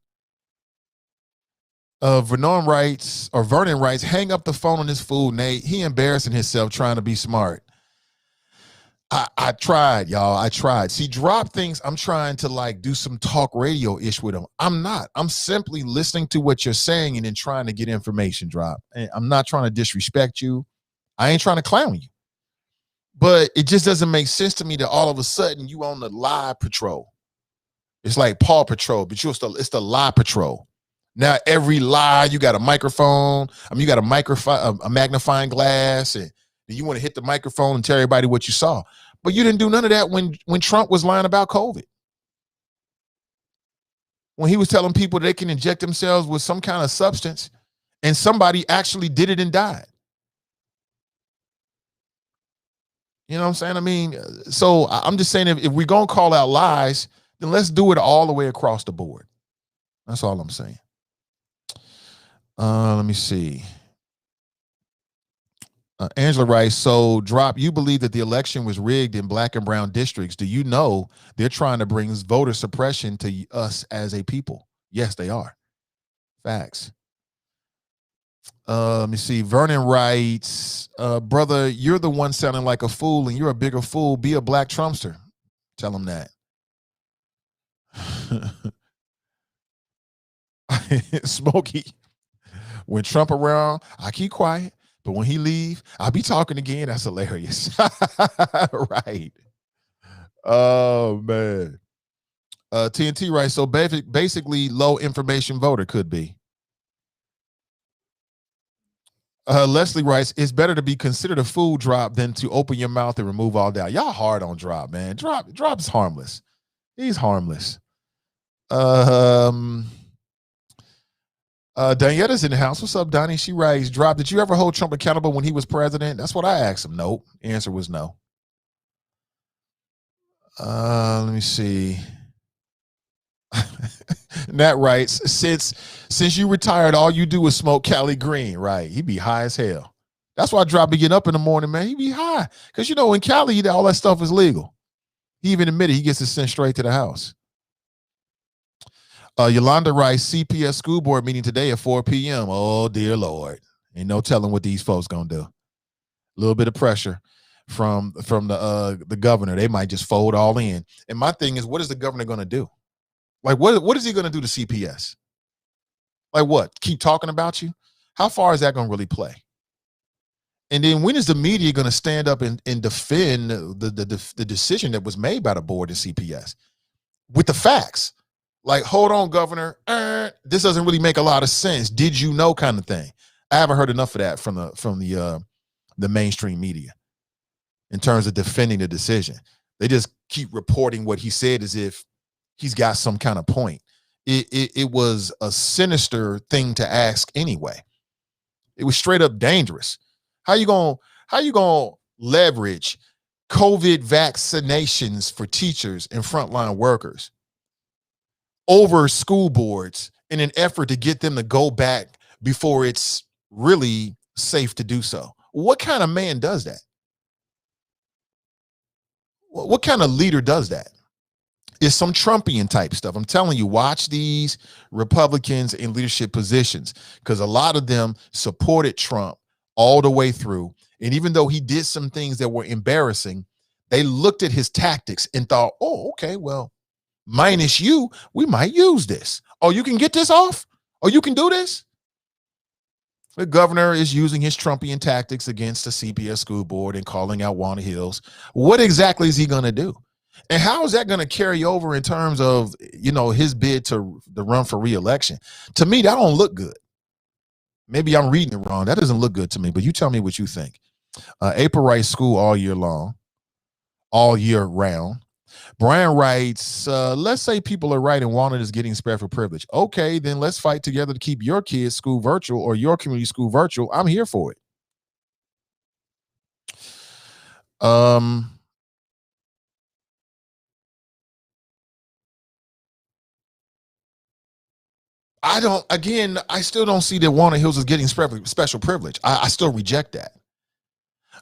Vernon writes, hang up the phone on this fool, Nate. He embarrassing himself trying to be smart. I tried, y'all. I tried. See, Drop thinks I'm trying to like do some talk radio ish with him. I'm not. I'm simply listening to what you're saying and then trying to get information, Drop. And I'm not trying to disrespect you. I ain't trying to clown you. But it just doesn't make sense to me that all of a sudden you on the lie patrol. It's like Paw Patrol, but it's the lie patrol. Now every lie, you got a microphone. You got a magnifying glass, and you want to hit the microphone and tell everybody what you saw. But you didn't do none of that when Trump was lying about COVID. When he was telling people they can inject themselves with some kind of substance, and somebody actually did it and died. You know what I'm saying? I mean, so I'm just saying if we're going to call out lies, then let's do it all the way across the board. That's all I'm saying. Let me see. Angela writes, so Drop, you believe that the election was rigged in black and brown districts. Do you know they're trying to bring voter suppression to us as a people? Yes, they are. Facts. Let me see. Vernon writes, brother, you're the one sounding like a fool and you're a bigger fool. Be a black Trumpster. Tell him that. Smokey, when Trump around, I keep quiet. But when he leave, I'll be talking again. That's hilarious. Right. Oh, man. TNT writes, so basically low information voter could be. Leslie writes, it's better to be considered a fool, Drop, than to open your mouth and remove all doubt. Y'all hard on Drop, man. Drop's harmless. He's harmless. Danietta's in the house. What's up, Donnie? She writes, Drop, did you ever hold Trump accountable when he was president? That's what I asked him. Nope. The answer was no. Let me see. Nat writes, since you retired, all you do is smoke Cali Green. Right. He be high as hell. That's why Drop be getting up in the morning, man. He be high. Because, in Cali, all that stuff is legal. He even admitted he gets it sent straight to the house. Yolanda writes, CPS school board meeting today at 4 p.m. Oh, dear Lord. Ain't no telling what these folks going to do. A little bit of pressure from the governor. They might just fold all in. And my thing is, what is the governor going to do? Like, what is he going to do to CPS? Like what? Keep talking about you? How far is that going to really play? And then when is the media going to stand up and defend the decision that was made by the board of CPS with the facts? Like, hold on, Governor. This doesn't really make a lot of sense. Did you know, kind of thing? I haven't heard enough of that from the mainstream media in terms of defending the decision. They just keep reporting what he said as if he's got some kind of point. It was a sinister thing to ask anyway. It was straight up dangerous. How you gonna leverage COVID vaccinations for teachers and frontline workers over school boards in an effort to get them to go back before it's really safe to do so? What kind of man does that? What kind of leader does that? It's some Trumpian type stuff. I'm telling you, watch these Republicans in leadership positions, because a lot of them supported Trump all the way through. And even though he did some things that were embarrassing, they looked at his tactics and thought, oh, okay, well, minus you, we might use this. Oh, you can get this off? Oh, you can do this? The governor is using his Trumpian tactics against the CPS school board and calling out Walnut Hills. What exactly is he going to do? And how is that going to carry over in terms of, his bid to run for re-election? To me, that don't look good. Maybe I'm reading it wrong. That doesn't look good to me, but you tell me what you think. April writes, school all year long, all year round. Brian writes, let's say people are right and Walnut is getting special privilege. Okay, then let's fight together to keep your kids' school virtual or your community school virtual. I'm here for it. I still don't see that Walnut Hills is getting special privilege. I still reject that.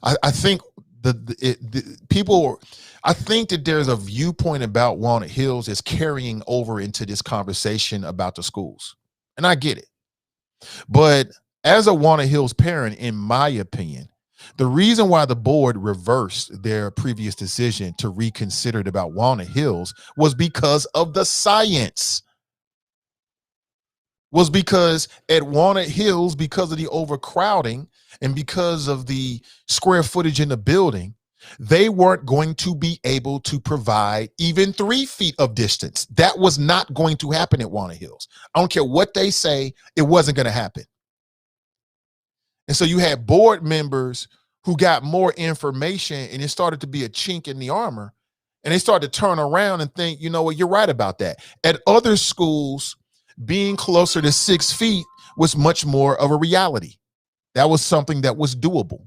I think I think that there's a viewpoint about Walnut Hills is carrying over into this conversation about the schools. And I get it. But as a Walnut Hills parent, in my opinion, the reason why the board reversed their previous decision to reconsider it about Walnut Hills was because of the science. Was because at Walnut Hills, because of the overcrowding and because of the square footage in the building, they weren't going to be able to provide even 3 feet of distance. That was not going to happen at Walnut Hills. I don't care what they say, it wasn't going to happen. And so you had board members who got more information and it started to be a chink in the armor. And they started to turn around and think, you know what, you're right about that. At other schools, being closer to 6 feet was much more of a reality. That was something that was doable.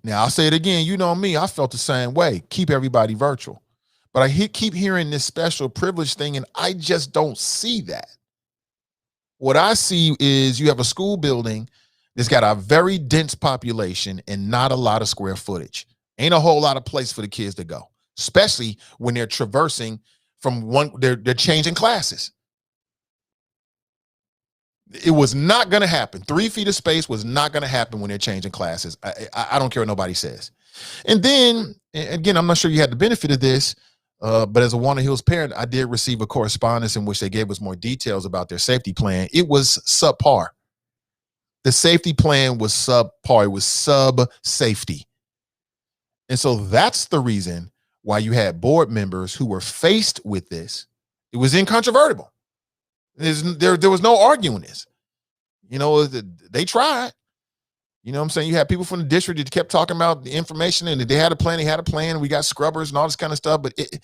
Now, I'll say it again. You know me, I felt the same way. Keep everybody virtual. But I keep hearing this special privilege thing, and I just don't see that. What I see is you have a school building that's got a very dense population and not a lot of square footage. Ain't a whole lot of place for the kids to go, especially when they're traversing from they're changing classes. It was not going to happen. 3 feet of space was not going to happen when they're changing classes. I don't care what nobody says. And then, again, I'm not sure you had the benefit of this, but as a Walnut Hills parent, I did receive a correspondence in which they gave us more details about their safety plan. It was subpar. The safety plan was subpar. It was sub-safety. And so that's the reason why you had board members who were faced with this. It was incontrovertible. There was no arguing this. You know, they tried. You know what I'm saying? You had people from the district that kept talking about the information and they had a plan, we got scrubbers and all this kind of stuff, but it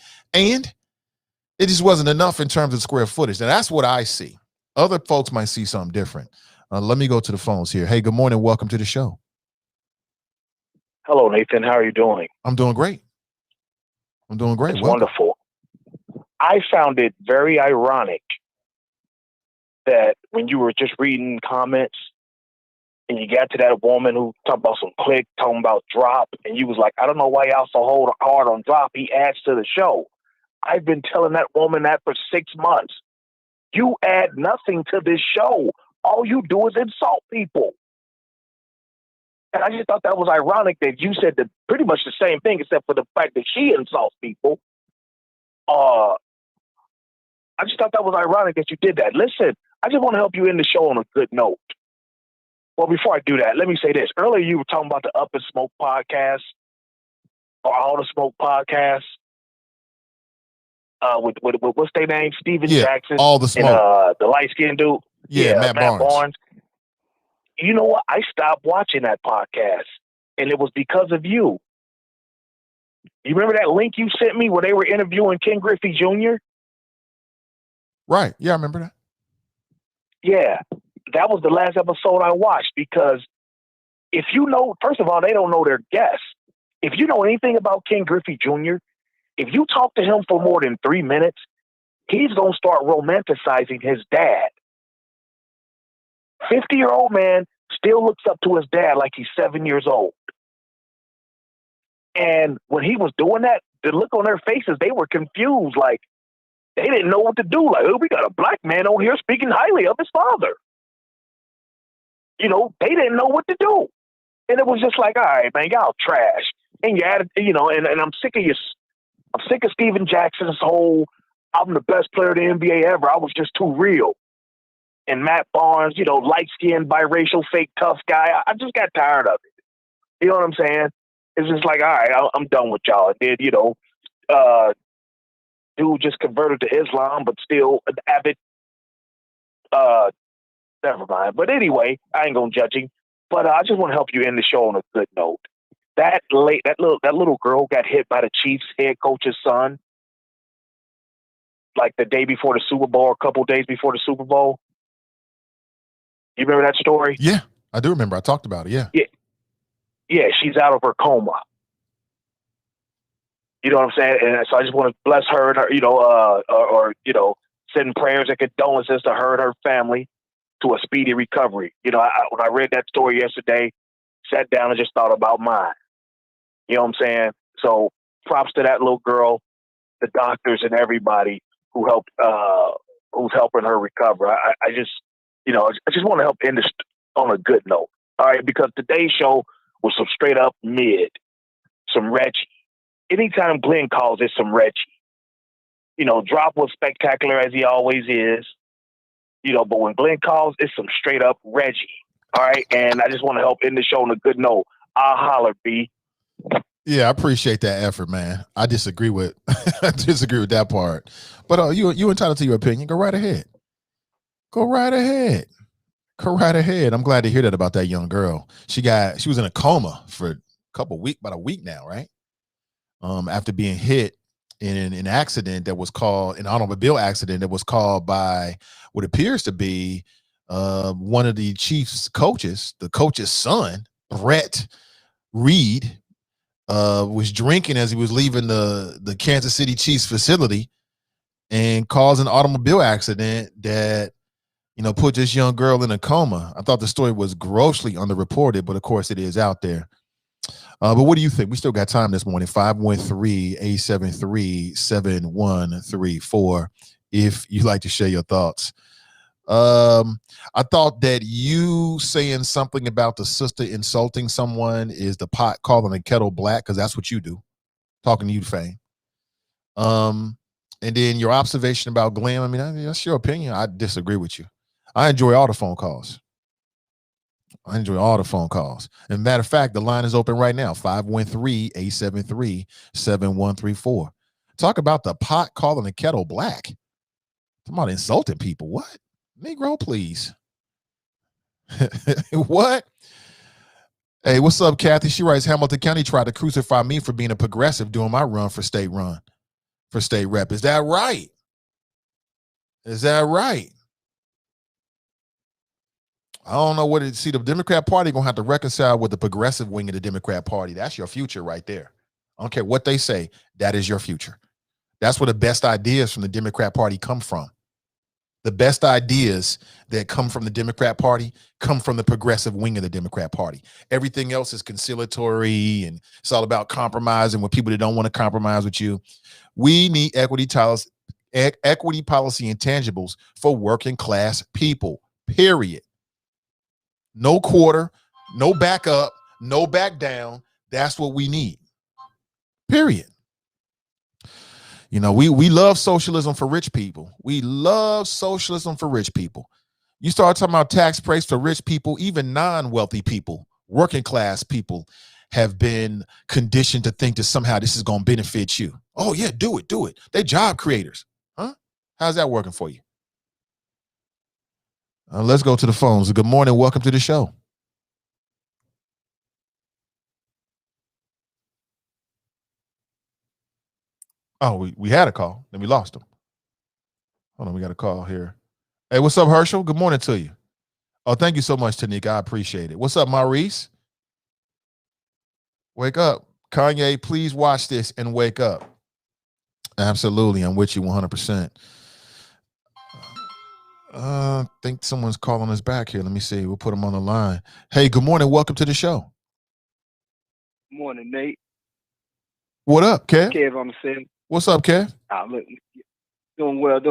just wasn't enough in terms of square footage. And that's what I see. Other folks might see something different. Let me go to the phones here. Hey, good morning. Welcome to the show. Hello, Nathan. How are you doing? I'm doing great. It's wonderful. I found it very ironic that when you were just reading comments and you got to that woman who talked about some click, talking about drop, and you was like, I don't know why y'all so hard on drop. He adds to the show. I've been telling that woman that for 6 months. You add nothing to this show. All you do is insult people. And I just thought that was ironic that you said pretty much the same thing, except for the fact that she insults people. I just thought that was ironic that you did that. Listen, I just want to help you end the show on a good note. Well, before I do that, let me say this. Earlier, you were talking about the Up and Smoke podcast, or All the Smoke podcast, with what's their name? Steven Jackson. All the Smoke. And the light-skinned dude. Matt Barnes. You know what? I stopped watching that podcast, and it was because of you. You remember that link you sent me where they were interviewing Ken Griffey Jr.? Right. Yeah, I remember that. Yeah. That was the last episode I watched because if you know, first of all, they don't know their guests. If you know anything about Ken Griffey Jr., if you talk to him for more than 3 minutes, he's going to start romanticizing his dad. 50-year-old man still looks up to his dad like he's 7 years old. And when he was doing that, the look on their faces, they were confused. Like, they didn't know what to do. Like, oh, we got a black man on here speaking highly of his father. You know, they didn't know what to do. And it was just like, all right, man, y'all trash. And you added, you know, and I'm sick of Steven Jackson's whole, I'm the best player in the NBA ever. I was just too real. And Matt Barnes, you know, light-skinned, biracial, fake tough guy. I just got tired of it. You know what I'm saying? It's just like, all right, I'm done with y'all. And then, you know, dude just converted to Islam, but still an avid, never mind. But anyway, I ain't gonna judge him. But I just want to help you end the show on a good note. that little girl got hit by the Chiefs head coach's son, like the day before the Super Bowl, a couple days before the Super Bowl. You remember that story? Yeah, I do remember. I talked about it. Yeah. Yeah, she's out of her coma. You know what I'm saying? And so I just want to bless her and her, or send prayers and condolences to her and her family to a speedy recovery. When I read that story yesterday, sat down and just thought about mine. You know what I'm saying? So props to that little girl, the doctors, and everybody who helped, who's helping her recover. I just want to help end this on a good note. All right, because today's show was some straight up mid, some Reggie. Anytime Glenn calls it some Reggie. Drop was spectacular as he always is. But when Glenn calls, it's some straight up Reggie. All right, and I just want to help end the show on a good note. I'll holler, B. Yeah, I appreciate that effort, man. I disagree with that part. But you entitled to your opinion. Go right ahead. I'm glad to hear that about that young girl. She was in a coma for about a week now, right? After being hit in an accident that was called an automobile accident that was caused by what appears to be one of the Chiefs coaches, the coach's son, Brett Reed, was drinking as he was leaving the Kansas City Chiefs facility and caused an automobile accident that put this young girl in a coma. I thought the story was grossly underreported, but of course it is out there. But what do you think? We still got time this morning. 513-873-7134 if you'd like to share your thoughts. I thought that you saying something about the sister insulting someone is the pot calling the kettle black, because that's what you do. Talking to you, Fame. And then your observation about Glenn, I mean, that's your opinion. I disagree with you. I enjoy all the phone calls. And matter of fact, the line is open right now, 513-873-7134. Talk about the pot calling the kettle black. Talking about insulting people. What? Negro, please. What? Hey, what's up, Kathy? She writes, Hamilton County tried to crucify me for being a progressive during my run for state rep. Is that right? I don't know see, the Democrat Party going to have to reconcile with the progressive wing of the Democrat Party. That's your future right there. I don't care what they say. That is your future. That's where the best ideas from the Democrat Party come from. The best ideas that come from the Democrat Party come from the progressive wing of the Democrat Party. Everything else is conciliatory, and it's all about compromising with people that don't want to compromise with you. We need equity policy intangibles for working class people, period. No quarter, no back up, no back down. That's what we need. Period. We love socialism for rich people. You start talking about tax breaks for rich people, even non-wealthy people, working class people have been conditioned to think that somehow this is going to benefit you. Oh yeah, do it. They're job creators. Huh? How's that working for you? Let's go to the phones. Good morning. Welcome to the show. Oh, we had a call. Then we lost him. Hold on. We got a call here. Hey, what's up, Herschel? Good morning to you. Oh, thank you so much, Tanika. I appreciate it. What's up, Maurice? Wake up. Kanye, please watch this and wake up. Absolutely. I'm with you 100%. I think someone's calling us back here. Let me see. We'll put them on the line. Hey, good morning. Welcome to the show. Good morning, Nate. What up, Kev? Kev on the set. What's up, Kev? Look, doing well.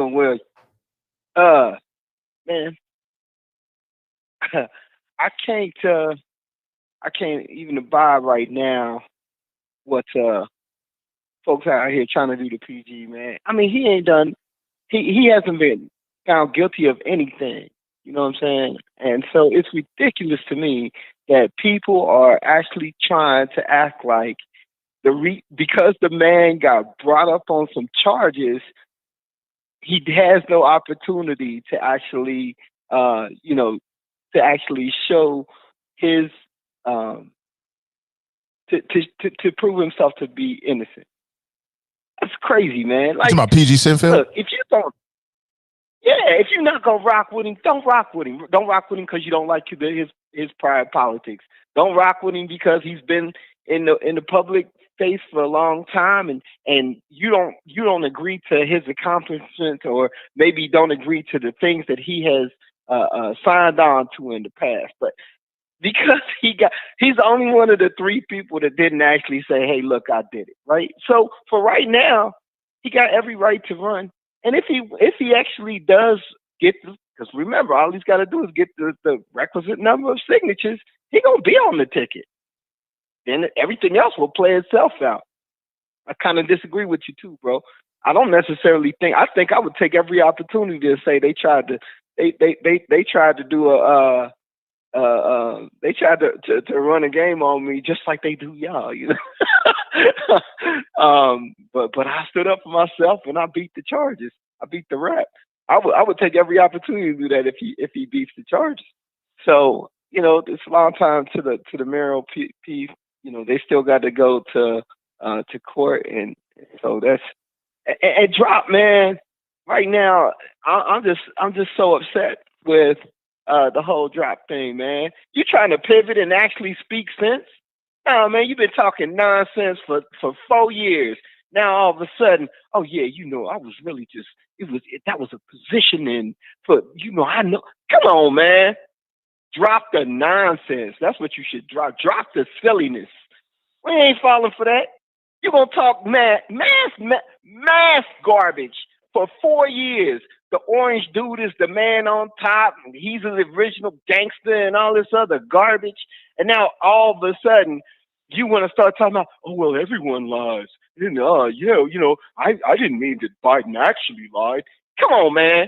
Man, I can't even abide right now what folks out here trying to do to PG, man. I mean, he ain't done. He hasn't been found guilty of anything. You know what I'm saying? And so it's ridiculous to me that people are actually trying to act like because the man got brought up on some charges, he has no opportunity to actually, show his to prove himself to be innocent. That's crazy, man. Like, talking about PG Sinfield? Look, if you don't, if you're not gonna rock with him, don't rock with him. Don't rock with him because you don't like his prior politics. Don't rock with him because he's been in the public face for a long time, and you don't agree to his accomplishments, or maybe don't agree to the things that he has signed on to in the past. But because he's only one of the 3 people that didn't actually say, hey, look, I did it, right? So for right now, he got every right to run. And if he actually does get because remember, all he's got to do is get the requisite number of signatures, he gonna be on the ticket. Then everything else will play itself out. I kind of disagree with you too, bro. I don't necessarily think. I think I would take every opportunity to say they tried to do they tried to run a game on me just like they do y'all, you know. But I stood up for myself and I beat the charges. I beat the rap. I would take every opportunity to do that if he beats the charges. So, you know, it's a long time to the mayoral piece. You know, they still got to go to court, and so that's and drop, man. Right now, I'm just so upset with the whole drop thing, man. You trying to pivot and actually speak sense? No, man, you've been talking nonsense for 4 years. Now all of a sudden, oh yeah, you know, I was really just that was a positioning for, you know, I know. Come on, man. Drop the nonsense. That's what you should drop. Drop the silliness. We ain't falling for that. You're gonna talk mass garbage for 4 years. The orange dude is the man on top, and he's an original gangster and all this other garbage. And now all of a sudden, you want to start talking about, oh well, everyone lies. And yeah, you know, I didn't mean that Biden actually lied. Come on, man.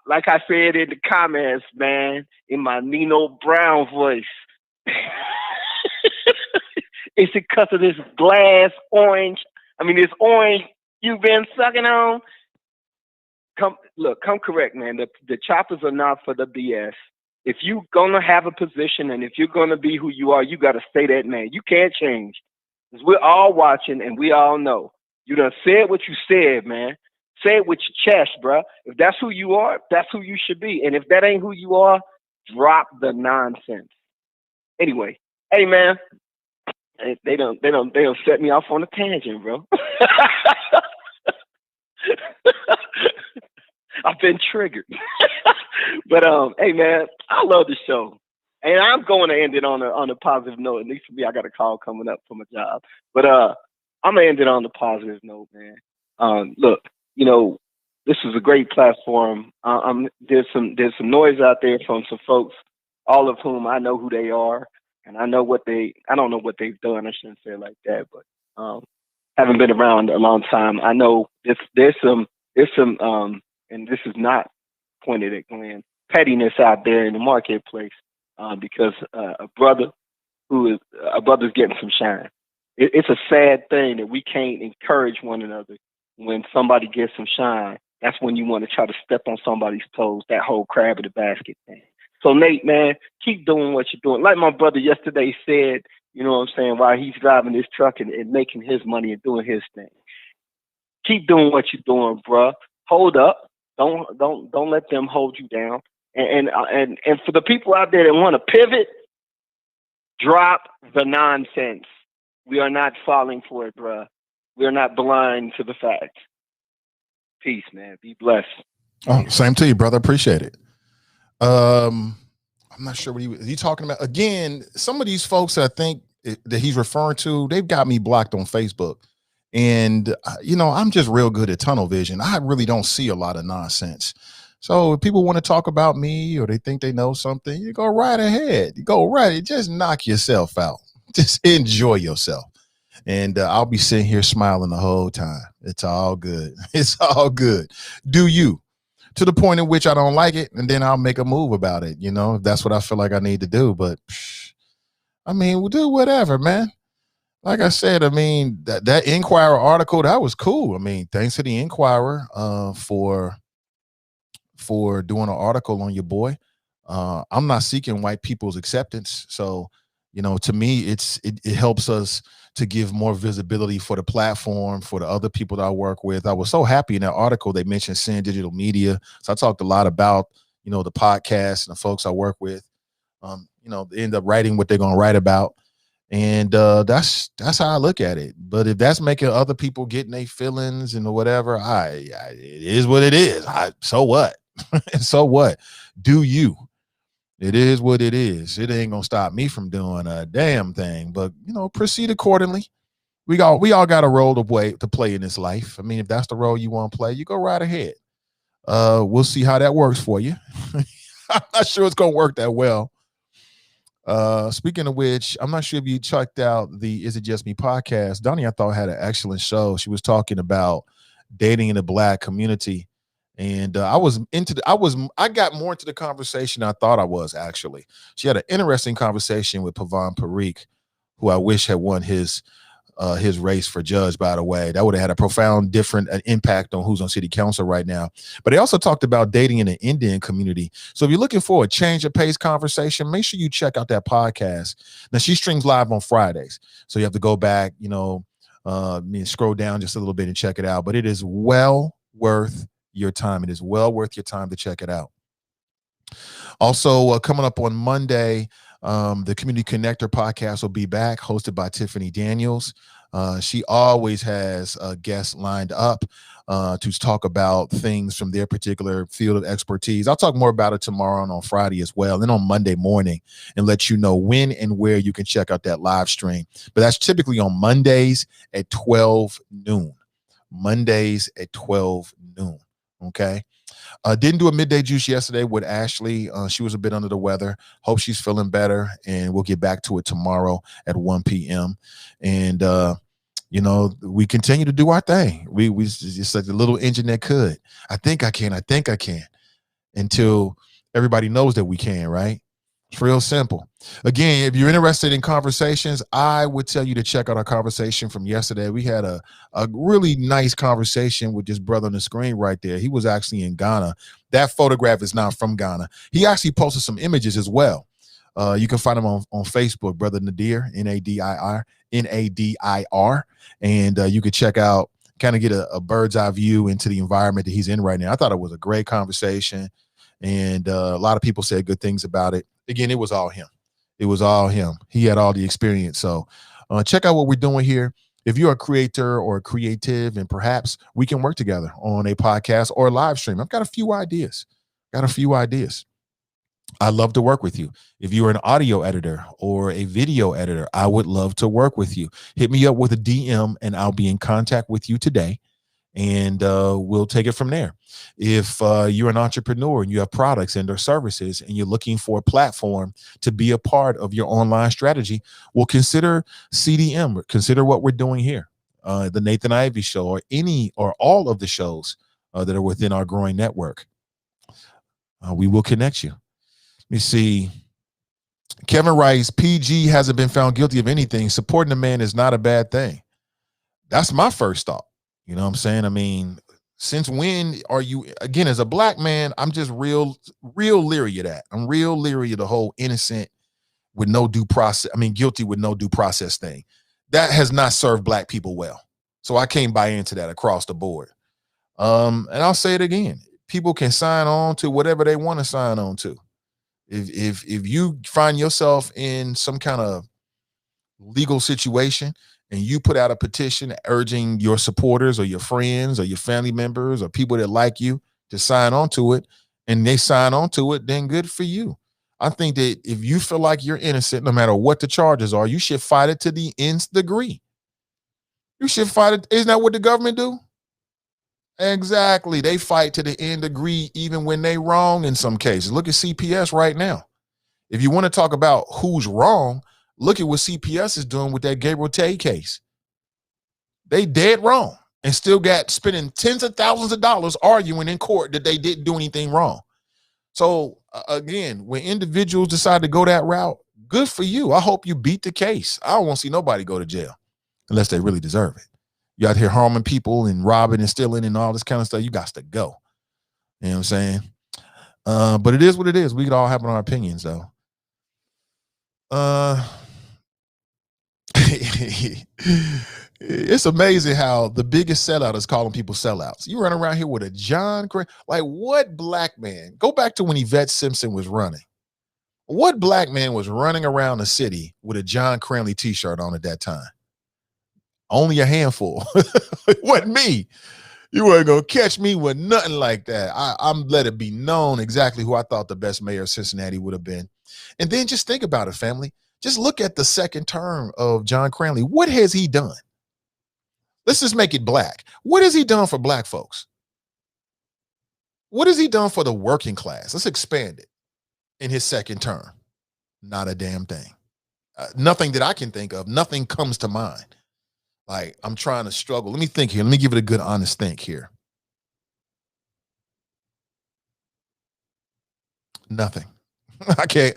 Like I said in the comments, man, in my Nino Brown voice. Is it because of this glass orange? I mean, this orange you've been sucking on? Come correct, man. The choppers are not for the BS. If you're going to have a position and if you're going to be who you are, you got to stay that man. You can't change. Because we're all watching and we all know. You done said what you said, man. Say it with your chest, bro. If that's who you are, that's who you should be. And if that ain't who you are, drop the nonsense. Anyway, hey, man. They don't set me off on a tangent, bro. I've been triggered. But hey man, I love the show. And I'm going to end it on a positive note. At least for me, I got a call coming up from a job. But I'm gonna end it on a positive note, man. Look, you know, this is a great platform. There's some noise out there from some folks, all of whom I know who they are. And I don't know what they've done. I shouldn't say it like that, but haven't been around a long time. I know there's some, and this is not pointed at Glenn, pettiness out there in the marketplace because a brother's getting some shine. It's a sad thing that we can't encourage one another when somebody gets some shine. That's when you want to try to step on somebody's toes. That whole crab in the basket thing. So Nate, man, keep doing what you're doing. Like my brother yesterday said, you know what I'm saying, while he's driving his truck and making his money and doing his thing. Keep doing what you're doing, bruh. Hold up. Don't let them hold you down. And for the people out there that want to pivot, drop the nonsense. We are not falling for it, bruh. We are not blind to the facts. Peace, man. Be blessed. Oh, same to you, brother. Appreciate it. I'm not sure what he talking about. Again, some of these folks I think that he's referring to, they've got me blocked on Facebook. And, you know, I'm just real good at tunnel vision. I really don't see a lot of nonsense. So if people want to talk about me or they think they know something, you go right ahead. You go right. Just knock yourself out. Just enjoy yourself. And I'll be sitting here smiling the whole time. It's all good. It's all good. Do you? To the point in which I don't like it, and then I'll make a move about it, you know, if that's what I feel like I need to do. But I mean, we'll do whatever, man. Like I said, I mean, that Inquirer article, that was cool. I mean, thanks to the Inquirer for doing an article on your boy. I'm not seeking white people's acceptance. So, To me, it helps us to give more visibility for the platform, for the other people that I work with. I was so happy in that article they mentioned Sin Digital Media. So I talked a lot about, the podcast and the folks I work with. They end up writing what they're going to write about. And that's how I look at it. But if that's making other people getting their feelings and whatever, it is what it is. So what? So what? Do you? It is what it is. It ain't gonna stop me from doing a damn thing. But proceed accordingly. We all got a role to play in this life. I mean, if that's the role you want to play, you go right ahead. We'll see how that works for you. I'm not sure it's gonna work that well. Speaking of which, I'm not sure if you checked out the Is It Just Me podcast. Donnie, I thought, had an excellent show. She was talking about dating in the Black community. And I got more into the conversation than I thought I was, actually. She had an interesting conversation with Pavan Parikh, who I wish had won his race for judge, by the way. That would have had a profound different impact on who's on city council right now. But they also talked about dating in the Indian community. So if you're looking for a change of pace conversation, make sure you check out that podcast. Now, she streams live on Fridays. So you have to go back, scroll down just a little bit and check it out. But it is well worth your time. It is well worth your time to check it out. Also, coming up on Monday, the Community Connector podcast will be back, hosted by Tiffany Daniels. She always has guests lined up to talk about things from their particular field of expertise. I'll talk more about it tomorrow and on Friday as well, and on Monday morning, and let you know when and where you can check out that live stream. But that's typically on Mondays at 12 noon. Mondays at 12 noon. Okay. Didn't do a midday juice yesterday with Ashley. She was a bit under the weather. Hope she's feeling better, and we'll get back to it tomorrow at 1 p.m. And we continue to do our thing. We just like the little engine that could. I think I can, until everybody knows that we can, right? It's real simple. Again, if you're interested in conversations, I would tell you to check out our conversation from yesterday. We had a really nice conversation with this brother on the screen right there. He was actually in Ghana. That photograph is not from Ghana. He actually posted some images as well. You can find him on Facebook, Brother Nadir, Nadir, and you can check out, kind of get a bird's eye view into the environment that he's in right now. I thought it was a great conversation, and a lot of people said good things about it. Again, it was all him. It was all him. He had all the experience. So check out what we're doing here. If you're a creator or a creative, and perhaps we can work together on a podcast or a live stream. I've got a few ideas. I'd love to work with you. If you're an audio editor or a video editor, I would love to work with you. Hit me up with a DM, and I'll be in contact with you today, and we'll take it from there. If you're an entrepreneur and you have products and or services, and you're looking for a platform to be a part of your online strategy, well, consider CDM. Consider what we're doing here, the Nathan Ivey Show, or any or all of the shows that are within our growing network. We will connect you. Let me see. Kevin Rice, PG hasn't been found guilty of anything. Supporting the man is not a bad thing. That's my first thought. You know what I'm saying? I mean, since when are you, again, as a black man, I'm just real leery of that. I'm real leery of the whole innocent with no due process. I mean, guilty with no due process thing. That has not served black people well. So I can't buy into that across the board. And I'll say it again. People can sign on to whatever they want to sign on to. If you find yourself in some kind of legal situation and you put out a petition urging your supporters or your friends or your family members or people that like you to sign on to it, and they sign on to it, then good for you. I think that if you feel like you're innocent, no matter what the charges are, you should fight it to the nth degree. You should fight it. Isn't that what the government do? Exactly. They fight to the nth degree, even when they wrong in some cases. Look at CPS right now. If you want to talk about who's wrong, look at what CPS is doing with that Gabriel Tay case. They dead wrong and still got spending tens of thousands of dollars arguing in court that they didn't do anything wrong. So again, when individuals decide to go that route, good for you. I hope you beat the case. I don't want to see nobody go to jail unless they really deserve it. You out here harming people and robbing and stealing and all this kind of stuff, you got to go. You know what I'm saying? But it is what it is. We could all have our opinions, though. it's amazing how the biggest sellout is calling people sellouts. You run around here with a John Cranley. Like, what black man? Go back to when Yvette Simpson was running. What black man was running around the city with a John Cranley t-shirt on at that time? Only a handful. It wasn't me. You weren't going to catch me with nothing like that. I'm let it be known exactly who I thought the best mayor of Cincinnati would have been. And then just think about it, family. Just look at the second term of John Cranley. What has he done? Let's just make it black. What has he done for black folks? What has he done for the working class? Let's expand it. In his second term, not a damn thing. Nothing that I can think of. Nothing comes to mind. Like, I'm trying to struggle. Let me think here. Let me give it a good, honest think here. Nothing. I can't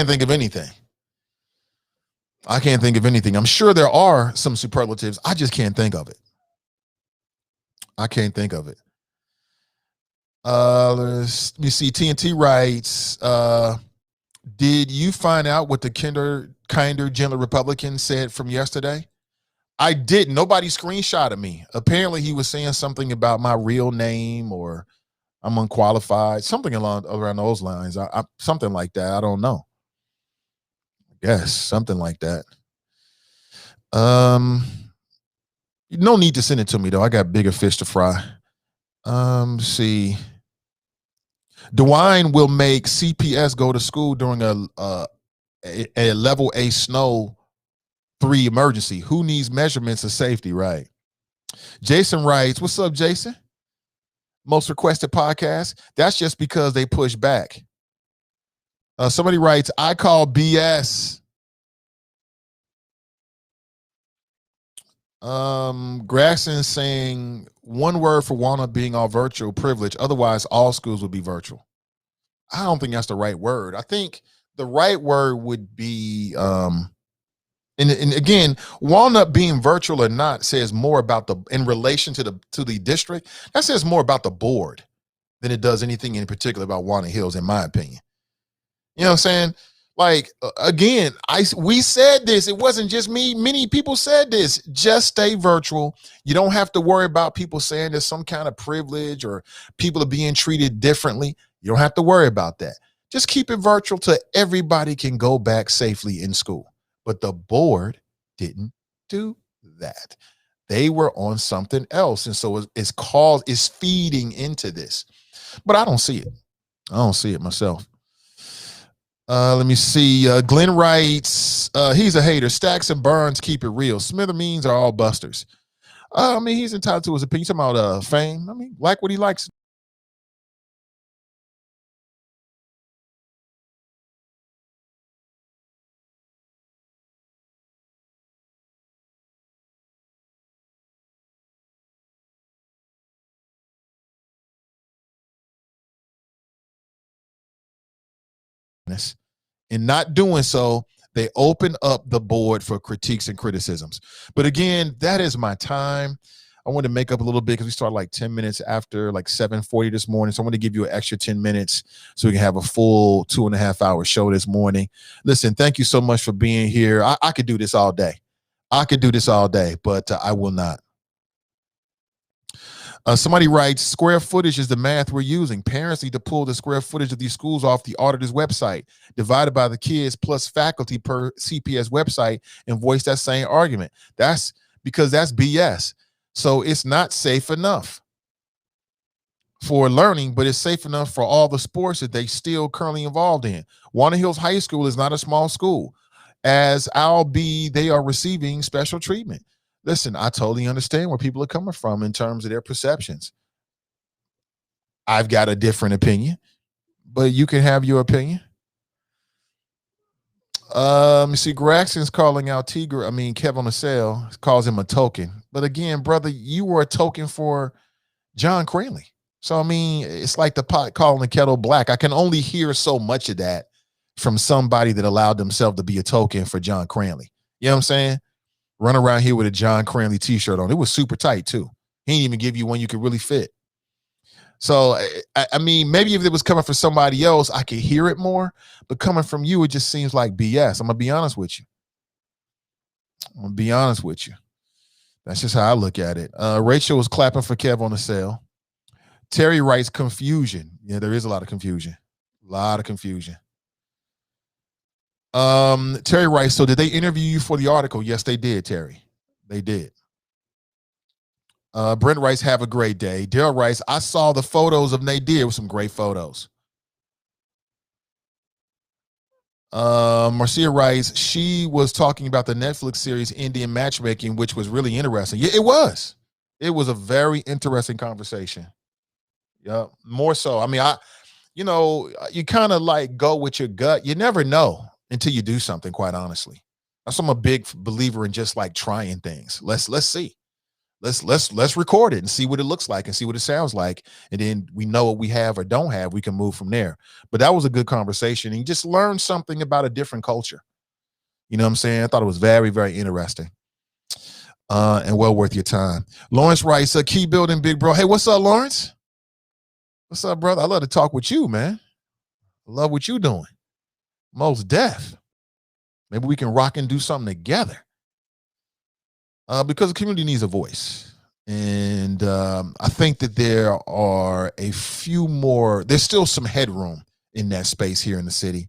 think of anything. I can't think of anything. I'm sure there are some superlatives. I just can't think of it. I can't think of it. Let me see. TNT writes, did you find out what the kinder, gentler Republican said from yesterday? I didn't. Nobody screenshotted me. Apparently he was saying something about my real name or I'm unqualified, something around those lines. Something like that. I don't know. Yes, something like that. No need to send it to me though. I got bigger fish to fry. See. DeWine will make CPS go to school during a level A snow 3 emergency. Who needs measurements of safety, right? Jason writes, what's up, Jason? Most requested podcast. That's just because they push back. Somebody writes, I call BS. Grasson saying one word for Walnut being all virtual privilege. Otherwise, all schools would be virtual. I don't think that's the right word. I think the right word would be, and again, Walnut being virtual or not says more about in relation to the district. That says more about the board than it does anything in particular about Walnut Hills, in my opinion. You know what I'm saying? Like, again, we said this. It wasn't just me. Many people said this. Just stay virtual. You don't have to worry about people saying there's some kind of privilege or people are being treated differently. You don't have to worry about that. Just keep it virtual till everybody can go back safely in school. But the board didn't do that. They were on something else. And so it's feeding into this. But I don't see it. I don't see it myself. Let me see. Glenn writes, he's a hater. Stacks and Burns keep it real. Smithereens are all busters. I mean, he's entitled to his opinion. Talking about fame. I mean, like what he likes. In not doing so, they open up the board for critiques and criticisms. But again, that is my time. I want to make up a little bit because we started like 10 minutes after like 7:40 this morning. So I want to give you an extra 10 minutes so we can have a full 2.5 hour show this morning. Listen, thank you so much for being here. I could do this all day. I could do this all day, but I will not. Somebody writes, square footage is the math we're using. Parents need to pull the square footage of these schools off the auditor's website, divided by the kids plus faculty per CPS website, and voice that same argument. That's because that's BS. So it's not safe enough for learning, but it's safe enough for all the sports that they still currently involved in. Walnut Hills High School is not a small school, as they are receiving special treatment. Listen, I totally understand where people are coming from in terms of their perceptions. I've got a different opinion, but you can have your opinion. You see, Graxton's calling out Kevin Marcel calls him a token. But again, brother, you were a token for John Cranley. So, I mean, it's like the pot calling the kettle black. I can only hear so much of that from somebody that allowed themselves to be a token for John Cranley. You know what I'm saying? Run around here with a John Cranley t-shirt on. It was super tight too. He didn't even give you one you could really fit. So, I mean, maybe if it was coming from somebody else, I could hear it more. But coming from you, it just seems like BS. I'm going to be honest with you. I'm gonna be honest with you. That's just how I look at it. Rachel was clapping for Kev on the sale. Terry writes confusion. Yeah, there is a lot of confusion. A lot of confusion. Terry writes, so did they interview you for the article? Yes, they did, Terry. They did. Brent writes, have a great day. Daryl writes, I saw the photos of Nadir with some great photos. Marcia writes, she was talking about the Netflix series Indian Matchmaking, which was really interesting. Yeah, it was. It was a very interesting conversation. Yeah, more so. I mean, you kind of like go with your gut. You never know until you do something, quite honestly. That's why I'm a big believer in just like trying things. Let's see. Let's record it and see what it looks like and see what it sounds like. And then we know what we have or don't have. We can move from there. But that was a good conversation. And you just learned something about a different culture. You know what I'm saying? I thought it was very, very interesting. And well worth your time. Lawrence writes, key building, big bro. Hey, what's up, Lawrence? What's up, brother? I love to talk with you, man. I love what you doing. Most deaf. Maybe we can rock and do something together. Because the community needs a voice. And I think that there are a few more, there's still some headroom in that space here in the city.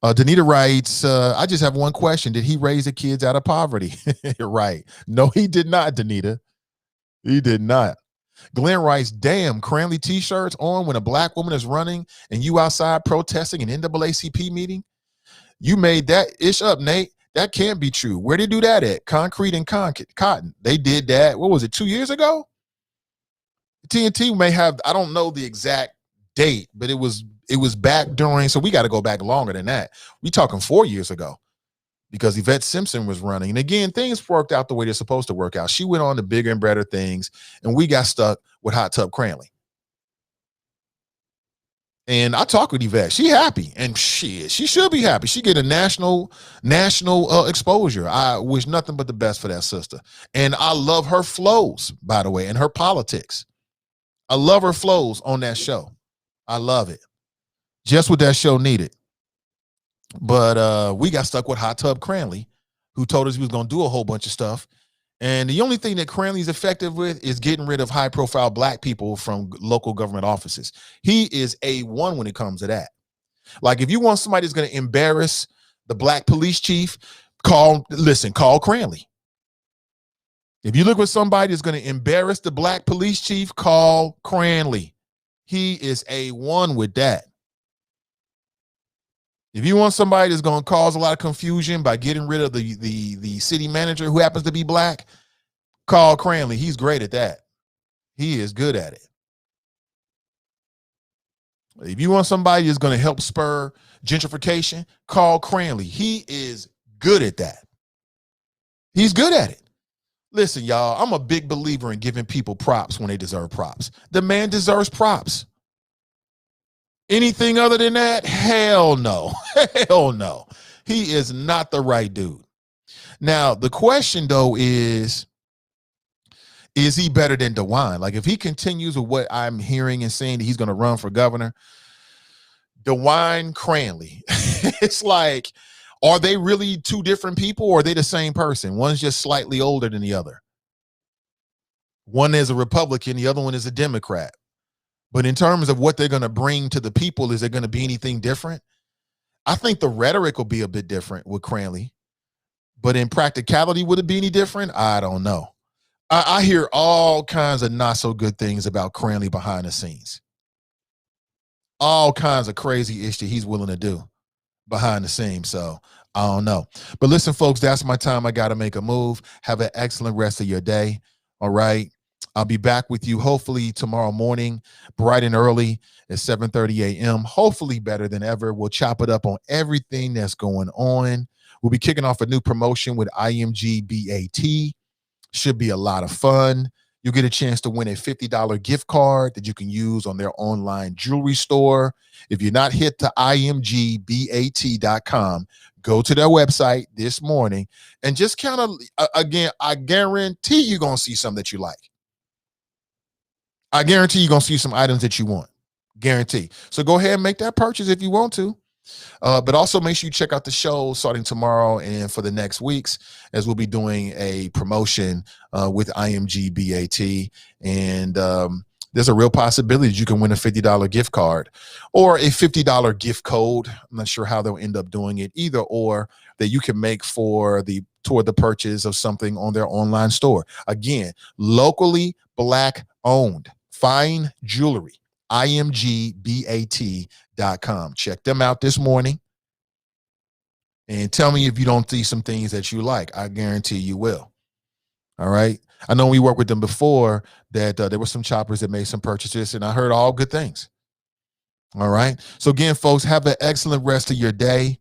Danita writes, I just have one question. Did he raise the kids out of poverty? Right. No, he did not, Danita. He did not. Glenn writes, damn, Cranley t-shirts on when a black woman is running and you outside protesting an NAACP meeting? You made that ish up, Nate. That can't be true. Where did they do that at? Concrete and Cotton. They did that. What was it, 2 years ago? TNT may have, I don't know the exact date, but it was back during, so we got to go back longer than that. We talking 4 years ago because Yvette Simpson was running. And again, things worked out the way they're supposed to work out. She went on to bigger and better things, and we got stuck with Hot Tub Cranley. And I talked with Yvette. She happy, and she should be happy. She get a national exposure. I wish nothing but the best for that sister. And I love her flows, by the way, and her politics. I love her flows on that show. I love it. Just what that show needed. But we got stuck with Hot Tub Cranley, who told us he was going to do a whole bunch of stuff. And the only thing that Cranley's effective with is getting rid of high-profile black people from local government offices. He is A1 when it comes to that. Like, if you want somebody that's going to embarrass the black police chief, call Cranley. If you look for somebody that's going to embarrass the black police chief, call Cranley. He is A1 with that. If you want somebody that's going to cause a lot of confusion by getting rid of the city manager who happens to be black, call Cranley. He's great at that. He is good at it. If you want somebody that's going to help spur gentrification, call Cranley. He is good at that. He's good at it. Listen, y'all, I'm a big believer in giving people props when they deserve props. The man deserves props. Anything other than that? Hell no. Hell no. He is not the right dude. Now, the question, though, is he better than DeWine? Like, if he continues with what I'm hearing and saying that he's going to run for governor, DeWine Cranley, it's like, are they really two different people or are they the same person? One's just slightly older than the other. One is a Republican, the other one is a Democrat. But in terms of what they're going to bring to the people, is there going to be anything different? I think the rhetoric will be a bit different with Cranley. But in practicality, would it be any different? I don't know. I hear all kinds of not so good things about Cranley behind the scenes. All kinds of crazy ish that he's willing to do behind the scenes. So I don't know. But listen, folks, that's my time. I got to make a move. Have an excellent rest of your day. All right. I'll be back with you hopefully tomorrow morning, bright and early at 7:30 a.m. Hopefully better than ever. We'll chop it up on everything that's going on. We'll be kicking off a new promotion with IMG BAT. Should be a lot of fun. You'll get a chance to win a $50 gift card that you can use on their online jewelry store. If you're not hit to imgbat.com, go to their website this morning and just kind of, again, I guarantee you're going to see something that you like. I guarantee you're going to see some items that you want. Guarantee. So go ahead and make that purchase if you want to. But also make sure you check out the show starting tomorrow and for the next weeks, as we'll be doing a promotion with IMG BAT. And there's a real possibility that you can win a $50 gift card or a $50 gift code. I'm not sure how they'll end up doing it, either or, that you can make toward the purchase of something on their online store. Again, locally Black owned, fine jewelry, imgbat.com. Check them out this morning and tell me if you don't see some things that you like. I guarantee you will. All right. I know we worked with them before that there were some choppers that made some purchases, and I heard all good things. All right. So again, folks, have an excellent rest of your day.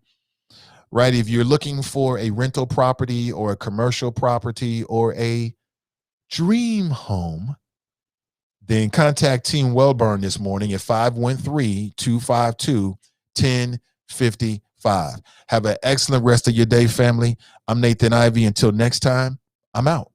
Right. If you're looking for a rental property or a commercial property or a dream home, then contact Team Wellburn this morning at 513-252-1055. Have an excellent rest of your day, family. I'm Nathan Ivy. Until next time, I'm out.